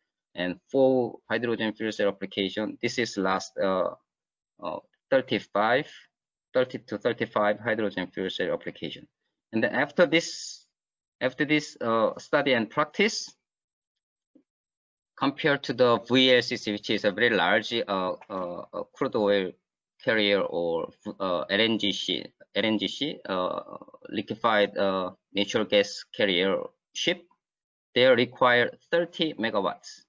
full hydrogen fuel cell application. This is last 30 to 35 hydrogen fuel cell application. And then after this study and practice, compared to the VLCC, which is a very large crude oil carrier, or LNGC, liquefied natural gas carrier ship, they require 30 megawatts.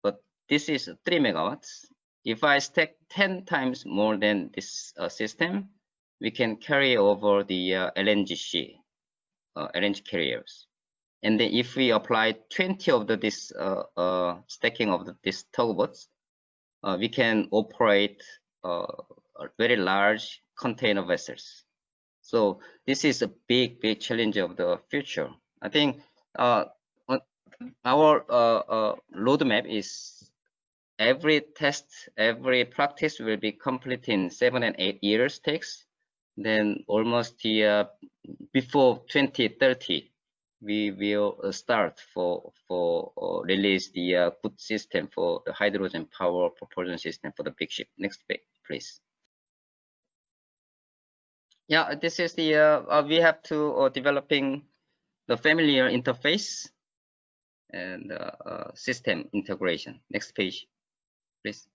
But this is 3 megawatts. If I stack 10 times more than this system, we can carry over the LNG carriers. And then if we apply 20 of this stacking of these tugboats, we can operate very large container vessels. So this is a big challenge of the future. I think our roadmap is every test, every practice will be complete in 7 and 8 years takes. Then almost before 2030, we will start for release the good system for the hydrogen power propulsion system for the big ship. Next page, please. Yeah, this is the we have to developing the familiar interface and system integration. Next page, please.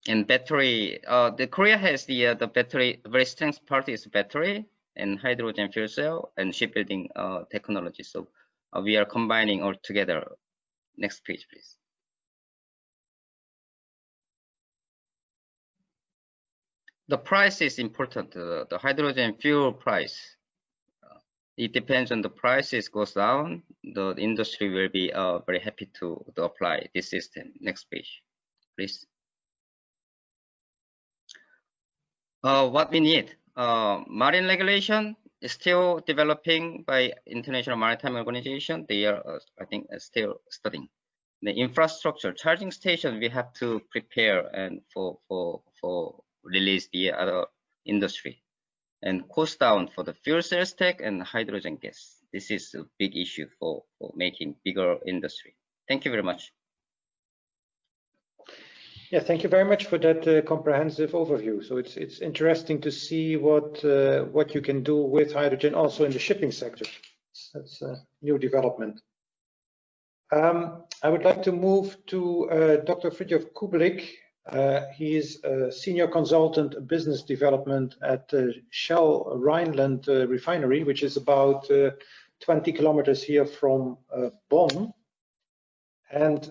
And battery, the Korea has the battery, very strong part is battery and hydrogen fuel cell and shipbuilding technology. So we are combining all together. Next page, please. The price is important, the hydrogen fuel price. It depends on the prices goes down, the industry will be very happy to apply this system. Next page, please. What we need, marine regulation is still developing by International Maritime Organization. They are, I think, still studying. The infrastructure, charging station, we have to prepare and for release the other industry. And cost down for the fuel cell stack and hydrogen gas. This is a big issue for making bigger industry. Thank you very much. Yeah, thank you very much for that comprehensive overview. So it's interesting to see what you can do with hydrogen also in the shipping sector. That's a new development. I would like to move to Dr. Fridtjof Kubelik. He is a senior consultant business development at Shell Rhineland refinery, which is about 20 kilometers here from Bonn. And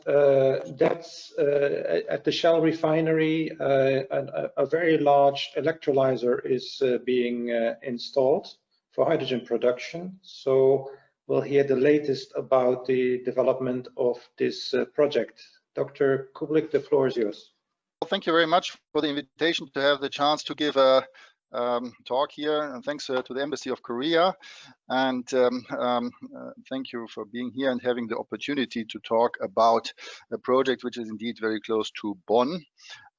that's at the Shell refinery, a very large electrolyzer is being installed for hydrogen production. So we'll hear the latest about the development of this project. Dr. Kubelik, the floor is yours. Well, thank you very much for the invitation to have the chance to give a talk here, and thanks to the Embassy of Korea, and thank you for being here and having the opportunity to talk about a project which is indeed very close to Bonn.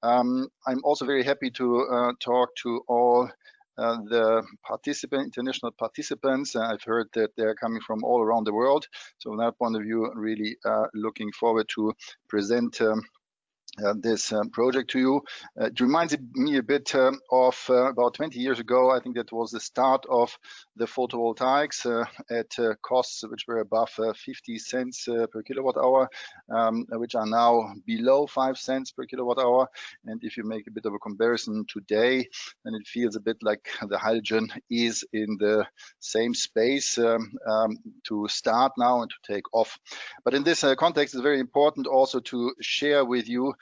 I'm also very happy to talk to all the international participants. I've heard that they're coming from all around the world, so from that point of view, really looking forward to present this project to you. It reminds me a bit of about 20 years ago. I think that was the start of the photovoltaics at costs which were above 50 cents per kilowatt hour, which are now below 5 cents per kilowatt hour. And if you make a bit of a comparison today, then it feels a bit like the hydrogen is in the same space to start now and to take off. But in this context, it's very important also to share with you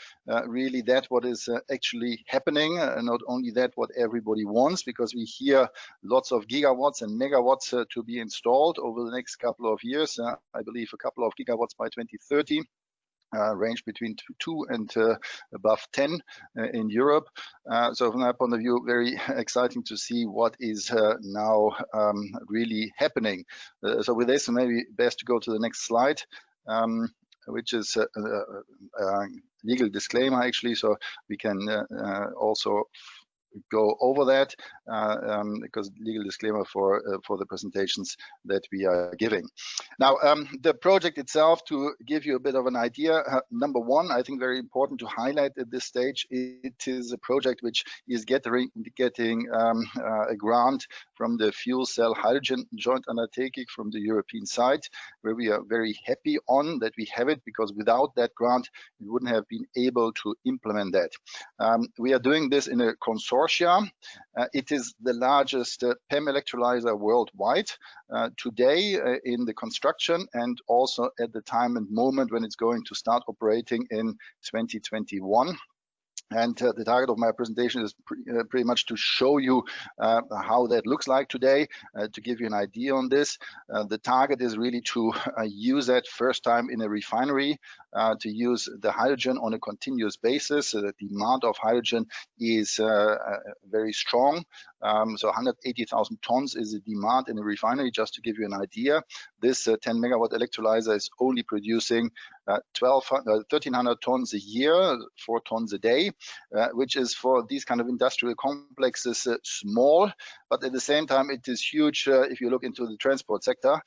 really that what is actually happening, not only that what everybody wants, because we hear lots of gigawatts and megawatts to be installed over the next couple of years. I believe a couple of gigawatts by 2030. Range between 2 and above 10 in Europe. So from that point of view, very exciting to see what is now really happening. So with this, maybe best to go to the next slide. Which is a legal disclaimer actually, so we can also go over that because legal disclaimer for the presentations that we are giving. Now, the project itself, to give you a bit of an idea, number one, I think very important to highlight at this stage, it is a project which is getting a grant from the Fuel Cell Hydrogen Joint Undertaking from the European side, where we are very happy on that we have it, because without that grant, we wouldn't have been able to implement that. We are doing this in a consortium. It is the largest PEM electrolyzer worldwide today in the construction, and also at the time and moment when it's going to start operating in 2021. And the target of my presentation is pretty much to show you how that looks like today, to give you an idea on this. The target is really to use that first time in a refinery, to use the hydrogen on a continuous basis. So the demand of hydrogen is very strong. So 180,000 tons is the demand in a refinery, just to give you an idea. This 10 megawatt electrolyzer is only producing 1,300 tons a year, 4 tons a day, which is for these kind of industrial complexes small, but at the same time it is huge if you look into the transport sector,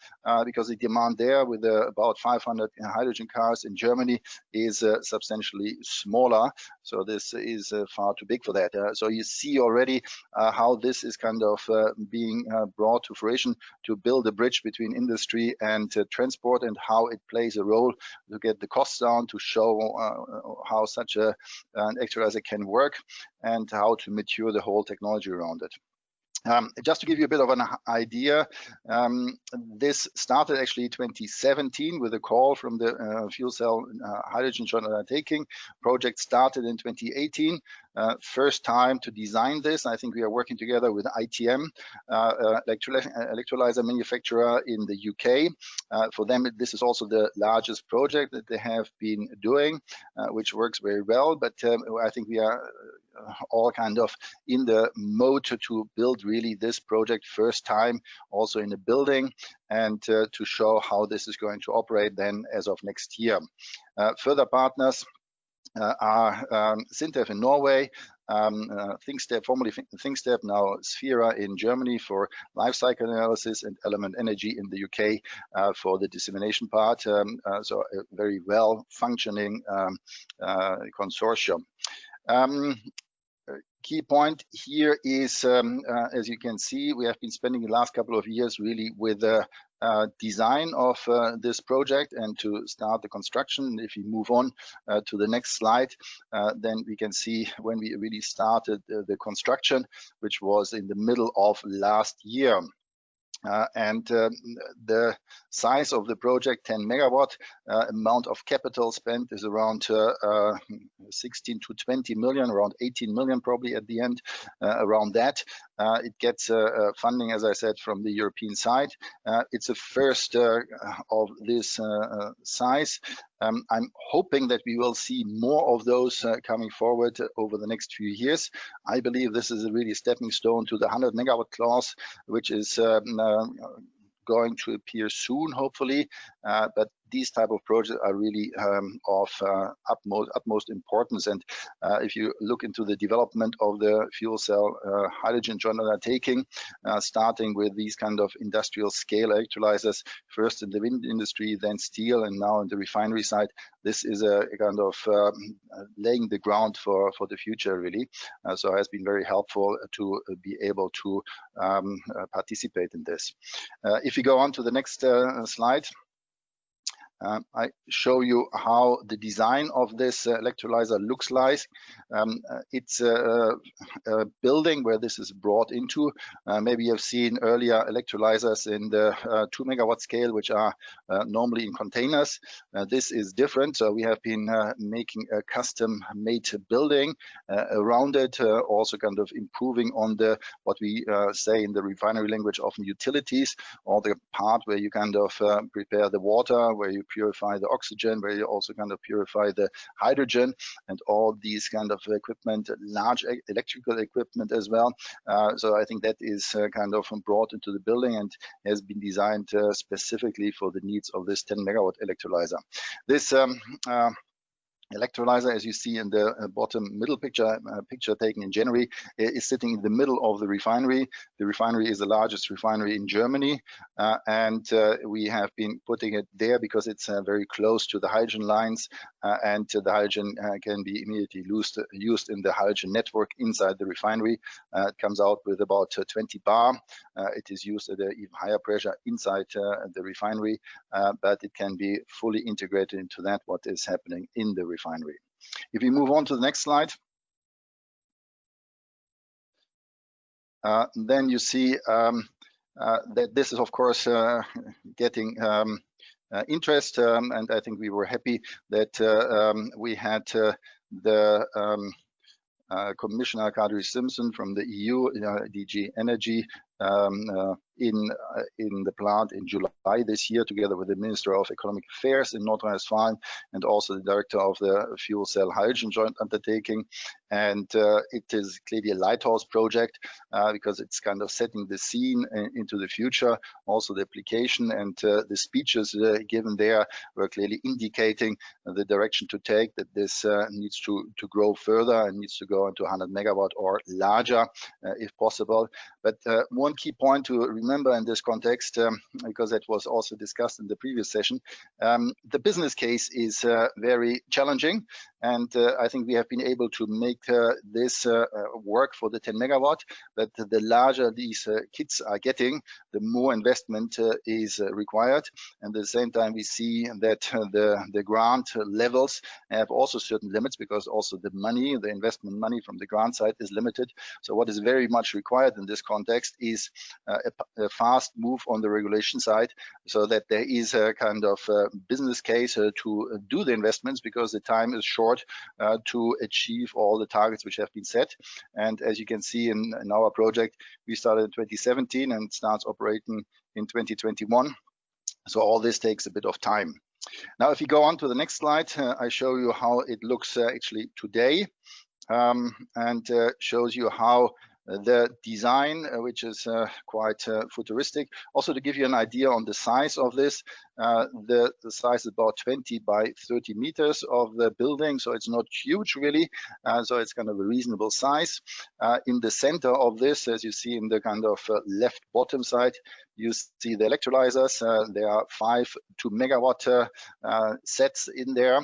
because the demand there with about 500 hydrogen cars in Germany is substantially smaller. So this is far too big for that. So you see already how this is kind of being brought to fruition to build a bridge between industry and transport, and how it plays a role to get the costs down, to show how such an electrolyzer can work, and how to mature the whole technology around it. Just to give you a bit of an idea, this started actually 2017 with a call from the Fuel Cell Hydrogen Joint Undertaking. Project started in 2018. first time to design this. I think we are working together with ITM, electrolyzer manufacturer in the UK. For them, this is also the largest project that they have been doing, which works very well. But I think we are all kind of in the mode to build really this project first time also in a building, and to show how this is going to operate then as of next year. Further partners are Sintef in Norway, ThinkStep, formerly ThinkStep, now Sphera in Germany for life cycle analysis, and Element Energy in the UK for the dissemination part. So a very well functioning consortium. Key point here is, as you can see, we have been spending the last couple of years really with the design of this project and to start the construction. If you move on to the next slide, then we can see when we really started the construction, which was in the middle of last year. The size of the project, 10 megawatt, amount of capital spent is around 16 to 20 million, around 18 million probably at the end, around that. It gets funding, as I said, from the European side. It's a first of this size. I'm hoping that we will see more of those coming forward over the next few years. I believe this is a really stepping stone to the 100 megawatt class, which is going to appear soon, hopefully. But these type of projects are really of utmost importance. And if you look into the development of the fuel cell hydrogen joint undertaking, starting with these kind of industrial scale electrolyzers, first in the wind industry, then steel, and now in the refinery side, this is a kind of laying the ground for the future, really. So it has been very helpful to be able to participate in this. If you go on to the next slide, I show you how the design of this electrolyzer looks like. It's a building where this is brought into. Maybe you've seen earlier electrolyzers in the 2 megawatt scale, which are normally in containers. This is different. So we have been making a custom-made building around it, also kind of improving on the what we say in the refinery language, often utilities, or the part where you kind of prepare the water, where you purify the oxygen, where you also kind of purify the hydrogen, and all these kind of equipment, large electrical equipment as well. So I think that is kind of brought into the building and has been designed specifically for the needs of this 10 megawatt electrolyzer. This electrolyzer, as you see in the bottom middle picture, picture taken in January, is sitting in the middle of the refinery. The refinery is the largest refinery in Germany, and we have been putting it there because it's very close to the hydrogen lines, and the hydrogen can be immediately used in the hydrogen network inside the refinery. It comes out with about 20 bar. It is used at an even higher pressure inside the refinery, but it can be fully integrated into that what is happening in the refinery. If we move on to the next slide, then you see that this is of course getting interest, and I think we were happy that we had the Commissioner Kadri Simpson from the EU, DG Energy, in the plant in July this year, together with the Minister of Economic Affairs in North Rhine-Westphalia, and also the Director of the Fuel Cell Hydrogen Joint Undertaking. And it is clearly a lighthouse project because it's kind of setting the scene into the future. Also the application and the speeches given there were clearly indicating the direction to take, that this needs to grow further and needs to go into 100 megawatt or larger if possible. But one key point to remember in this context, because that was also discussed in the previous session, the business case is very challenging, and I think we have been able to make this work for the 10 megawatt. But the larger these kits are getting, the more investment is required, and at the same time we see that the grant levels have also certain limits, because also the money, the investment money from the grant side is limited. So what is very much required in this context is a fast move on the regulation side, so that there is a kind of business case to do the investments, because the time is short short to achieve all the targets which have been set. And as you can see in our project, we started in 2017 and starts operating in 2021. So all this takes a bit of time. Now, if you go on to the next slide, I show you how it looks actually today, and shows you how the design, which is quite futuristic. Also, to give you an idea on the size of this, the size is about 20 by 30 meters of the building, so it's not huge really, so it's kind of a reasonable size. In the center of this, as you see in the kind of left bottom side, you see the electrolyzers. There are 5 2 megawatt sets in there.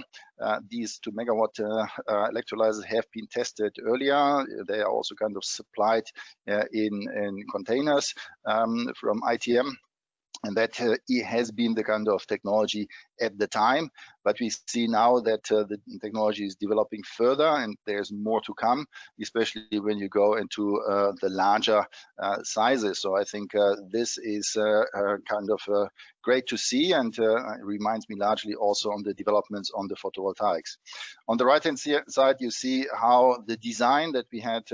These 2 megawatt electrolyzers have been tested earlier. They are also kind of supplied in containers from ITM. And that has been the kind of technology at the time. But we see now that the technology is developing further and there's more to come, especially when you go into the larger sizes. So I think this is kind of great to see, and reminds me largely also on the developments on the photovoltaics. On the right-hand side, you see how the design that we had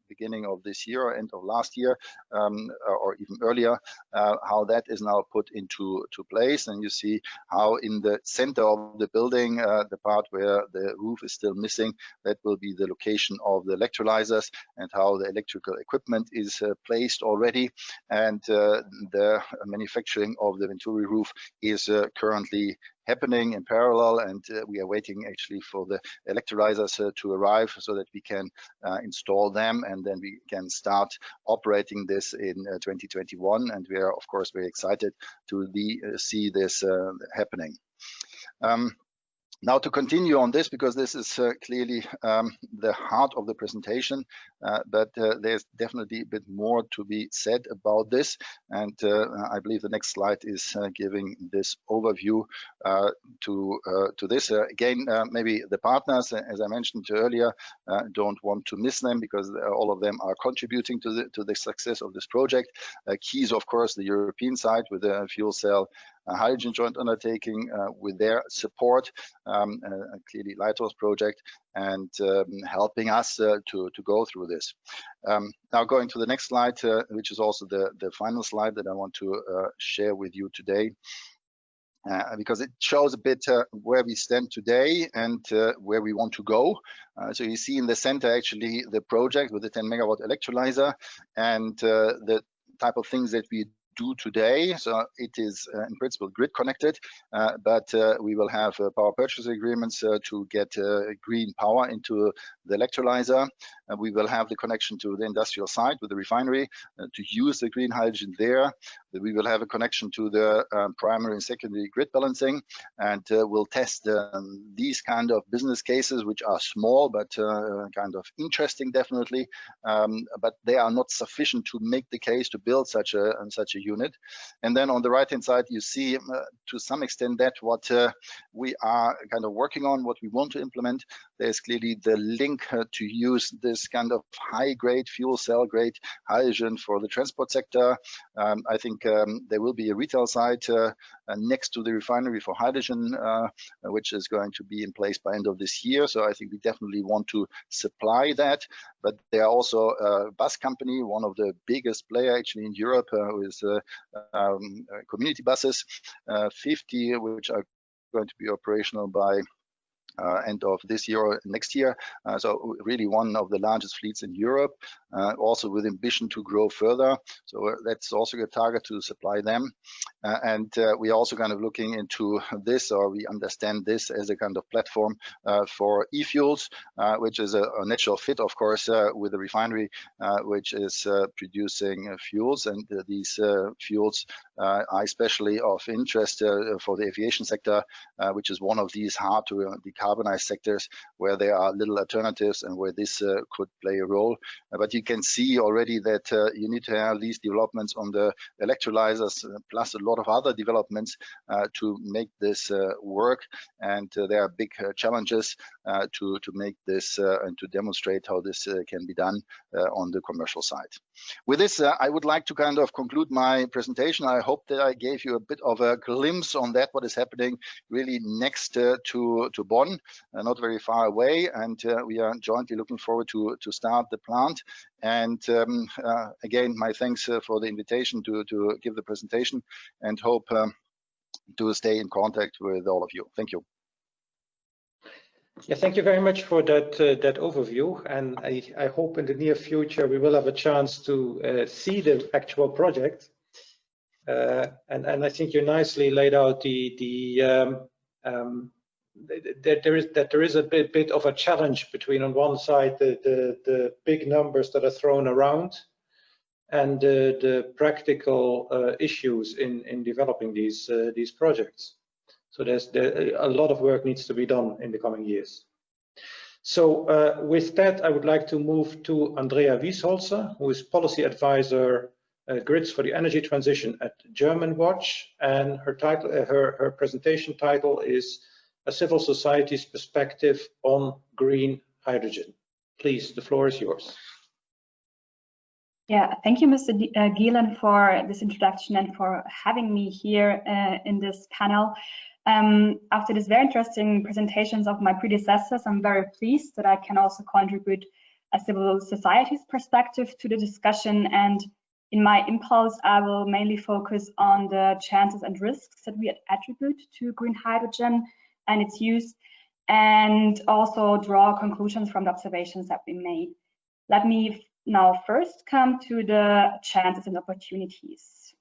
beginning of this year or end of last year, or even earlier, how that is now put into place. And you see how in the center of the building, the part where the roof is still missing, that will be the location of the electrolyzers, and how the electrical equipment is placed already. And the manufacturing of the Venturi roof is currently happening in parallel, and we are waiting actually for the electrolyzers to arrive so that we can install them, and then we can start operating this in 2021. And we are of course very excited to see this happening. Now, to continue on this, because this is clearly the heart of the presentation, but there's definitely a bit more to be said about this. And I believe the next slide is giving this overview to this. Again, maybe the partners, as I mentioned earlier, don't want to miss them, because all of them are contributing to the success of this project. Key is, of course, the European side with the fuel cell hydrogen joint undertaking with their support, clearly Lighthouse project, and helping us to go through this. Now going to the next slide, which is also the final slide that I want to share with you today, because it shows a bit where we stand today and where we want to go. So you see in the center actually the project with the 10 megawatt electrolyzer and the type of things that we do today. So it is in principle grid connected, but we will have power purchase agreements to get green power into the electrolyzer. We will have the connection to the industrial site with the refinery to use the green hydrogen there. We will have a connection to the primary and secondary grid balancing, and we'll test these kind of business cases, which are small but kind of interesting, definitely, but they are not sufficient to make the case to build such a unit. And then on the right hand side, you see to some extent that what we are kind of working on, what we want to implement. There's clearly the link to use this kind of high grade fuel cell grade hydrogen for the transport sector. I think there will be a retail site next to the refinery for hydrogen, which is going to be in place by end of this year. So I think we definitely want to supply that. But there are also a bus company, one of the biggest player actually in Europe, with community buses, 50, which are going to be operational by end of this year or next year. So really one of the largest fleets in Europe, also with ambition to grow further. So that's also a target to supply them. And we are also kind of looking into this, or we understand this as a kind of platform for e-fuels, which is a natural fit, of course, with the refinery, which is producing fuels. And these fuels are especially of interest for the aviation sector, which is one of these hard to decarbonize sectors where there are little alternatives and where this could play a role. But you can see already that you need to have these developments on the electrolyzers, plus a lot of other developments to make this work. And there are big challenges to make this and to demonstrate how this can be done on the commercial side. With this, I would like to kind of conclude my presentation. I hope that I gave you a bit of a glimpse on that, what is happening really next to Bonn. German, not very far away, and we are jointly looking forward to start the plant. And again, my thanks for the invitation to give the presentation, and hope to stay in contact with all of you. Thank you. Yeah, thank you very much for that overview, and I hope in the near future we will have a chance to see the actual project. And I think you nicely laid out that there is a bit of a challenge between, on one side, the big numbers that are thrown around, and the practical issues in developing these projects. So a lot of work needs to be done in the coming years. So with that, I would like to move to Andrea Wiesholzer, who is Policy Advisor Grids for the Energy Transition at German Watch, and her presentation title is A Civil Society's Perspective on Green Hydrogen. Please, the floor is yours. Yeah, thank you, Mr. Gielen, for this introduction and for having me here in this panel. After these very interesting presentations of my predecessors, I'm very pleased that I can also contribute a civil society's perspective to the discussion. And in my impulse, I will mainly focus on the chances and risks that we attribute to green hydrogen and its use, and also draw conclusions from the observations that we made. Let me now first come to the chances and opportunities.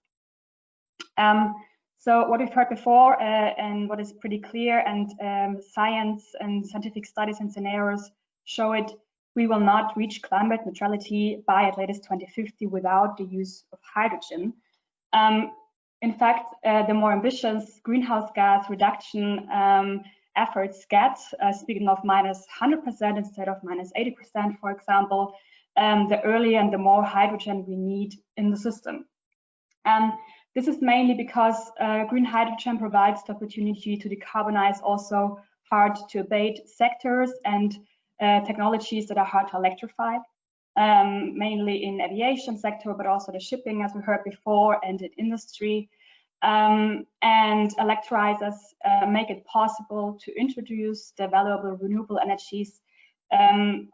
So what we've heard before and what is pretty clear, and science and scientific studies and scenarios show it, we will not reach climate neutrality by at latest 2050 without the use of hydrogen. In fact, the more ambitious greenhouse gas reduction efforts get, speaking of minus 100% instead of minus 80%, for example, the earlier and the more hydrogen we need in the system. This is mainly because green hydrogen provides the opportunity to decarbonize also hard to abate sectors and technologies that are hard to electrify, mainly in aviation sector, but also the shipping, as we heard before, and in industry. And electrolyzers make it possible to introduce the valuable renewable energies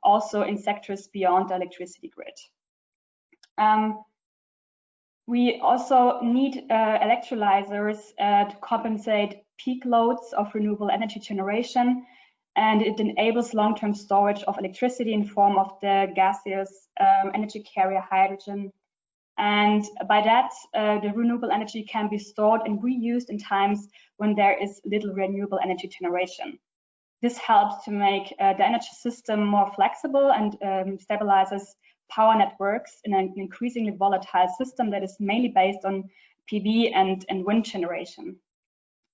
also in sectors beyond the electricity grid. We also need electrolyzers to compensate peak loads of renewable energy generation, and it enables long-term storage of electricity in form of the gaseous energy carrier hydrogen. And by that, the renewable energy can be stored and reused in times when there is little renewable energy generation. This helps to make the energy system more flexible and stabilizes power networks in an increasingly volatile system that is mainly based on PV and wind generation.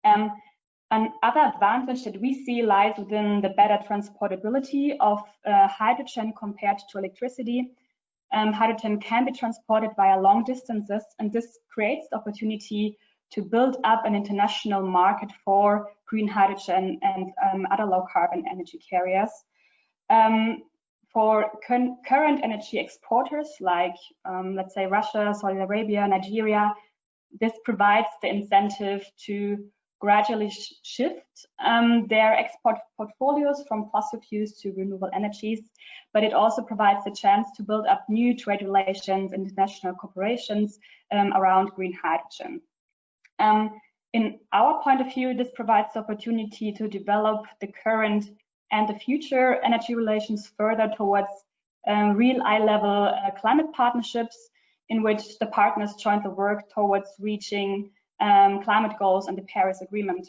Another advantage that we see lies within the better transportability of hydrogen compared to electricity. Hydrogen can be transported via long distances, and this creates the opportunity to build up an international market for green hydrogen and other low carbon energy carriers. For current energy exporters like, let's say, Russia, Saudi Arabia, Nigeria, this provides the incentive to gradually shift their export portfolios from fossil fuels to renewable energies, but it also provides the chance to build up new trade relations and international corporations around green hydrogen. In our point of view, this provides the opportunity to develop the current and the future energy relations further towards real eye-level climate partnerships in which the partners jointly work towards reaching climate goals and the Paris Agreement.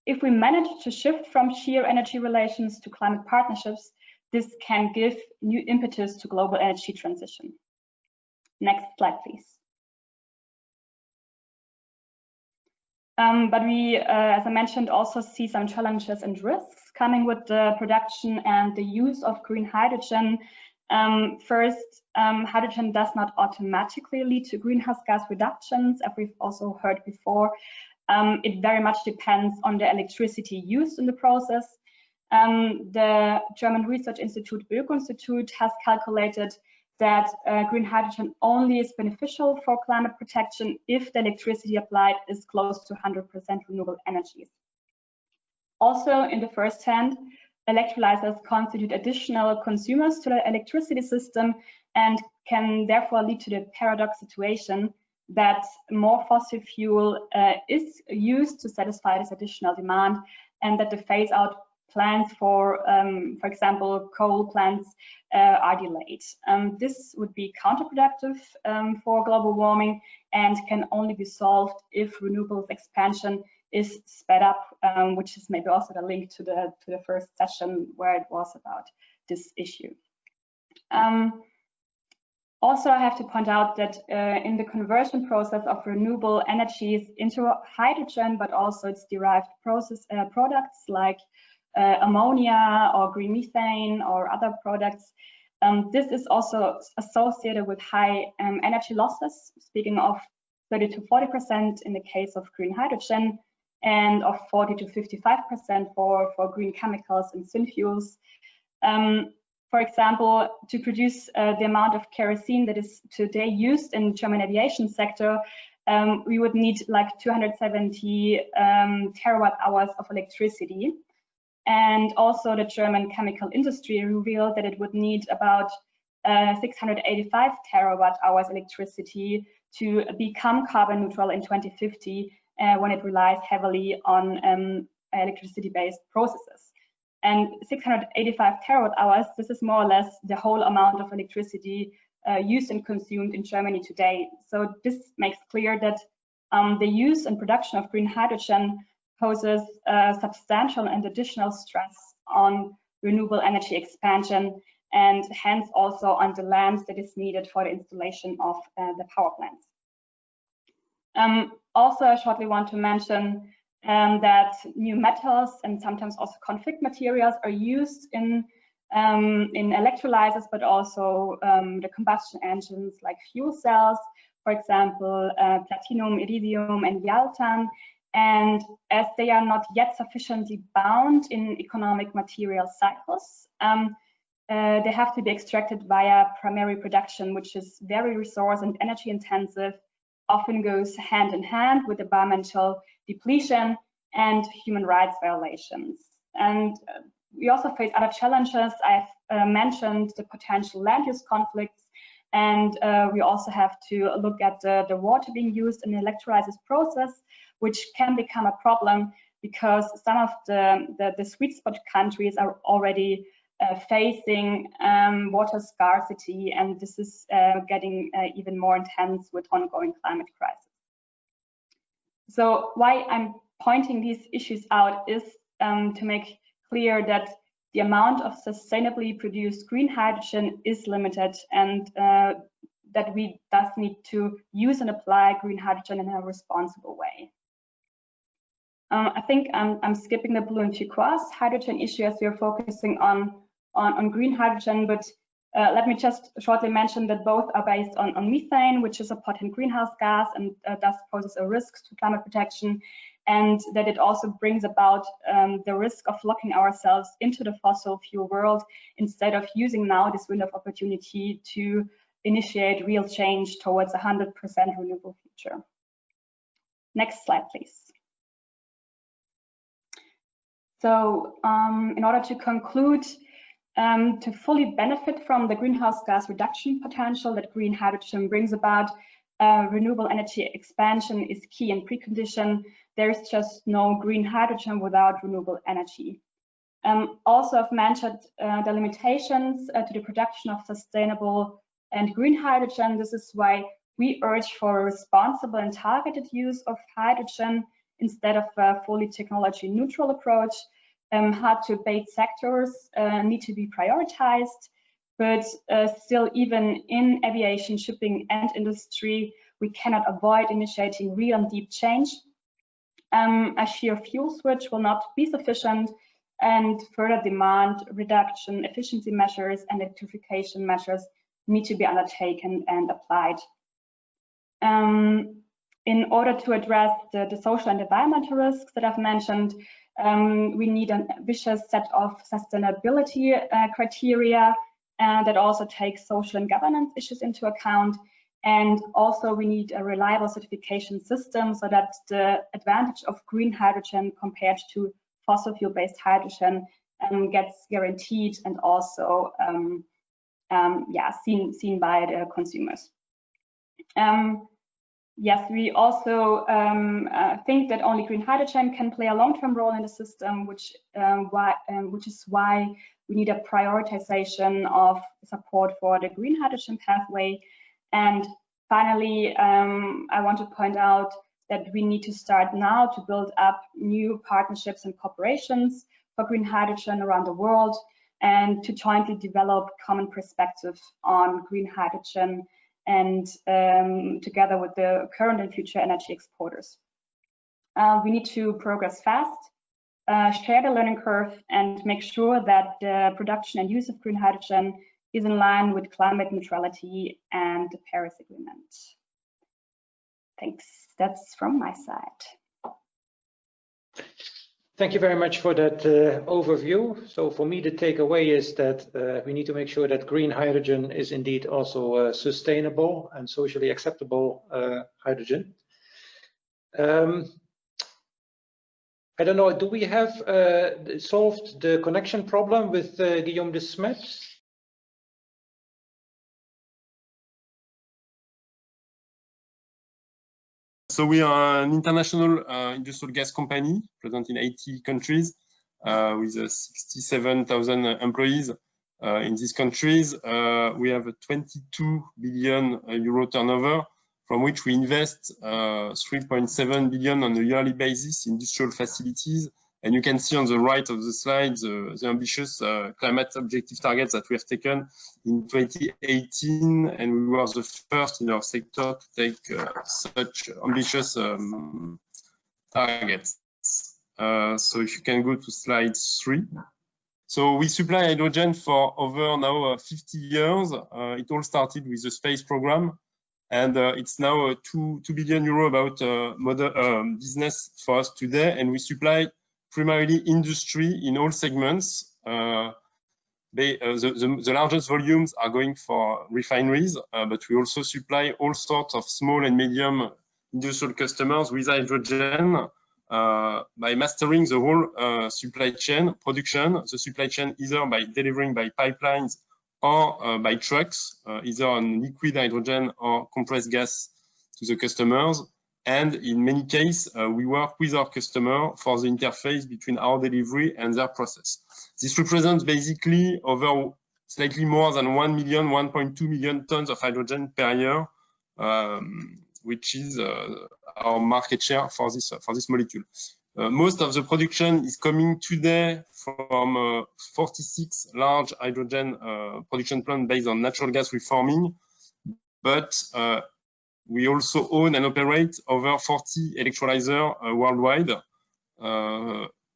If we manage to shift from sheer energy relations to climate partnerships, this can give new impetus to global energy transition. Next slide, please. But we, as I mentioned, also see some challenges and risks coming with the production and the use of green hydrogen. First, hydrogen does not automatically lead to greenhouse gas reductions, as we've also heard before. It very much depends on the electricity used in the process. The German research institute Öko-Institut has calculated that green hydrogen only is beneficial for climate protection if the electricity applied is close to 100% renewable energies. Also, in the first hand, electrolyzers constitute additional consumers to the electricity system and can therefore lead to the paradox situation that more fossil fuel is used to satisfy this additional demand, and that the phase-out plans for example, coal plants are delayed. This would be counterproductive for global warming and can only be solved if renewables expansion is sped up, which is maybe also the link to the first session where it was about this issue. Also, I have to point out that in the conversion process of renewable energies into hydrogen, but also its derived products like ammonia or green methane or other products, this is also associated with high energy losses, speaking of 30 to 40% in the case of green hydrogen, and of 40 to 55% for green chemicals and synfuels. For example, to produce the amount of kerosene that is today used in the German aviation sector, we would need like 270 terawatt hours of electricity. And also the German chemical industry revealed that it would need about 685 terawatt hours electricity to become carbon neutral in 2050 when it relies heavily on electricity-based processes. And 685 terawatt hours, this is more or less the whole amount of electricity used and consumed in Germany today. So this makes clear that the use and production of green hydrogen poses substantial and additional stress on renewable energy expansion, and hence also on the land that is needed for the installation of the power plants. Also, I shortly want to mention that new metals and sometimes also conflict materials are used in electrolyzers, but also the combustion engines like fuel cells, for example, platinum, iridium, and yaltan. And as they are not yet sufficiently bound in economic material cycles, they have to be extracted via primary production, which is very resource and energy intensive, often goes hand in hand with environmental depletion and human rights violations. And we also face other challenges. I've mentioned the potential land use conflicts, and we also have to look at the water being used in the electrolysis process, which can become a problem because some of the sweet spot countries are already facing water scarcity, and this is getting even more intense with ongoing climate crisis. So why I'm pointing these issues out is to make clear that the amount of sustainably produced green hydrogen is limited, and that we thus need to use and apply green hydrogen in a responsible way. I think I'm skipping the blue and turquoise hydrogen issue as we're focusing on green hydrogen, but let me just shortly mention that both are based on methane, which is a potent greenhouse gas and thus poses a risk to climate protection, and that it also brings about the risk of locking ourselves into the fossil fuel world instead of using now this window of opportunity to initiate real change towards a 100% renewable future. Next slide, please. So in order to conclude, to fully benefit from the greenhouse gas reduction potential that green hydrogen brings about, renewable energy expansion is key and precondition. There's just no green hydrogen without renewable energy. Also, I've mentioned the limitations to the production of sustainable and green hydrogen. This is why we urge for a responsible and targeted use of hydrogen instead of a fully technology neutral approach. Hard-to-abate sectors need to be prioritized, but still, even in aviation, shipping, and industry, we cannot avoid initiating real and deep change. A sheer fuel switch will not be sufficient, and further demand reduction, efficiency measures, and electrification measures need to be undertaken and applied. In order to address the social and environmental risks that I've mentioned, we need an ambitious set of sustainability criteria that also takes social and governance issues into account. And also we need a reliable certification system so that the advantage of green hydrogen compared to fossil fuel-based hydrogen gets guaranteed and also seen by the consumers. Yes, we also think that only green hydrogen can play a long-term role in the system, which is why we need a prioritization of support for the green hydrogen pathway. And finally, I want to point out that we need to start now to build up new partnerships and cooperations for green hydrogen around the world, and to jointly develop common perspective on green hydrogen and together with the current and future energy exporters. We need to progress fast, share the learning curve, and make sure that the production and use of green hydrogen is in line with climate neutrality and the Paris Agreement. Thanks. That's from my side. Thank you very much for that overview. So for me, the takeaway is that we need to make sure that green hydrogen is indeed also sustainable and socially acceptable hydrogen. I don't know, do we have solved the connection problem with Guillaume de Smet? So we are an international industrial gas company present in 80 countries with 67,000 employees in these countries. We have a 22 billion euro turnover, from which we invest 3.7 billion on a yearly basis in industrial facilities. And you can see on the right of the slide the ambitious climate objective targets that we have taken in 2018, and we were the first in our sector to take such ambitious targets. So if you can go to slide 3. So we supply hydrogen for over now 50 years. It all started with the space program, and it's now a 2 billion euro about business for us today, and we supply primarily industry in all segments. The largest volumes are going for refineries, but we also supply all sorts of small and medium industrial customers with hydrogen by mastering the whole supply chain production. The supply chain either by delivering by pipelines or by trucks, either on liquid hydrogen or compressed gas to the customers. And in many cases, we work with our customer for the interface between our delivery and their process. This represents basically over slightly more than 1.2 million tons of hydrogen per year, which is our market share for this molecule. Most of the production is coming today from 46 large hydrogen production plants based on natural gas reforming, but we also own and operate over 40 electrolyzers worldwide,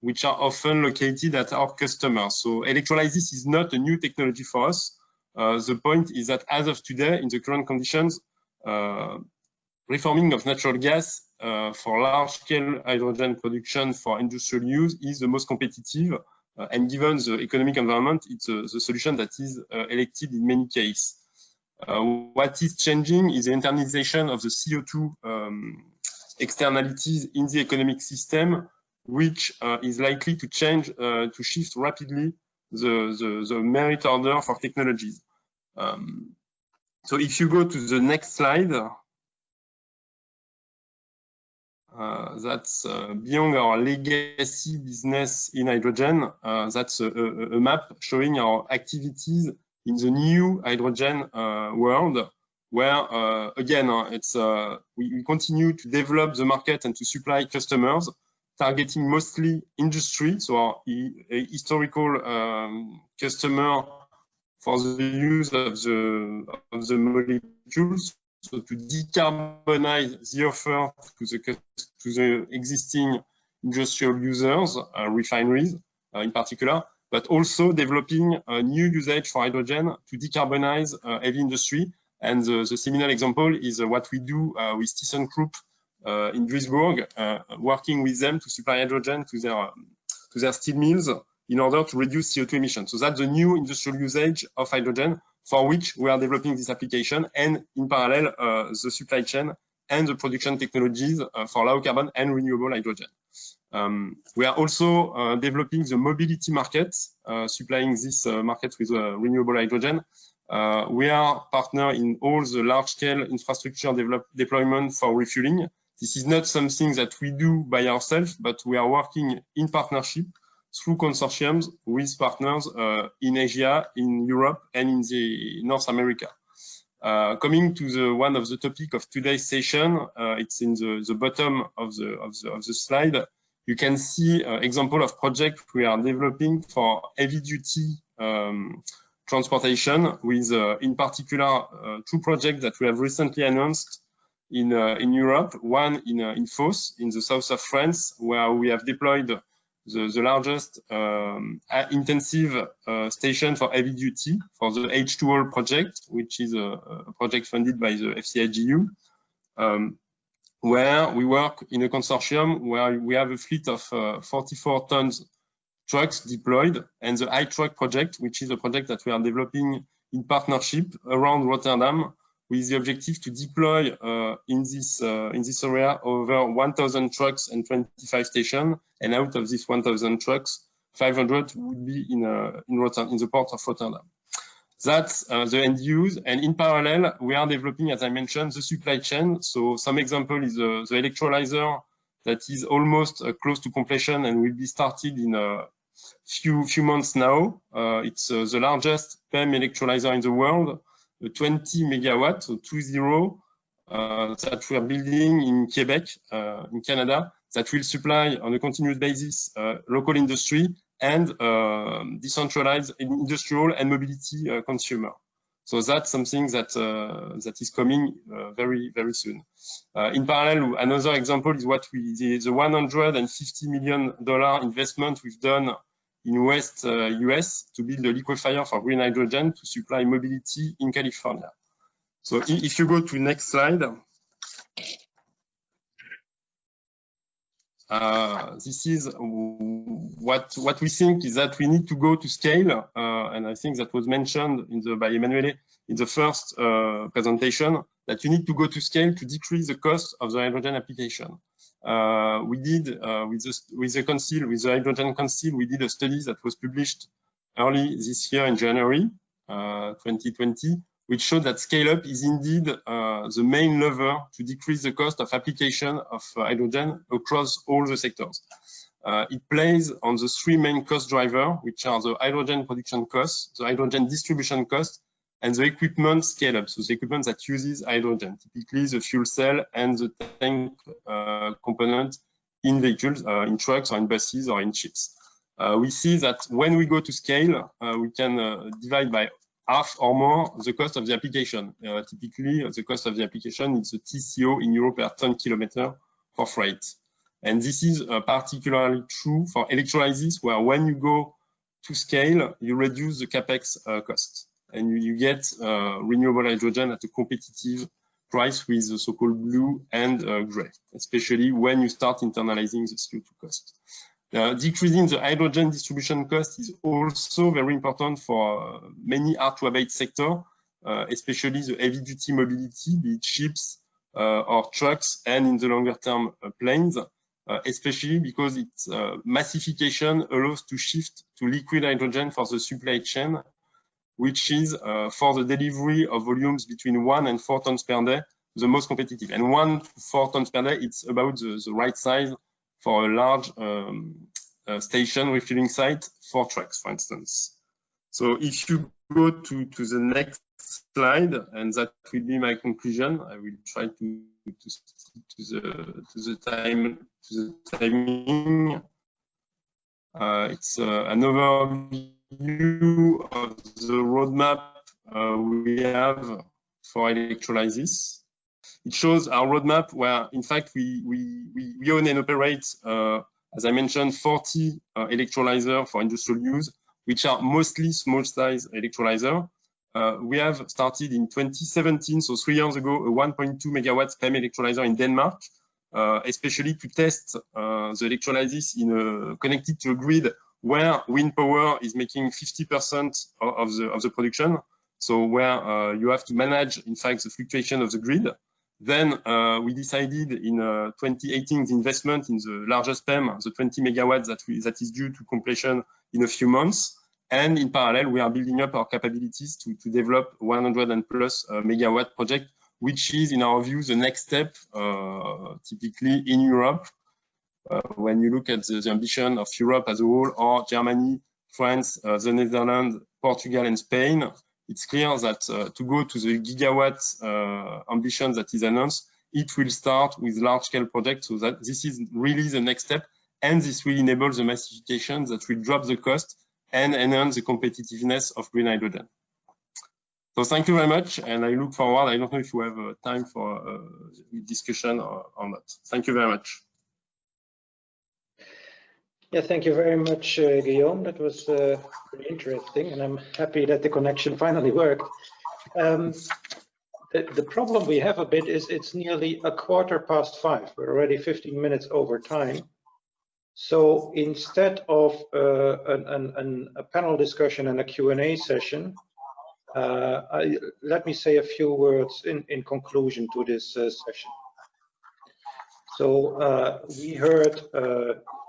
which are often located at our customers. So electrolysis is not a new technology for us. The point is that as of today, in the current conditions, reforming of natural gas for large-scale hydrogen production for industrial use is the most competitive. And given the economic environment, it's the solution that is elected in many cases. What is changing is the internalization of the CO2 externalities in the economic system, which is likely to change, to shift rapidly the merit order for technologies. So if you go to the next slide, that's beyond our legacy business in hydrogen. That's a map showing our activities in the new hydrogen world, where again, we continue to develop the market and to supply customers, targeting mostly industry, so our historical customer for the use of the molecules, so to decarbonize the offer to the existing industrial users, refineries in particular, but also developing a new usage for hydrogen to decarbonize heavy industry. And the seminal example is what we do with ThyssenKrupp in Duisburg, working with them to supply hydrogen to their steel mills in order to reduce CO2 emissions. So that's the new industrial usage of hydrogen for which we are developing this application, and in parallel, the supply chain and the production technologies for low carbon and renewable hydrogen. We are also developing the mobility market, supplying this market with renewable hydrogen. We are partner in all the large-scale infrastructure deployment for refueling. This is not something that we do by ourselves, but we are working in partnership through consortiums with partners in Asia, in Europe, and in the North America. Coming to one of the topic of today's session, it's in the bottom of the slide. You can see an example of project we are developing for heavy-duty transportation, with in particular 2 projects that we have recently announced in Europe. One in Fos, in the south of France, where we have deployed the largest intensive station for heavy duty for the H2O project, which is a project funded by the FCIGU, where we work in a consortium where we have a fleet of 44 tons trucks deployed, and the iTruck project, which is a project that we are developing in partnership around Rotterdam, with the objective to deploy in this area over 1,000 trucks and 25 stations, and out of these 1,000 trucks, 500 would be in the port of Rotterdam. That's the end use, and in parallel, we are developing, as I mentioned, the supply chain. So some example is the electrolyzer that is almost close to completion and will be started in a few months now. It's the largest PEM electrolyzer in the world, 20 megawatts, so 20, that we are building in Quebec, in Canada, that will supply on a continuous basis local industry and decentralized industrial and mobility consumer. So that's something that is coming very soon. In parallel, another example is what the $150 million investment we've done in West US to build a liquefier for green hydrogen to supply mobility in California. So if you go to next slide, this is what we think is that we need to go to scale, and I think that was mentioned by Emanuele in the first presentation, that you need to go to scale to decrease the cost of the hydrogen application. We did with the Hydrogen Council, we did a study that was published early this year in January 2020, which showed that scale-up is indeed the main lever to decrease the cost of application of hydrogen across all the sectors. It plays on the 3 main cost drivers, which are the hydrogen production cost, the hydrogen distribution cost, and the equipment scale-up, so the equipment that uses hydrogen, typically the fuel cell and the tank component in vehicles, in trucks or in buses or in ships. We see that when we go to scale, we can divide by half or more the cost of the application. Typically, the cost of the application is the TCO in euro per ton kilometer for freight. And this is particularly true for electrolysis, where when you go to scale, you reduce the capex cost, and you get renewable hydrogen at a competitive price with the so-called blue and gray, especially when you start internalizing the CO2 cost. Decreasing the hydrogen distribution cost is also very important for many hard-to-abate sectors, especially the heavy-duty mobility, be it ships or trucks, and in the longer term planes, especially because its massification allows to shift to liquid hydrogen for the supply chain, which is for the delivery of volumes between 1 and 4 tons per day, the most competitive. And 1 to 4 tons per day, it's about the right size for a large station refueling site for trucks, for instance. So if you go to the next slide, and that will be my conclusion, I will try to stick to the timing. It's an overview of the roadmap we have for electrolysis. It shows our roadmap where, in fact, we own and operate, as I mentioned, 40 electrolyzers for industrial use, which are mostly small-size electrolyzer. We have started in 2017, so 3 years ago, a 1.2 megawatts PEM electrolyzer in Denmark, especially to test the electrolysis connected to a grid where wind power is making 50% of the production. So where you have to manage, in fact, the fluctuation of the grid. Then we decided in 2018 the investment in the largest PEM, the 20 megawatts that is due to completion in a few months. And in parallel, we are building up our capabilities to develop 100 and plus megawatt project, which is, in our view, the next step, typically in Europe. When you look at the ambition of Europe as a whole, or Germany, France, the Netherlands, Portugal, and Spain, it's clear that to go to the gigawatt ambition that is announced, it will start with large-scale projects. So that this is really the next step, and this will enable the massification that will drop the cost and enhance the competitiveness of green hydrogen. So thank you very much, and I look forward. I don't know if you have time for discussion or not. Thank you very much. Yeah, thank you very much, Guillaume. That was pretty interesting, and I'm happy that the connection finally worked. The problem we have a bit is it's nearly 5:15. We're already 15 minutes over time. So instead of a panel discussion and a Q&A session, let me say a few words in conclusion to this session. So we heard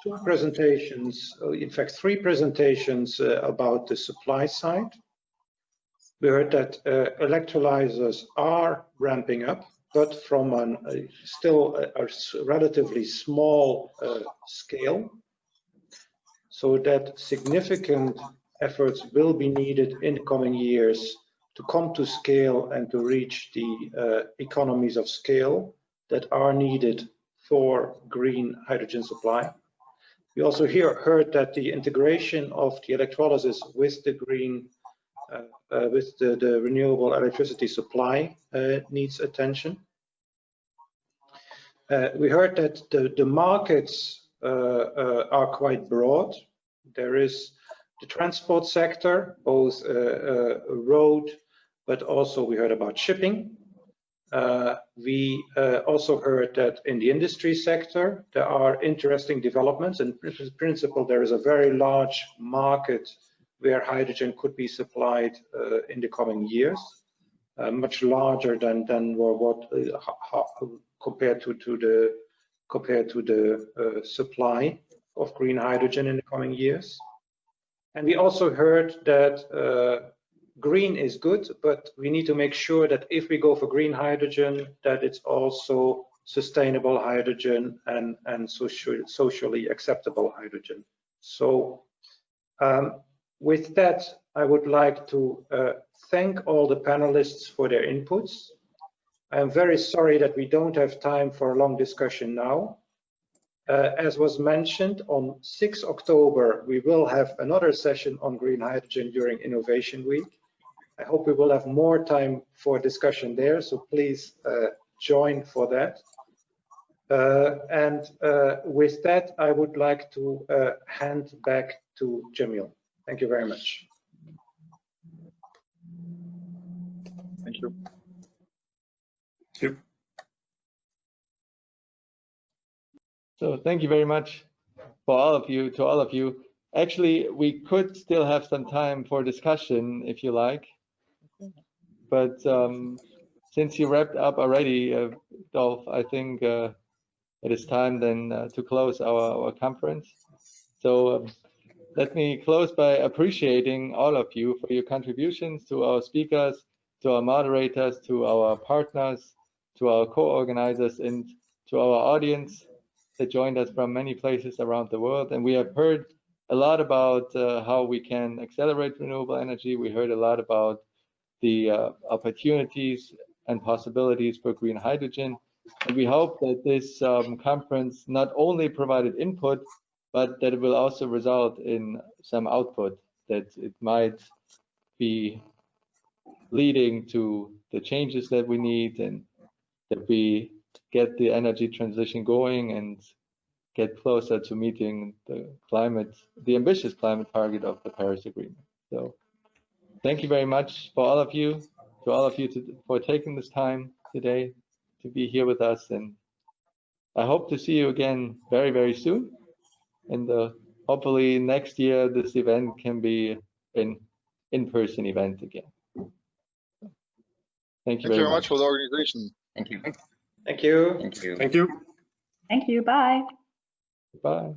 two presentations, in fact, three presentations about the supply side. We heard that electrolyzers are ramping up, but from still a relatively small scale, so that significant efforts will be needed in the coming years to come to scale and to reach the economies of scale that are needed for green hydrogen supply. We also heard that the integration of the electrolysis with the green with the renewable electricity supply needs attention. We heard that the markets are quite broad. There is the transport sector, both road, but also we heard about shipping. We also heard that in the industry sector, there are interesting developments. In principle, there is a very large market where hydrogen could be supplied in the coming years, much larger than what compared to the supply of green hydrogen in the coming years. And we also heard that green is good, but we need to make sure that if we go for green hydrogen, that it's also sustainable hydrogen and socially acceptable hydrogen. So with that, I would like to thank all the panelists for their inputs. I'm very sorry that we don't have time for a long discussion now. As was mentioned, on 6 October, we will have another session on green hydrogen during Innovation Week. I hope we will have more time for discussion there, so please join for that. And with that, I would like to hand back to Jamil. Thank you very much. Thank you. Thank you. So thank you very much for all of you. Actually, we could still have some time for discussion if you like. But since you wrapped up already, Dolph, I think it is time then to close our conference. So let me close by appreciating all of you for your contributions to our speakers, to our moderators, to our partners, to our co-organizers, and to our audience that joined us from many places around the world. And we have heard a lot about how we can accelerate renewable energy. We heard a lot about the opportunities and possibilities for green hydrogen. And we hope that this conference not only provided input, but that it will also result in some output, that it might be leading to the changes that we need, and that we get the energy transition going and get closer to meeting the ambitious climate target of the Paris Agreement. So thank you very much for all of you, for taking this time today to be here with us. And I hope to see you again very, very soon. And hopefully next year, this event can be an in-person event again. Thank you very much for the organization. Thank you. Thank you. Thank you. Thank you. Thank you. Bye. Bye.